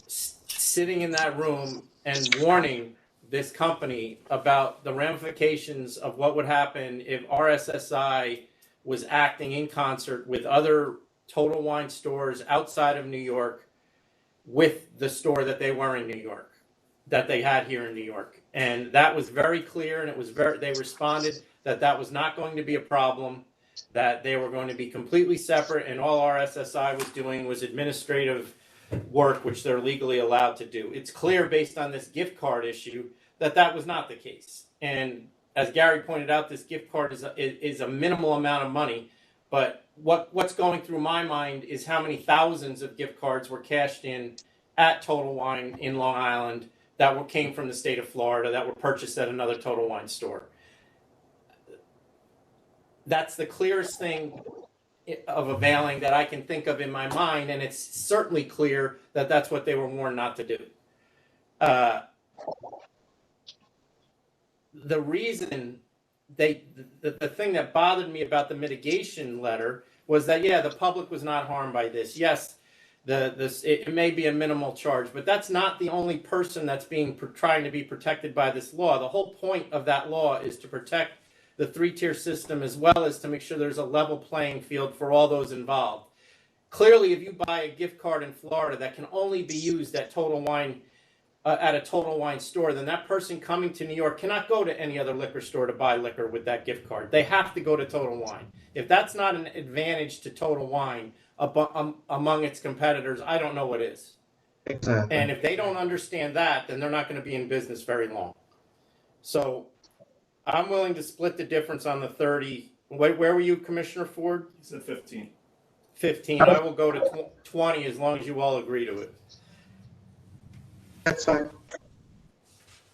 sitting in that room and warning this company about the ramifications of what would happen if RSSI was acting in concert with other Total Wine stores outside of New York with the store that they were in New York, that they had here in New York. And that was very clear, and they responded that was not going to be a problem, that they were going to be completely separate, and all RSSI was doing was administrative work, which they're legally allowed to do. It's clear based on this gift card issue that was not the case. And as Gary pointed out, this gift card is a minimal amount of money, but what's going through my mind is how many thousands of gift cards were cashed in at Total Wine in Long Island that came from the state of Florida that were purchased at another Total Wine store. That's the clearest thing of a veiling that I can think of in my mind, and it's certainly clear that that's what they were warned not to do. The reason the thing that bothered me about the mitigation letter was that, yeah, the public was not harmed by this. Yes, it may be a minimal charge, but that's not the only person that's trying to be protected by this law. The whole point of that law is to protect the 3-tier system, as well as to make sure there's a level playing field for all those involved. Clearly, if you buy a gift card in Florida that can only be used at Total Wine, at a Total Wine store, then that person coming to New York cannot go to any other liquor store to buy liquor with that gift card. They have to go to Total Wine. If that's not an advantage to Total Wine among its competitors, I don't know what is. Exactly. And if they don't understand that, then they're not going to be in business very long. So I'm willing to split the difference on the 30. Where were you, Commissioner Ford? He said 15. 15. I will go to 20 as long as you all agree to it. That's fine.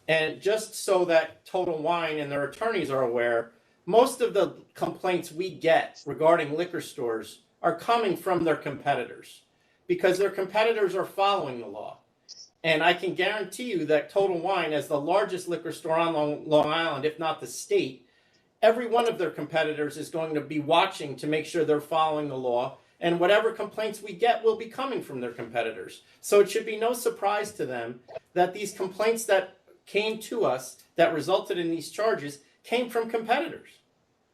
And just so that Total Wine and their attorneys are aware, most of the complaints we get regarding liquor stores are coming from their competitors because their competitors are following the law. And I can guarantee you that Total Wine, as the largest liquor store on Long Island, if not the state, every one of their competitors is going to be watching to make sure they're following the law. And whatever complaints we get will be coming from their competitors. So it should be no surprise to them that these complaints that came to us that resulted in these charges came from competitors.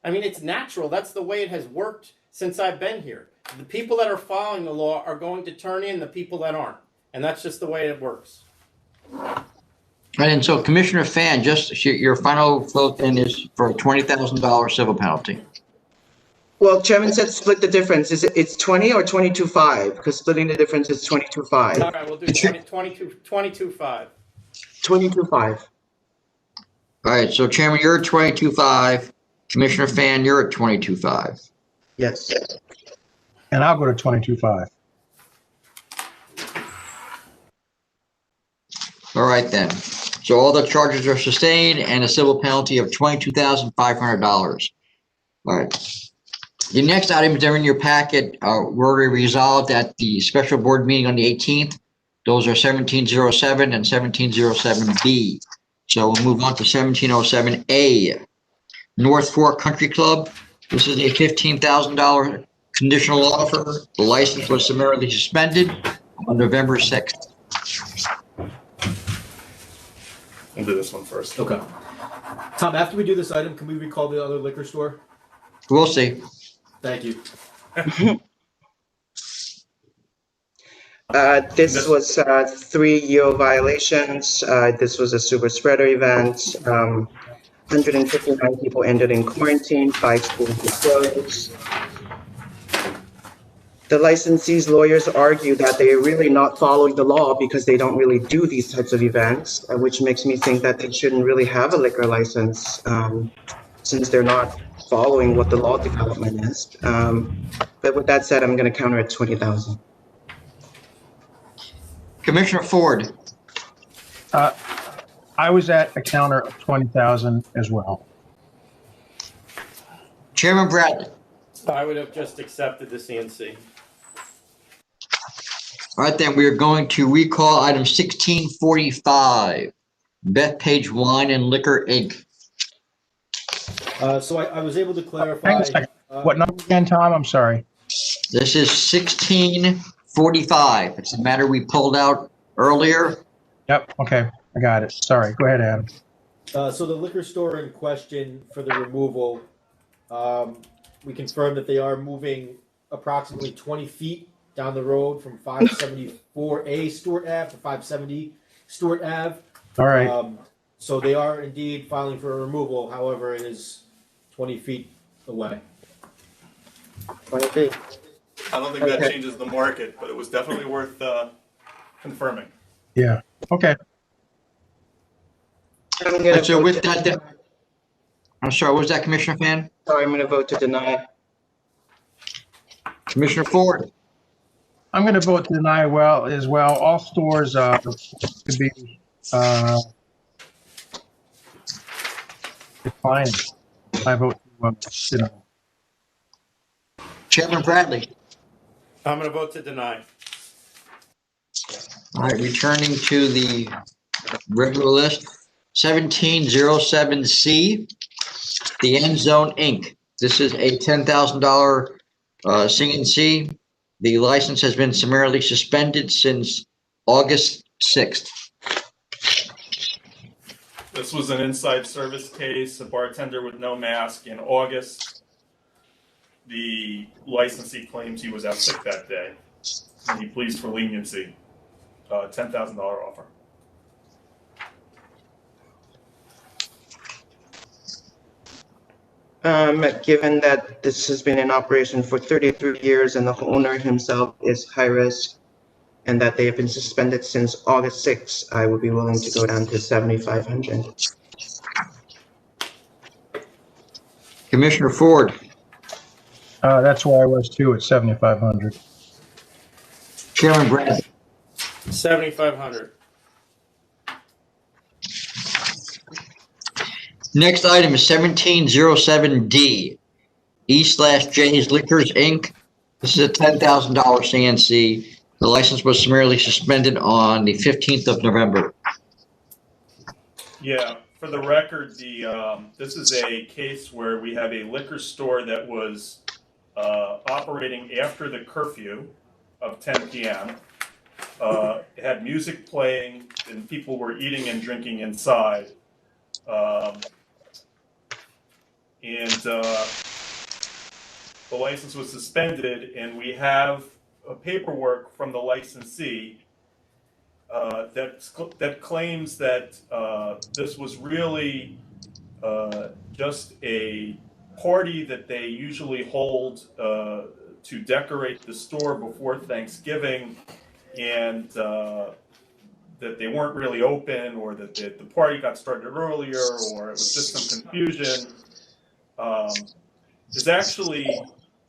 I mean, it's natural. That's the way it has worked since I've been here. The people that are following the law are going to turn in the people that aren't. And that's just the way it works. And so Commissioner Fan, just your final vote then is for a $20,000 civil penalty. Well, Chairman said split the difference. It's 20 or 22.5? Because splitting the difference is 22.5. All right, we'll do 22.5. 22.5. All right, so Chairman, you're at 22.5. Commissioner Fan, you're at 22.5. Yes. And I'll go to 22.5. All right then. So all the charges are sustained and a civil penalty of $22,500. All right. The next items that are in your packet were resolved at the special board meeting on the 18th. Those are 1707 and 1707B. So we'll move on to 1707A. North Fork Country Club. This is a $15,000 conditional offer. The license was summarily suspended on November 6th. We'll do this one first. Okay. Tom, after we do this item, can we recall the other liquor store? We'll see. Thank you. This was 3 yield violations. This was a super spreader event. 159 people ended in quarantine, 5 schools were closed. The licensee's lawyers argue that they are really not following the law because they don't really do these types of events, which makes me think that they shouldn't really have a liquor license since they're not following what the law development is. But with that said, I'm going to counter at 20,000. Commissioner Ford. I was at a counter of 20,000 as well. Chairman Bradley. I would have just accepted the CNC. All right, then we are going to recall item 1645, Bethpage Wine and Liquor, Inc. So I was able to Hang clarify. on a second. What number again, Tom? I'm sorry. This is 1645. It's a matter we pulled out earlier. Yep, okay, I got it. Sorry, go ahead, Adam. So the liquor store in question for the removal, we confirmed that they are moving approximately 20 feet down the road from 574A Stewart Ave to 570 Stewart Ave. All right, So they are indeed filing for a removal. However, it is 20 feet away. 20 feet. I don't think that Okay. changes the market, but it was definitely worth confirming. yeah, okay. I'm going to So vote with to- that, I'm sorry, what was that, Commissioner Fan? Sorry, I'm going to vote to deny. Commissioner Ford. I'm going to vote to deny as well. All stores could be declining. I vote to deny. Chairman Bradley. I'm going to vote to deny. All right, returning to the regular list, 1707C, The End Zone, Inc. This is a $10,000 CNC. The license has been summarily suspended since August 6th. This was an inside service case, a bartender with no mask in August. The licensee claims he was out sick that day, and he pleads for leniency, $10,000 offer. Given that this has been in operation for 33 years and the owner himself is high risk, and that they have been suspended since August 6th, I would be willing to go down to 7,500. Commissioner Ford. That's where I was too, at 7,500. Chairman Bradley. 7,500. Next item is 1707D, E/J's Liquors, Inc. This is a $10,000 CNC. The license was summarily suspended on the 15th of November. Yeah, for the record, this is a case where we have a liquor store that was operating after the curfew of 10 p.m. It had music playing and people were eating and drinking inside. And the license was suspended, and we have paperwork from the licensee that claims that this was really just a party that they usually hold to decorate the store before Thanksgiving, and that they weren't really open, or that the party got started earlier, or it was just some confusion. There's actually,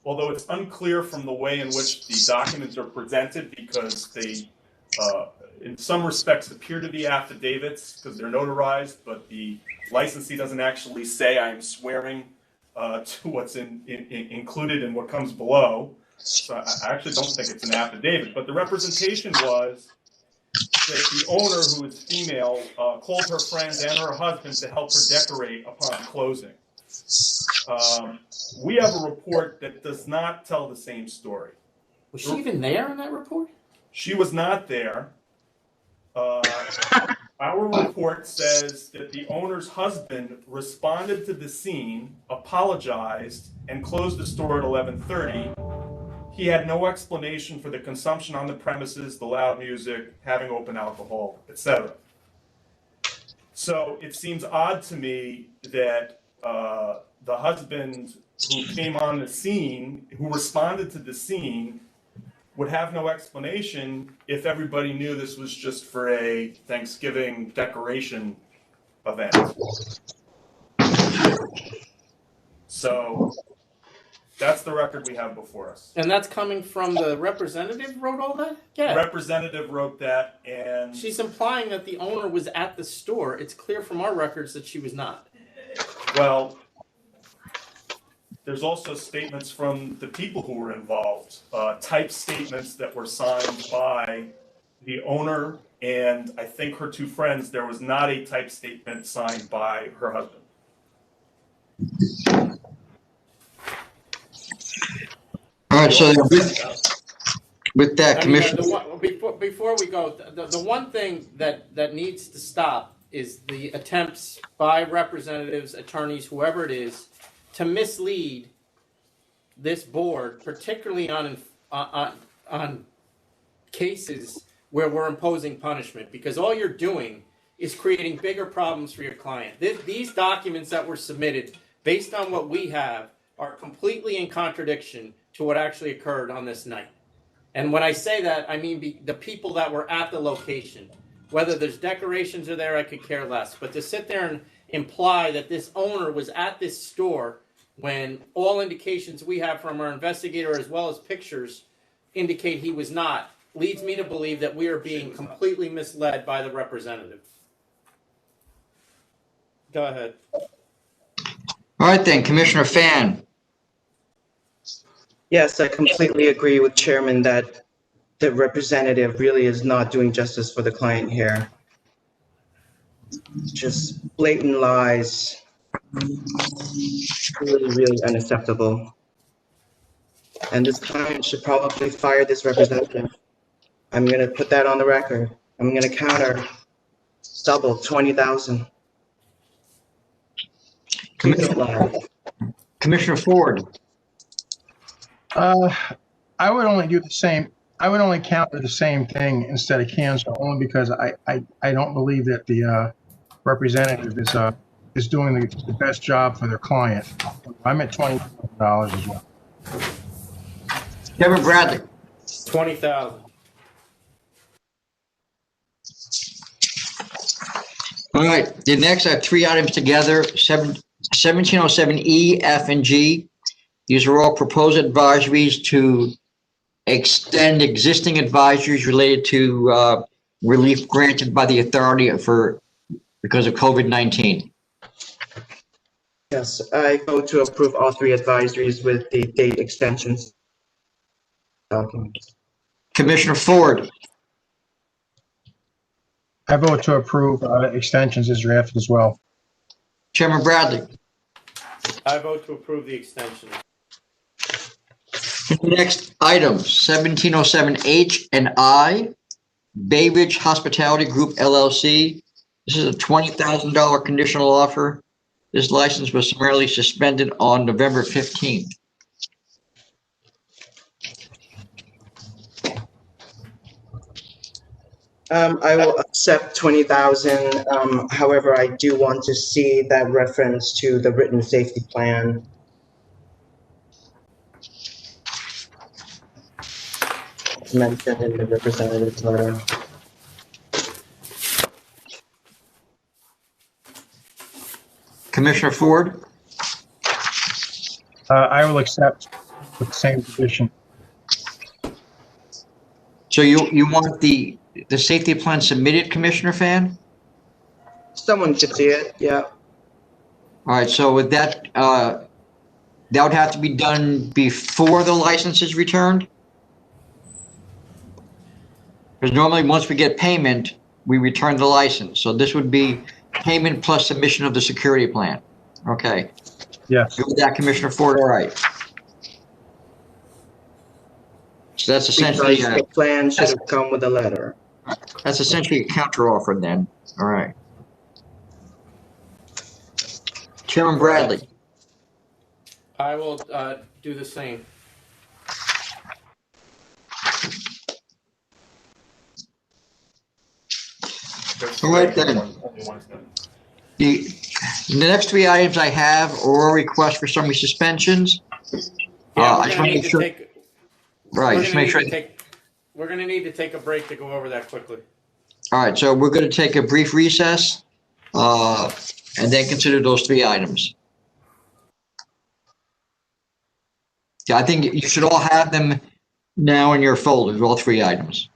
although it's unclear from the way in which the documents are presented, because they, in some respects, appear to be affidavits because they're notarized, but the licensee doesn't actually say, "I am swearing to what's included in what comes below." So I actually don't think it's an affidavit, but the representation was that the owner, who is female, called her friends and her husband to help her decorate upon closing. We have a report that does not tell the same story. Was she even there in that report? She was not there. Our report says that the owner's husband responded to the scene, apologized, and closed the store at 11:30. He had no explanation for the consumption on the premises, the loud music, having open alcohol, etc. So it seems odd to me that the husband who came on the scene, who responded to the scene, would have no explanation if everybody knew this was just for a Thanksgiving decoration event. So that's the record we have before us. And that's coming from the representative wrote all that? Yeah. Representative wrote that, and She's implying that the owner was at the store. It's clear from our records that she was not. well, there's also statements from the people who were involved, type statements that were signed by the owner and I think her two friends. There was not a type statement signed by her husband. All right, so with that, I mean, Commissioner, before we go, the one thing that needs to stop is the attempts by representatives, attorneys, whoever it is, to mislead this board, particularly on cases where we're imposing punishment, because all you're doing is creating bigger problems for your client. These documents that were submitted, based on what we have, are completely in contradiction to what actually occurred on this night. And when I say that, I mean the people that were at the location. Whether there's decorations are there, I could care less. But to sit there and imply that this owner was at this store when all indications we have from our investigator as well as pictures indicate he was not, leads me to believe that we are being completely misled by the representative. Go ahead. all right then, Commissioner Fan. Yes, I completely agree with Chairman that the representative really is not doing justice for the client here. Just blatant lies. Really, really unacceptable. And this client should probably fire this representative. I'm gonna put that on the record. I'm gonna counter double 20,000. Commissioner Ford. I would only do the same. I would only counter the same thing instead of cancel, only because I don't believe that the representative is doing the best job for their client. I'm at $20,000 as well. Kevin Bradley. 20,000. All right, the next I have three items together, 1707E, F, and G. These are all proposed advisories to extend existing advisories related to relief granted by the authority because of COVID-19. Yes, I vote to approve all three advisories with the date extensions. Documents. Commissioner Ford. I vote to approve extensions as drafted as well. Chairman Bradley. I vote to approve the extension. Next item, 1707H and I, Bay Ridge Hospitality Group LLC. This is a $20,000 conditional offer. This license was summarily suspended on November 15th. I will accept 20,000. However, I do want to see that reference to the written safety plan. Mentioned in the representative's letter. Commissioner Ford. I will accept with the same condition. So you want the safety plan submitted, Commissioner Fan? Someone could see it, yeah. All right, so with that, that would have to be done before the license is returned? Because normally, once we get payment, we return the license. So this would be payment plus submission of the security plan. Okay, Yes. good with that, Commissioner Ford, all right. So that's essentially, Because the plan should have come with a letter. that's essentially a counteroffer then, all right. Chairman Bradley, I will do the same. There's All right, three, then. only one's done. the next three items I have are requests for summary suspensions. Yeah, I we're just gonna wanna need make to sure- take. Right, We're just gonna make need sure. to take. We're gonna need to take a break to go over that quickly. All right, so we're going to take a brief recess and then consider those three items. Yeah, I think you should all have them now in your folders, all three items.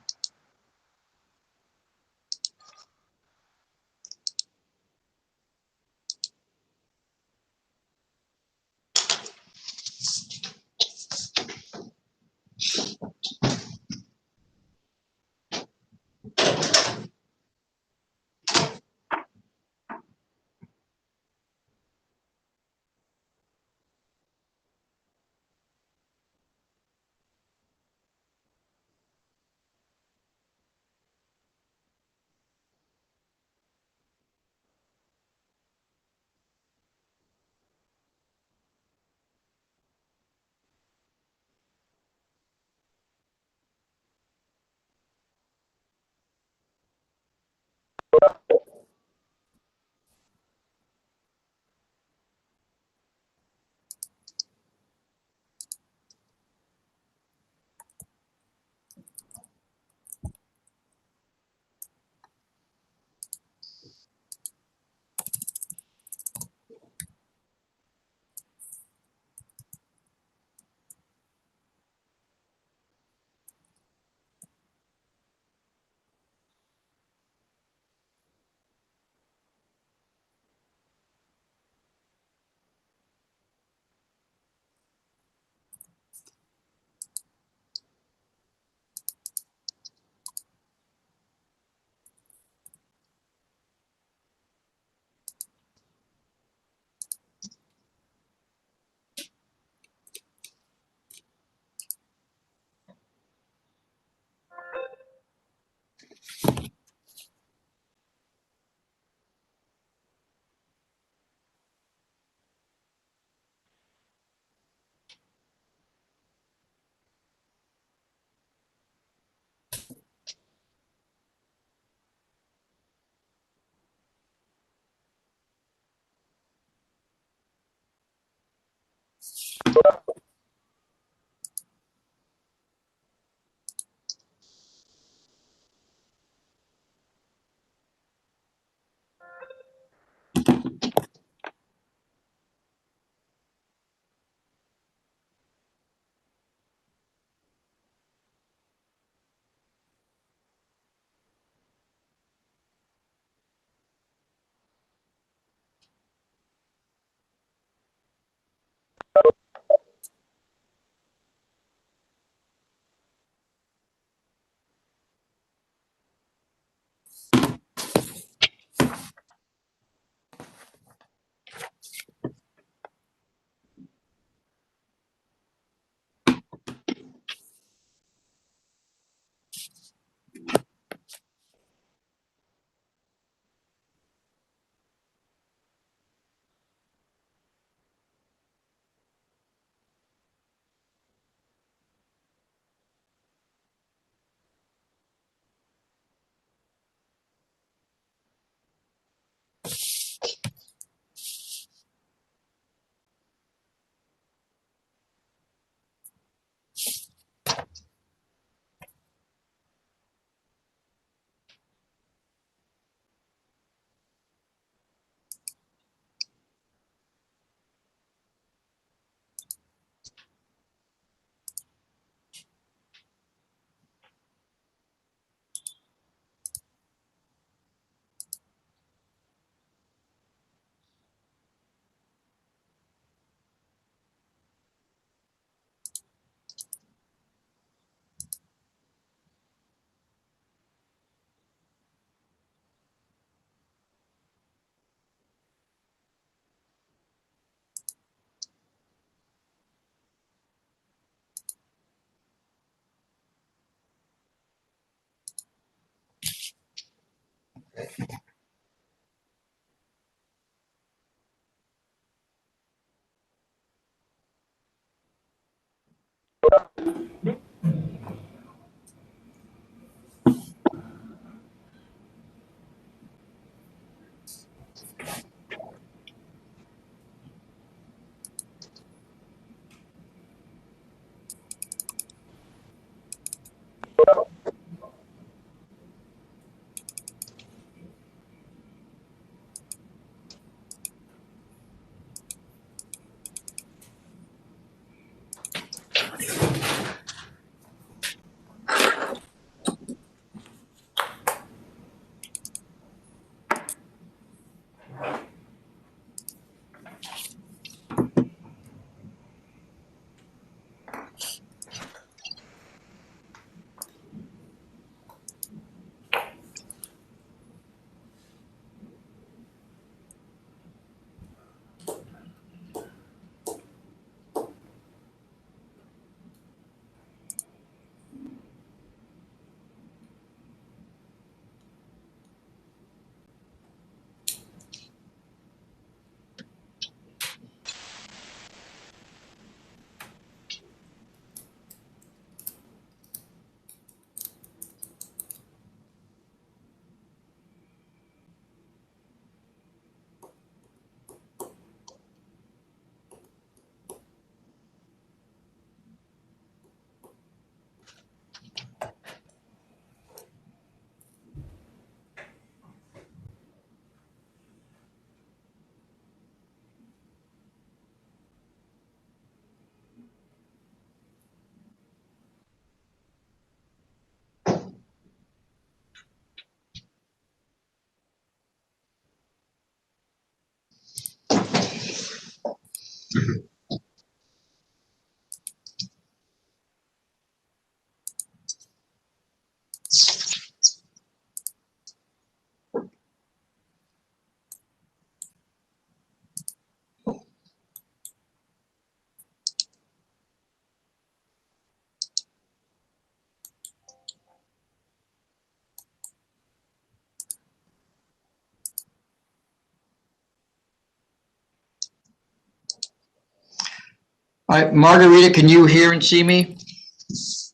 All right, Margarita, can you hear and see me?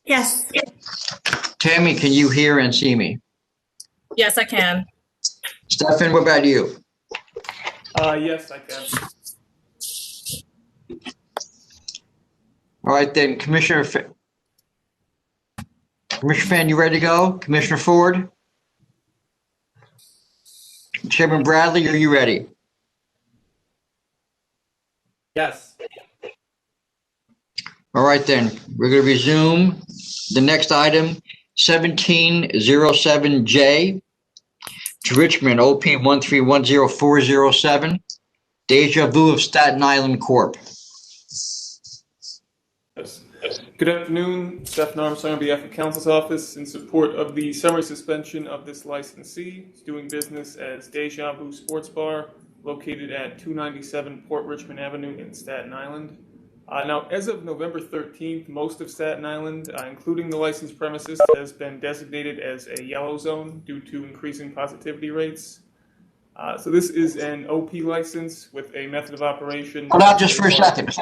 Yes. Tammy, can you hear and see me? Yes, I can. Stefan, what about you? Yes, I can. All right, then, Commissioner Fan, you ready to go? Commissioner Ford? Chairman Bradley, are you ready? Yes. All right, then, we're going to resume the next item, 1707J to Richmond, OP 1310407, Deja Vu of Staten Island Corp. Yes. Good afternoon, Stephen Armstrong on behalf of Counsel's Office in support of the summary suspension of this licensee doing business as Deja Vu Sports Bar located at 297 Port Richmond Avenue in Staten Island. Now, as of November 13th, most of Staten Island, including the licensed premises, has been designated as a yellow zone due to increasing positivity rates. So this is an OP license with a method of operation. Hold on just for a second.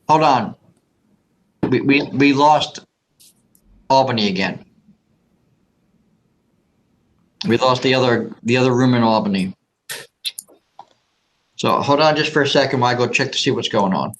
Hold on. We lost Albany again. We lost the other room in Albany. So hold on just for a second while I go check to see what's going on.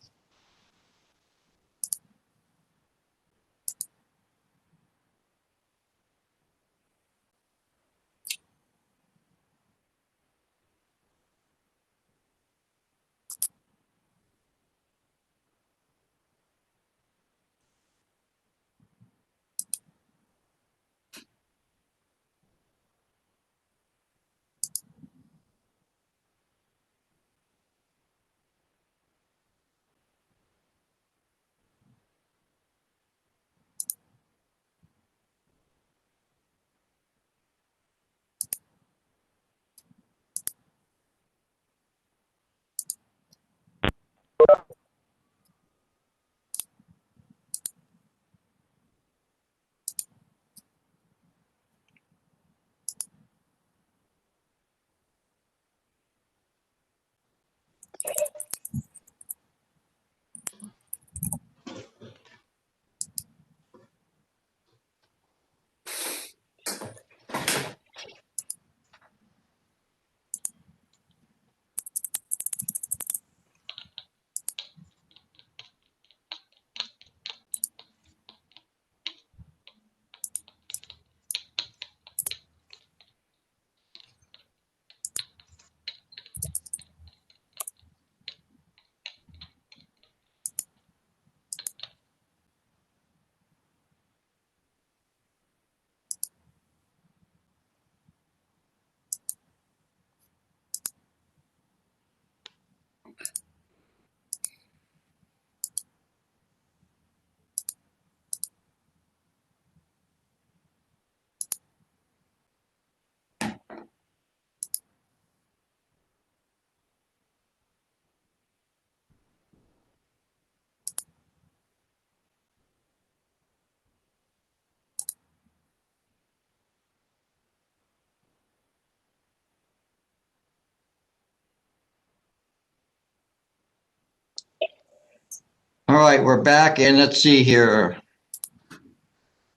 All right, we're back and let's see here.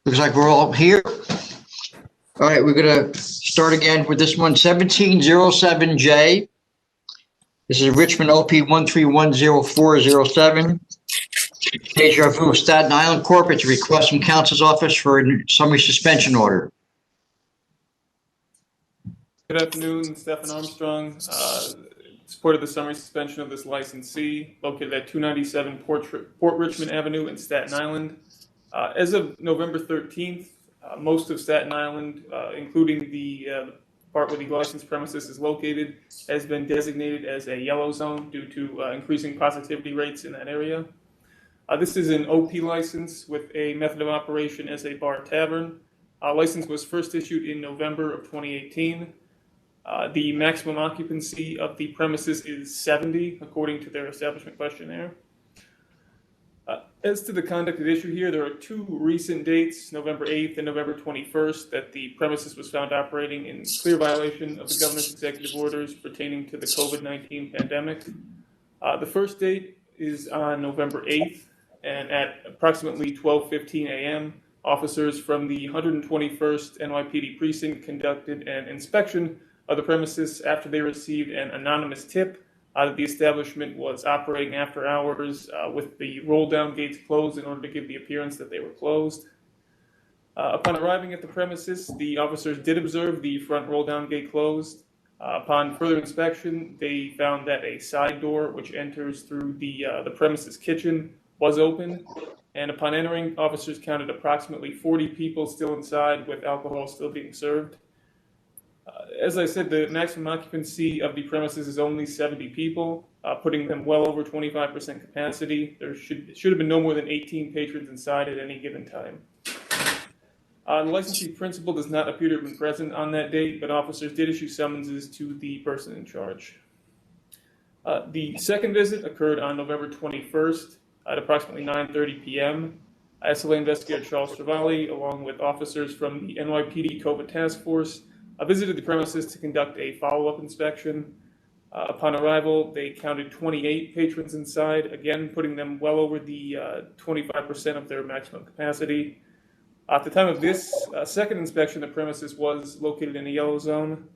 Looks like we're all here. All right, we're gonna start again with this one, 1707J. This is Richmond OP 1310407. Deja Vu Staten Island Corp. It's a request from council's office for a summary suspension order. Good afternoon, Stephen Armstrong. Support of the summary suspension of this licensee located at 297 Port Richmond Avenue in Staten Island. As of November 13th, most of Staten Island, including the part where the licensed premises is located, has been designated as a yellow zone due to increasing positivity rates in that area. This is an OP license with a method of operation as a bar tavern. License was first issued in November of 2018. The maximum occupancy of the premises is 70, according to their establishment questionnaire. As to the conduct at issue here, there are two recent dates, November 8th and November 21st, that the premises was found operating in clear violation of the governor's executive orders pertaining to the COVID-19 pandemic. The first date is on November 8th, and at approximately 12:15 a.m., officers from the 121st NYPD precinct conducted an inspection of the premises after they received an anonymous tip that the establishment was operating after hours with the roll-down gates closed in order to give the appearance that they were closed. Upon arriving at the premises, the officers did observe the front roll-down gate closed. Upon further inspection, they found that a side door, which enters through the premises kitchen, was open. And upon entering, officers counted approximately 40 people still inside, with alcohol still being served. As I said, the maximum occupancy of the premises is only 70 people, putting them well over 25% capacity. There should have been no more than 18 patrons inside at any given time. The licensee principal does not appear to have been present on that date, but officers did issue summonses to the person in charge. The second visit occurred on November 21st at approximately 9:30 p.m. SLA investigator Charles Travali, along with officers from the NYPD COVID Task Force, visited the premises to conduct a follow-up inspection. Upon arrival, they counted 28 patrons inside, again putting them well over the 25% of their maximum capacity. At the time of this second inspection, the premises was located in a yellow zone.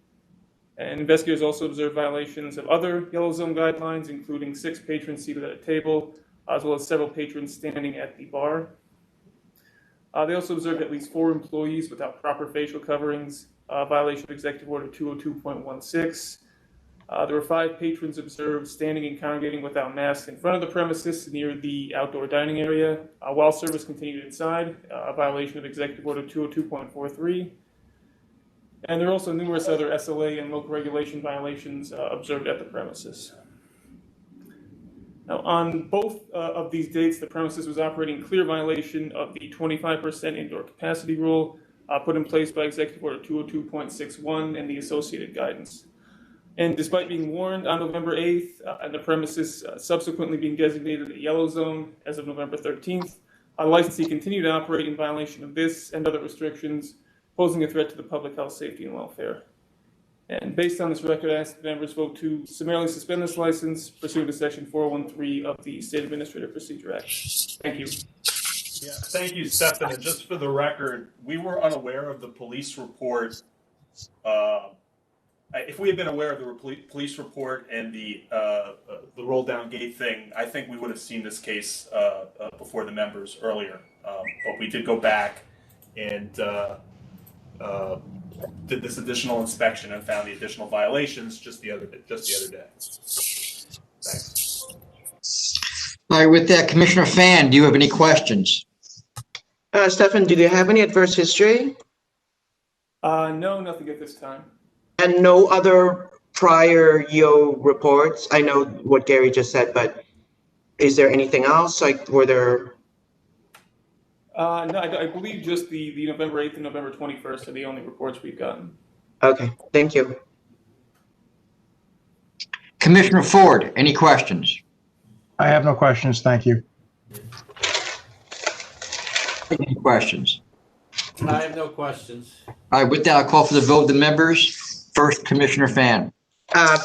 And investigators also observed violations of other yellow zone guidelines, including 6 patrons seated at a table, as well as several patrons standing at the bar. They also observed at least 4 employees without proper facial coverings, violation of Executive Order 202.16. There were 5 patrons observed standing and congregating without masks in front of the premises near the outdoor dining area, while service continued inside, a violation of Executive Order 202.43. And there are also numerous other SLA and local regulation violations observed at the premises. Now, on both of these dates, the premises was operating in clear violation of the 25% indoor capacity rule put in place by Executive Order 202.61 and the associated guidance. And despite being warned on November 8th and the premises subsequently being designated a yellow zone as of November 13th, the licensee continued to operate in violation of this and other restrictions, posing a threat to the public health, safety, and welfare. And based on this record, I ask the members vote to summarily suspend this license pursuant to Section 413 of the State Administrative Procedure Act. Thank you. Yeah, thank you, Stefan. And just for the record, we were unaware of the police report. If we had been aware of the police report and the roll down gate thing, I think we would have seen this case before the members earlier. But we did go back and did this additional inspection and found the additional violations just the other day. Thanks. All right, with that, Commissioner Fan, do you have any questions? Stefan, do you have any adverse history? No, nothing at this time. And no other prior YO reports? I know what Gary just said, but is there anything else? Like, were there? No, I believe just the November 8th and November 21st are the only reports we've gotten. Okay, thank you. Commissioner Ford, any questions? I have no questions, thank you. Any questions? I have no questions. All right, with that, I'll call for the vote of the members. First, Commissioner Fan.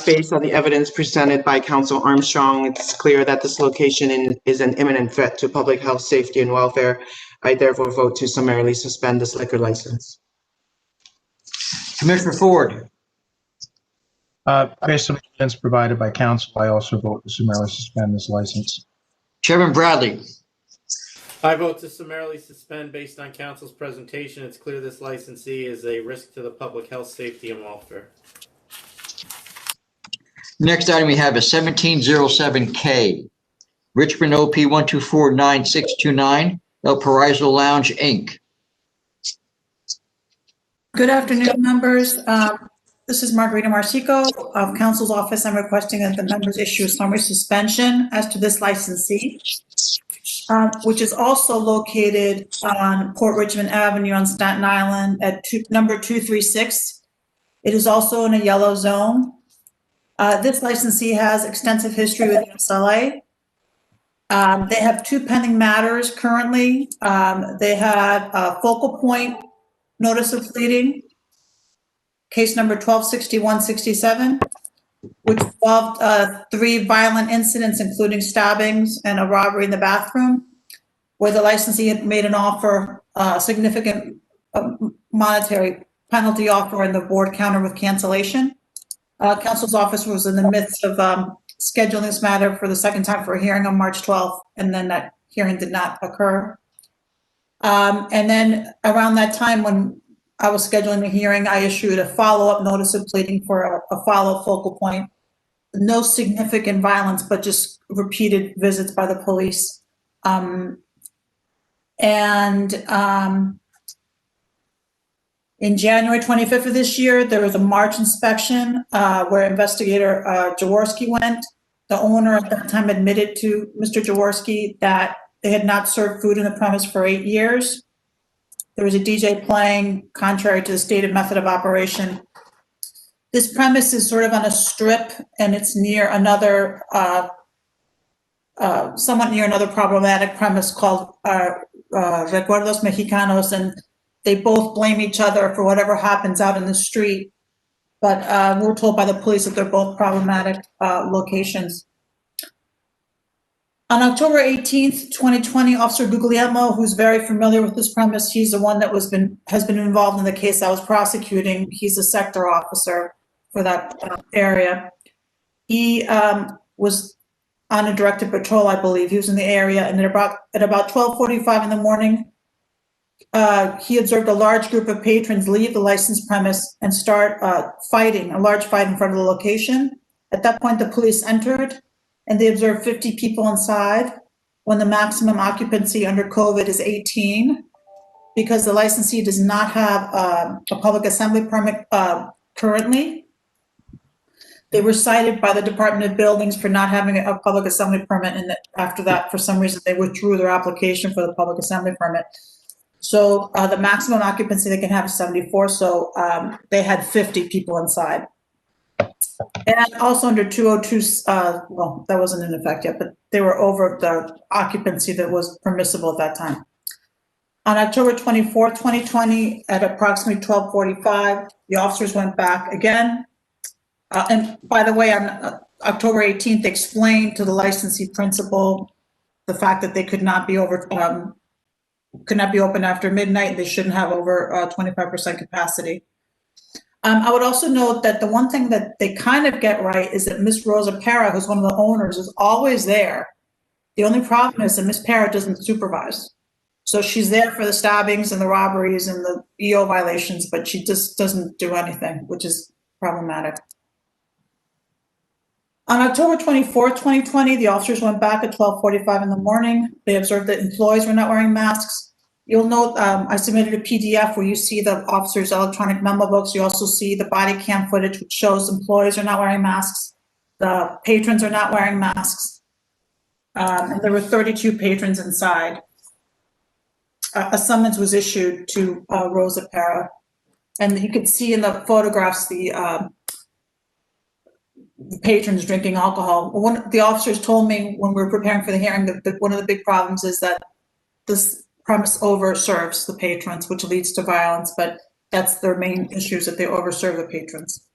Based on the evidence presented by Council Armstrong, it's clear that this location is an imminent threat to public health, safety, and welfare. I therefore vote to summarily suspend this liquor license. Commissioner Ford, Based on the evidence provided by council, I also vote to summarily suspend this license. Chairman Bradley, I vote to summarily suspend based on council's presentation. It's clear this licensee is a risk to the public health, safety, and welfare. next item we have is 1707K, Richmond OP 1249629, El Paraiso Lounge, Inc. Good afternoon, members. This is Margarita Marcico of Council's Office. I'm requesting that the members issue a summary suspension as to this licensee, which is also located on Port Richmond Avenue on Staten Island at number 236. It is also in a yellow zone. This licensee has extensive history with SLA. They have 2 pending matters currently. They had a focal point notice of pleading, case number 126167, which involved 3 violent incidents, including stabbings and a robbery in the bathroom, where the licensee had made an offer, significant monetary penalty offer, and the board countered with cancellation. Council's office was in the midst of scheduling this matter for the second time for a hearing on March 12th, and then that hearing did not occur. And then around that time when I was scheduling the hearing, I issued a follow-up notice of pleading for a follow-up focal point. No significant violence, but just repeated visits by the police. In January 25th of this year, there was a March inspection where investigator Jaworski went. The owner at that time admitted to Mr. Jaworski that they had not served food in the premise for 8 years. There was a DJ playing contrary to the stated method of operation. This premise is sort of on a strip, and it's near another, somewhat near another problematic premise called Recuerdos Mexicanos, and they both blame each other for whatever happens out in the street. But we're told by the police that they're both problematic locations. On October 18th, 2020, Officer Guglielmo, who's very familiar with this premise, he's the one that has been involved in the case I was prosecuting. He's a sector officer for that area. He was on a directed patrol, I believe. He was in the area, and at about 12:45 in the morning, he observed a large group of patrons leave the licensed premise and start fighting, a large fight in front of the location. At that point, the police entered, and they observed 50 people inside when the maximum occupancy under COVID is 18. Because the licensee does not have a public assembly permit currently. They were cited by the Department of Buildings for not having a public assembly permit, and after that, for some reason, they withdrew their application for the public assembly permit. So the maximum occupancy they can have is 74, so they had 50 people inside. And also under 202, well, that wasn't in effect yet, but they were over the occupancy that was permissible at that time. On October 24th, 2020, at approximately 12:45, the officers went back again. And by the way, on October 18th, they explained to the licensee principal the fact that they could not be open after midnight, and they shouldn't have over 25% capacity. I would also note that the one thing that they kind of get right is that Miss Rosa Parra, who's one of the owners, is always there. The only problem is that Miss Parra doesn't supervise. So she's there for the stabbings and the robberies and the EO violations, but she just doesn't do anything, which is problematic. On October 24th, 2020, the officers went back at 12:45 in the morning. They observed that employees were not wearing masks. You'll note I submitted a PDF where you see the officers' electronic memo books. You also see the body cam footage, which shows employees are not wearing masks. The patrons are not wearing masks. And there were 32 patrons inside. A summons was issued to Rosa Parra. And you can see in the photographs the patrons drinking alcohol. The officers told me when we were preparing for the hearing that one of the big problems is that this premise overserves the patrons, which leads to violence, but that's their main issues, that they overserve the patrons.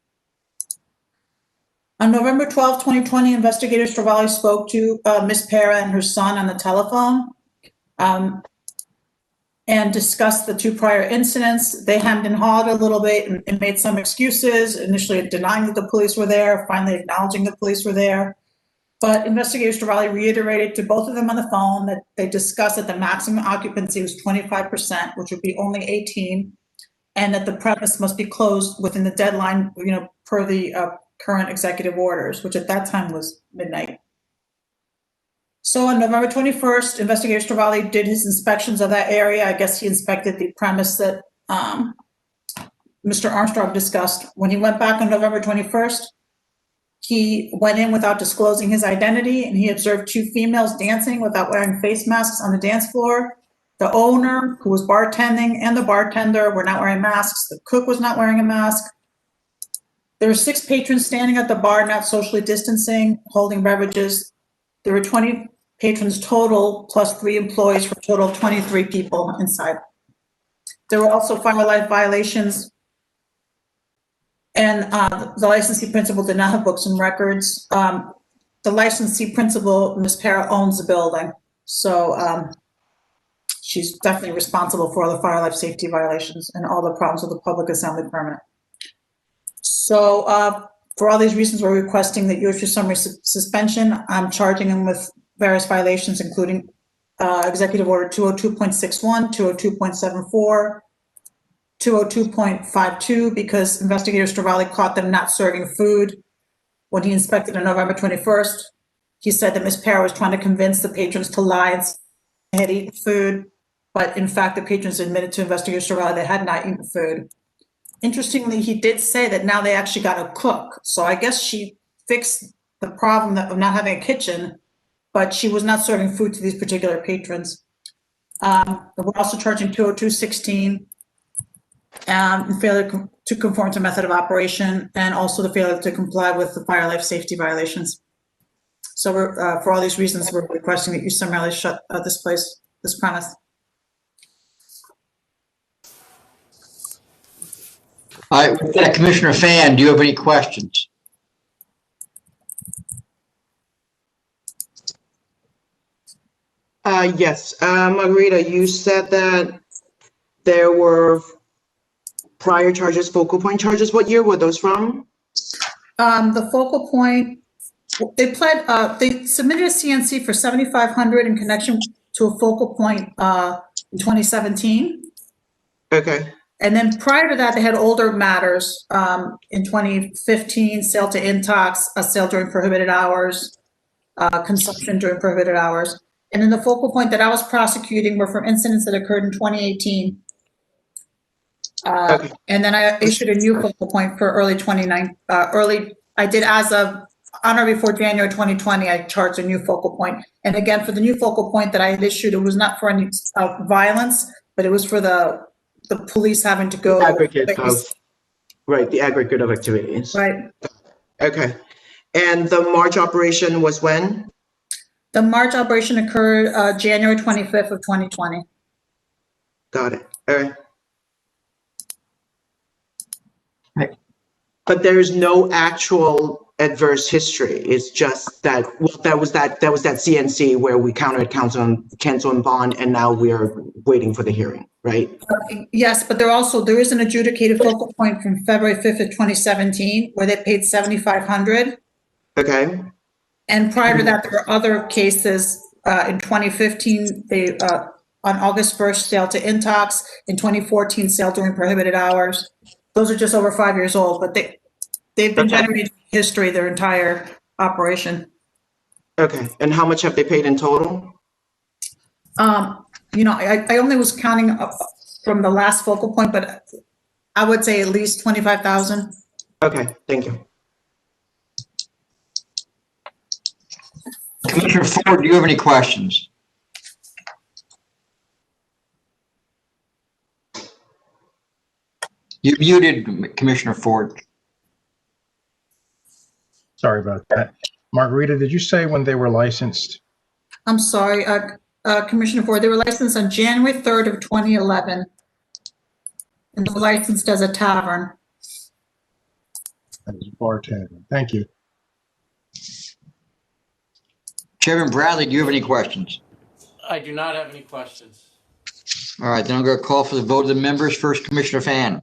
On November 12, 2020, Investigator Stravali spoke to Ms. Para and her son on the telephone and discussed the two prior incidents. They hemmed and hawed a little bit and made some excuses, initially denying that the police were there, finally acknowledging the police were there. But Investigator Stravali reiterated to both of them on the phone that they discussed that the maximum occupancy was 25%, which would be only 18, and that the premise must be closed within the deadline, per the current executive orders, which at that time was midnight. So on November 21st, Investigator Stravali did his inspections of that area. I guess he inspected the premise that Mr. Armstrong discussed. When he went back on November 21st, he went in without disclosing his identity, and he observed two females dancing without wearing face masks on the dance floor. The owner, who was bartending, and the bartender were not wearing masks. The cook was not wearing a mask. There were 6 patrons standing at the bar, not socially distancing, holding beverages. There were 20 patrons total, plus 3 employees, for a total of 23 people inside. There were also fire life violations. And the licensee principal did not have books and records. The licensee principal, Ms. Para, owns the building. So she's definitely responsible for all the fire life safety violations and all the problems with the public assembly permit. So for all these reasons, we're requesting that you issue summary suspension. I'm charging him with various violations, including Executive Order 202.61, 202.74, 202.52, because Investigator Stravali caught them not serving food. When he inspected on November 21st, he said that Ms. Para was trying to convince the patrons to lie and say they had eaten food, but in fact, the patrons admitted to Investigator Stravali they had not eaten food. Interestingly, he did say that now they actually got a cook. So I guess she fixed the problem of not having a kitchen, but she was not serving food to these particular patrons. We're also charging 202.16. Failure to conform to method of operation, and also the failure to comply with the fire life safety violations. So we're, for all these reasons, we're requesting that you summarily shut this premise. All right, with that, Commissioner Fan, do you have any questions? Yes, Margarita, you said that there were prior charges, focal point charges. What year were those from? The focal point, they submitted a CNC for $7,500 in connection to a focal point in 2017. Okay. And then prior to that, they had older matters. In 2015, sale to Intox, a sale during prohibited hours, consumption during prohibited hours. And then the focal point that I was prosecuting were from incidents that occurred in 2018. Okay. And then I issued a new focal point for early 29, I did as of on or before January 2020, I charged a new focal point. And again, for the new focal point that I had issued, it was not for any violence, but it was for the police having to go. Aggregate of, right, the aggregate of activities. Right. Okay. And the March operation was when? The March operation occurred January 25th of 2020. Got it. All right. Right. But there's no actual adverse history. It's just that, well, that was that CNC where we counted counsel and bond, and now we are waiting for the hearing, right? Yes, but there is an adjudicated focal point from February 5th of 2017 where they paid $7,500. Okay. And prior to that, there were other cases. In 2015, they on August 1st, sale to Intox. In 2014, sale during prohibited hours. Those are just over 5 years old, but they've been generating history their entire operation. Okay. And how much have they paid in total? I only was counting up from the last focal point, but I would say at least 25,000. Okay. Thank you. Commissioner Ford, do you have any questions? You muted, Commissioner Ford. Sorry about that. Margarita, did you say when they were licensed? I'm sorry, Commissioner Ford, they were licensed on January 3rd of 2011. And they were licensed as a tavern. As a bartender. Thank you. Chairman Bradley, do you have any questions? I do not have any questions. All right, then I'm going to call for the vote of the members. First, Commissioner Fan.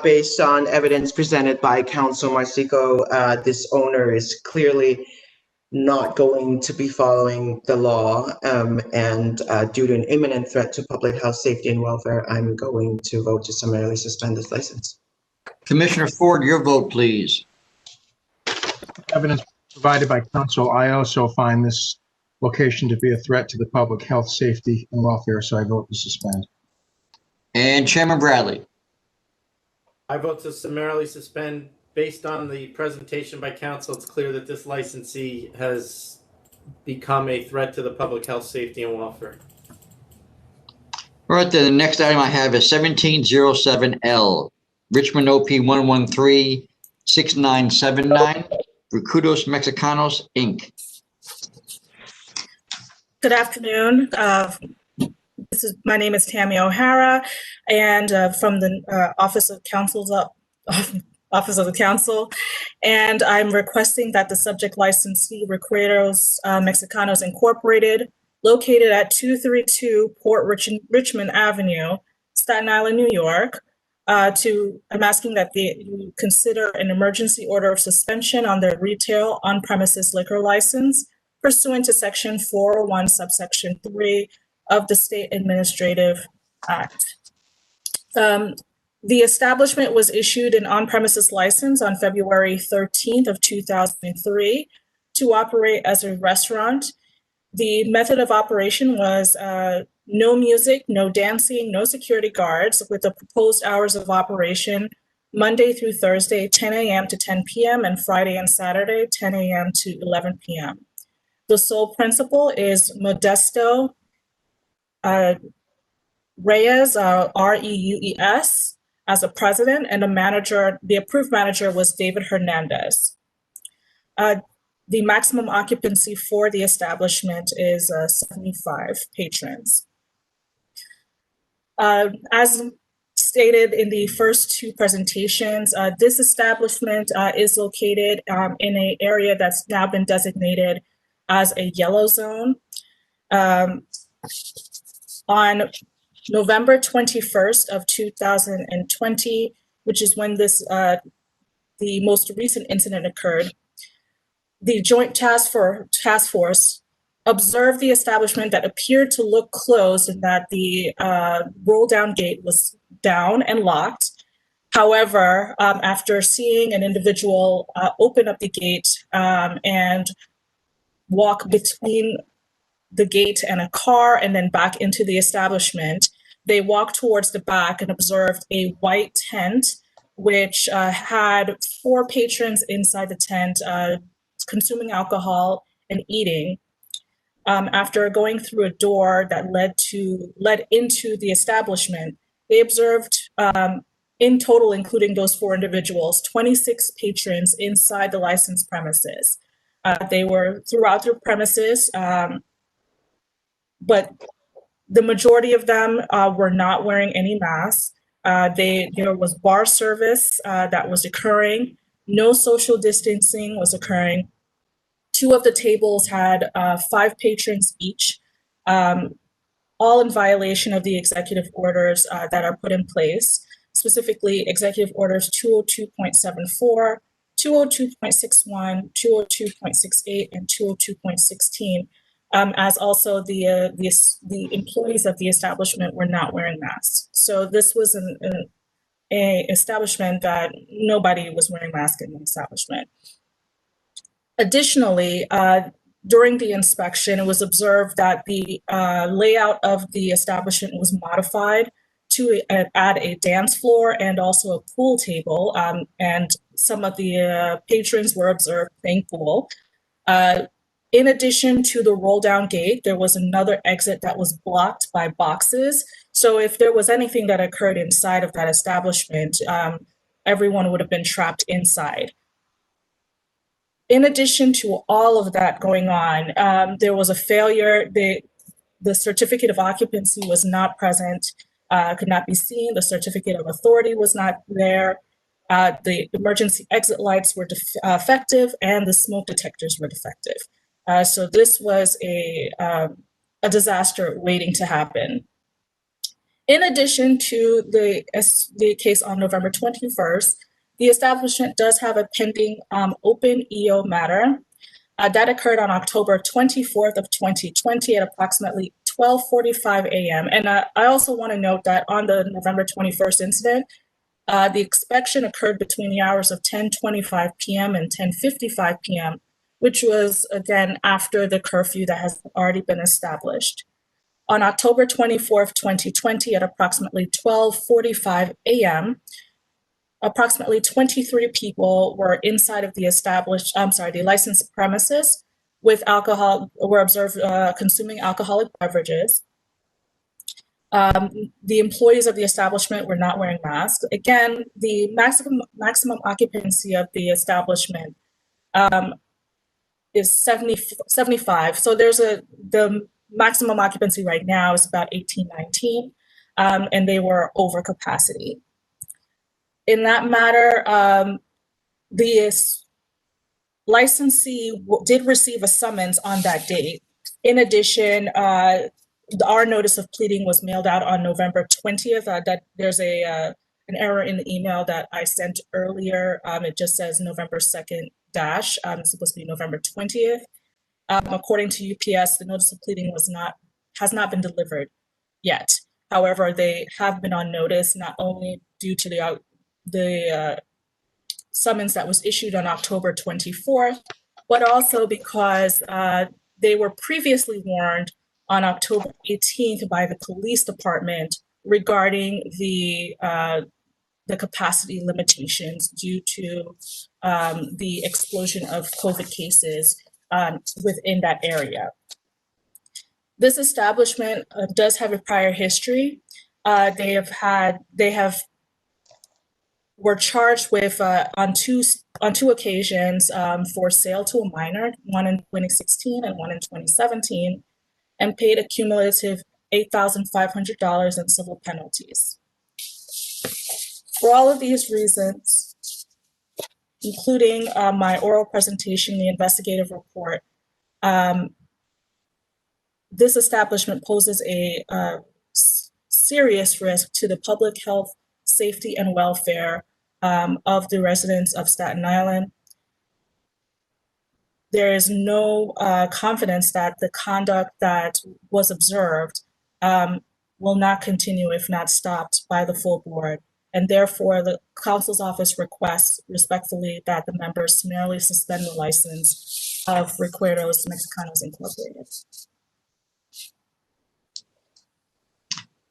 Based on evidence presented by Council Marsico, this owner is clearly not going to be following the law. And due to an imminent threat to public health, safety, and welfare, I'm going to vote to summarily suspend this license. Commissioner Ford, your vote, please. Evidence provided by council, I also find this location to be a threat to the public health, safety, and welfare, so I vote to suspend. And Chairman Bradley. I vote to summarily suspend. Based on the presentation by council, it's clear that this licensee has become a threat to the public health, safety, and welfare. All right, then the next item I have is 1707L, Richmond OP 113-6979, Recrudos Mexicanos, Inc. Good afternoon. My name is Tammy O'Hara, and from the Office of the Council, and I'm requesting that the subject licensee, Recrudos Mexicanos Incorporated, located at 232 Port Richmond Avenue, Staten Island, New York, I'm asking that you consider an emergency order of suspension on their retail on-premises liquor license pursuant to Section 401, subsection 3 of the State Administrative Act. The establishment was issued an on-premises license on February 13th of 2003 to operate as a restaurant. The method of operation was no music, no dancing, no security guards, with the proposed hours of operation Monday through Thursday, 10 a.m. to 10 p.m., and Friday and Saturday, 10 a.m. to 11 p.m. The sole principal is Modesto Reyes, R-E-U-E-S, as a president, and the approved manager was David Hernandez. The maximum occupancy for the establishment is 75 patrons. As stated in the first two presentations, this establishment is located in an area that's now been designated as a yellow zone. On November 21st of 2020, which is when the most recent incident occurred, the Joint Task Force observed the establishment that appeared to look closed and that the roll-down gate was down and locked. However, after seeing an individual open up the gate and walk between the gate and a car and then back into the establishment, they walked towards the back and observed a white tent, which had 4 patrons inside the tent consuming alcohol and eating. After going through a door that led into the establishment, they observed in total, including those 4 individuals, 26 patrons inside the licensed premises. They were throughout the premises, but the majority of them were not wearing any masks. There was bar service that was occurring. No social distancing was occurring. 2 of the tables had 5 patrons each, all in violation of the executive orders that are put in place, specifically Executive Orders 202.74, 202.61, 202.68, and 202.16, as also the employees of the establishment were not wearing masks. So this was an establishment that nobody was wearing masks in the establishment. Additionally, during the inspection, it was observed that the layout of the establishment was modified to add a dance floor and also a pool table, and some of the patrons were observed playing pool. In addition to the roll-down gate, there was another exit that was blocked by boxes. So if there was anything that occurred inside of that establishment, everyone would have been trapped inside. In addition to all of that going on, there was a failure. The certificate of occupancy was not present, could not be seen. The certificate of authority was not there. The emergency exit lights were defective, and the smoke detectors were defective. So this was a disaster waiting to happen. In addition to the case on November 21st, the establishment does have a pending open EO matter that occurred on October 24th of 2020 at approximately 12:45 a.m. And I also want to note that on the November 21st incident, the inspection occurred between the hours of 10:25 p.m. and 10:55 p.m., which was, again, after the curfew that has already been established. On October 24th, 2020, at approximately 12:45 a.m., approximately 23 people were inside of the licensed premises with alcohol, were observed consuming alcoholic beverages. The employees of the establishment were not wearing masks. Again, the maximum occupancy of the establishment is 75. So the maximum occupancy right now is about 18, 19, and they were over capacity. In that matter, the licensee did receive a summons on that date. In addition, our notice of pleading was mailed out on November 20th. That there's an error in the email that I sent earlier. It just says November 2nd dash. It's supposed to be November 20th. According to UPS, the notice of pleading has not been delivered yet. However, they have been on notice, not only due to the summons that was issued on October 24th, but also because they were previously warned on October 18th by the police department regarding the capacity limitations due to the explosion of COVID cases within that area. This establishment does have a prior history. They were charged with on two occasions for sale to a minor, one in 2016 and one in 2017, and paid a cumulative $8,500 in civil penalties. For all of these reasons, including my oral presentation, the investigative report, this establishment poses a serious risk to the public health, safety, and welfare of the residents of Staten Island. There is no confidence that the conduct that was observed will not continue if not stopped by the full board. And therefore, the council's office requests respectfully that the members summarily suspend the license of Recuerdos Mexicanos Incorporated.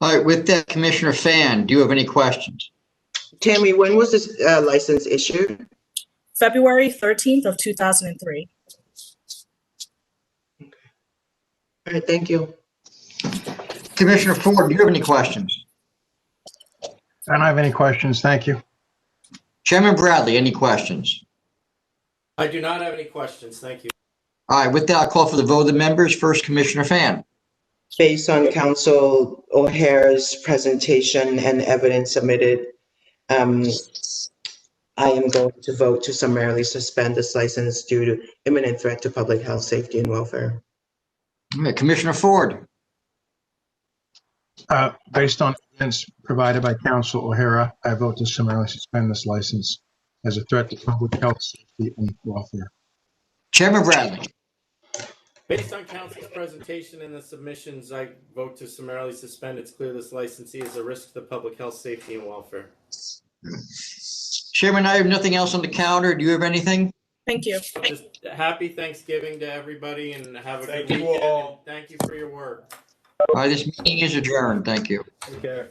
All right, with that, Commissioner Fan, do you have any questions? Tammy, when was this license issued? February 13th of 2003. All right, thank you. Commissioner Ford, do you have any questions? I don't have any questions. Thank you. Chairman Bradley, any questions? I do not have any questions. Thank you. All right, with that, I'll call for the vote of the members. First, Commissioner Fan. Based on Council O'Hare's presentation and evidence submitted, I am going to vote to summarily suspend this license due to imminent threat to public health, safety, and welfare. All right, Commissioner Ford. Based on evidence provided by Council O'Hara, I vote to summarily suspend this license as a threat to public health, safety, and welfare. Chairman Bradley. Based on council's presentation and the submissions, I vote to summarily suspend. It's clear this licensee is a risk to the public health, safety, and welfare. Chairman, I have nothing else on the calendar. Do you have anything? Thank you. Just happy Thanksgiving to everybody and have a good Thank you weekend. all. Thank you for your work. All right, this meeting is adjourned. Thank you. Take care.